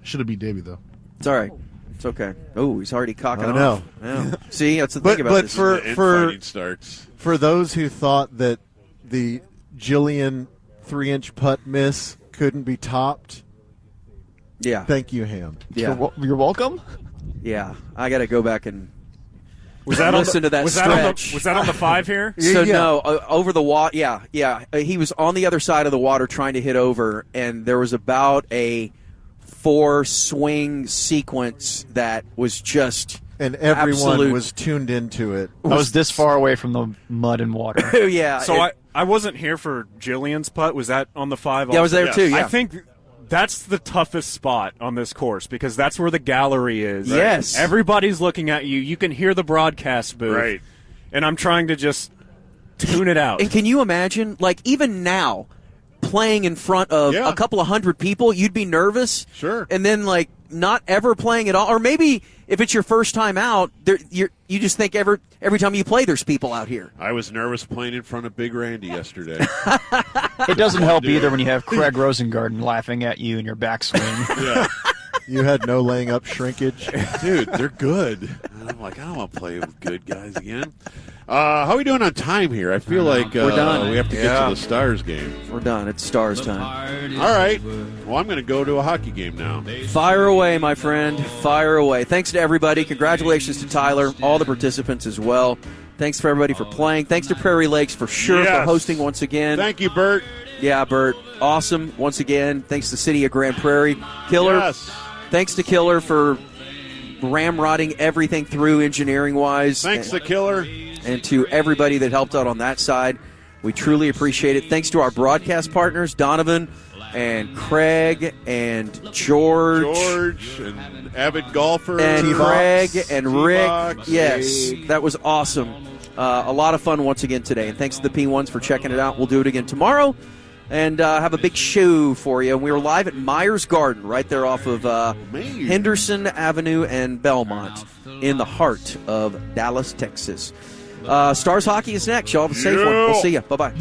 should have beat Davey, though. It's all right. It's okay. Oh, he's already cocking I off. know. Yeah. See, that's the thing about but this. for infighting starts. For those who thought that the Jillian 3-inch putt miss couldn't be topped, yeah. Thank you, Ham. Yeah. You're welcome. Yeah, I got to go back and Was that listen to that stretch. Was that on the 5 here? So no, over the water. Yeah. He was on the other side of the water trying to hit over, and there was about a 4-swing sequence that was just And everyone absolute. was tuned into it. I was this far away from the mud and water. Yeah. So I wasn't here for Jillian's putt. Was that on the 5? Yeah, I was there also? too, yeah. I think that's the toughest spot on this course because that's where the gallery is. Yes. Everybody's looking at you. You can hear the broadcast booth. Right. And I'm trying to just tune it out. And can you imagine, like, even now, playing in front of a couple of hundred people, you'd be nervous. Sure. And then, like, not ever playing at all. Or maybe if it's your first time out, you just think every time you play, there's people out here. I was nervous playing in front of Big Randy yesterday. It doesn't help either when you have Craig Rosengarten laughing at you in your backswing. Yeah. You had no laying up shrinkage. Dude, they're good. And I'm like, I don't want to play with good guys again. How are we doing on time here? I feel like We're done. we have to get to the Stars game. We're done. It's Stars time. All right. Well, I'm going to go to a hockey game now. Fire away, my friend. Fire away. Thanks to everybody. Congratulations to Tyler, all the participants as well. Thanks for everybody for playing. Thanks to Prairie Lakes for sure for hosting once again. Thank you, Bert. Yeah, Bert. Awesome once again. Thanks to the City of Grand Prairie. Killer. Yes. Thanks to Killer for ramrodding everything through engineering-wise. Thanks to Killer. And to everybody that helped out on that side. We truly appreciate it. Thanks to our broadcast partners, Donovan and Craig and George. George and avid golfer. And T-Box, Craig and Rick. T-Box, Yes, Dave. that was awesome. A lot of fun once again today. And thanks to the P1s for checking it out. We'll do it again tomorrow. And have a big show for you. We were live at Myers Garden right there off of Henderson Avenue and Belmont in the heart of Dallas, Texas. Stars Hockey is next. Y'all have a safe one. We'll see you. Bye-bye.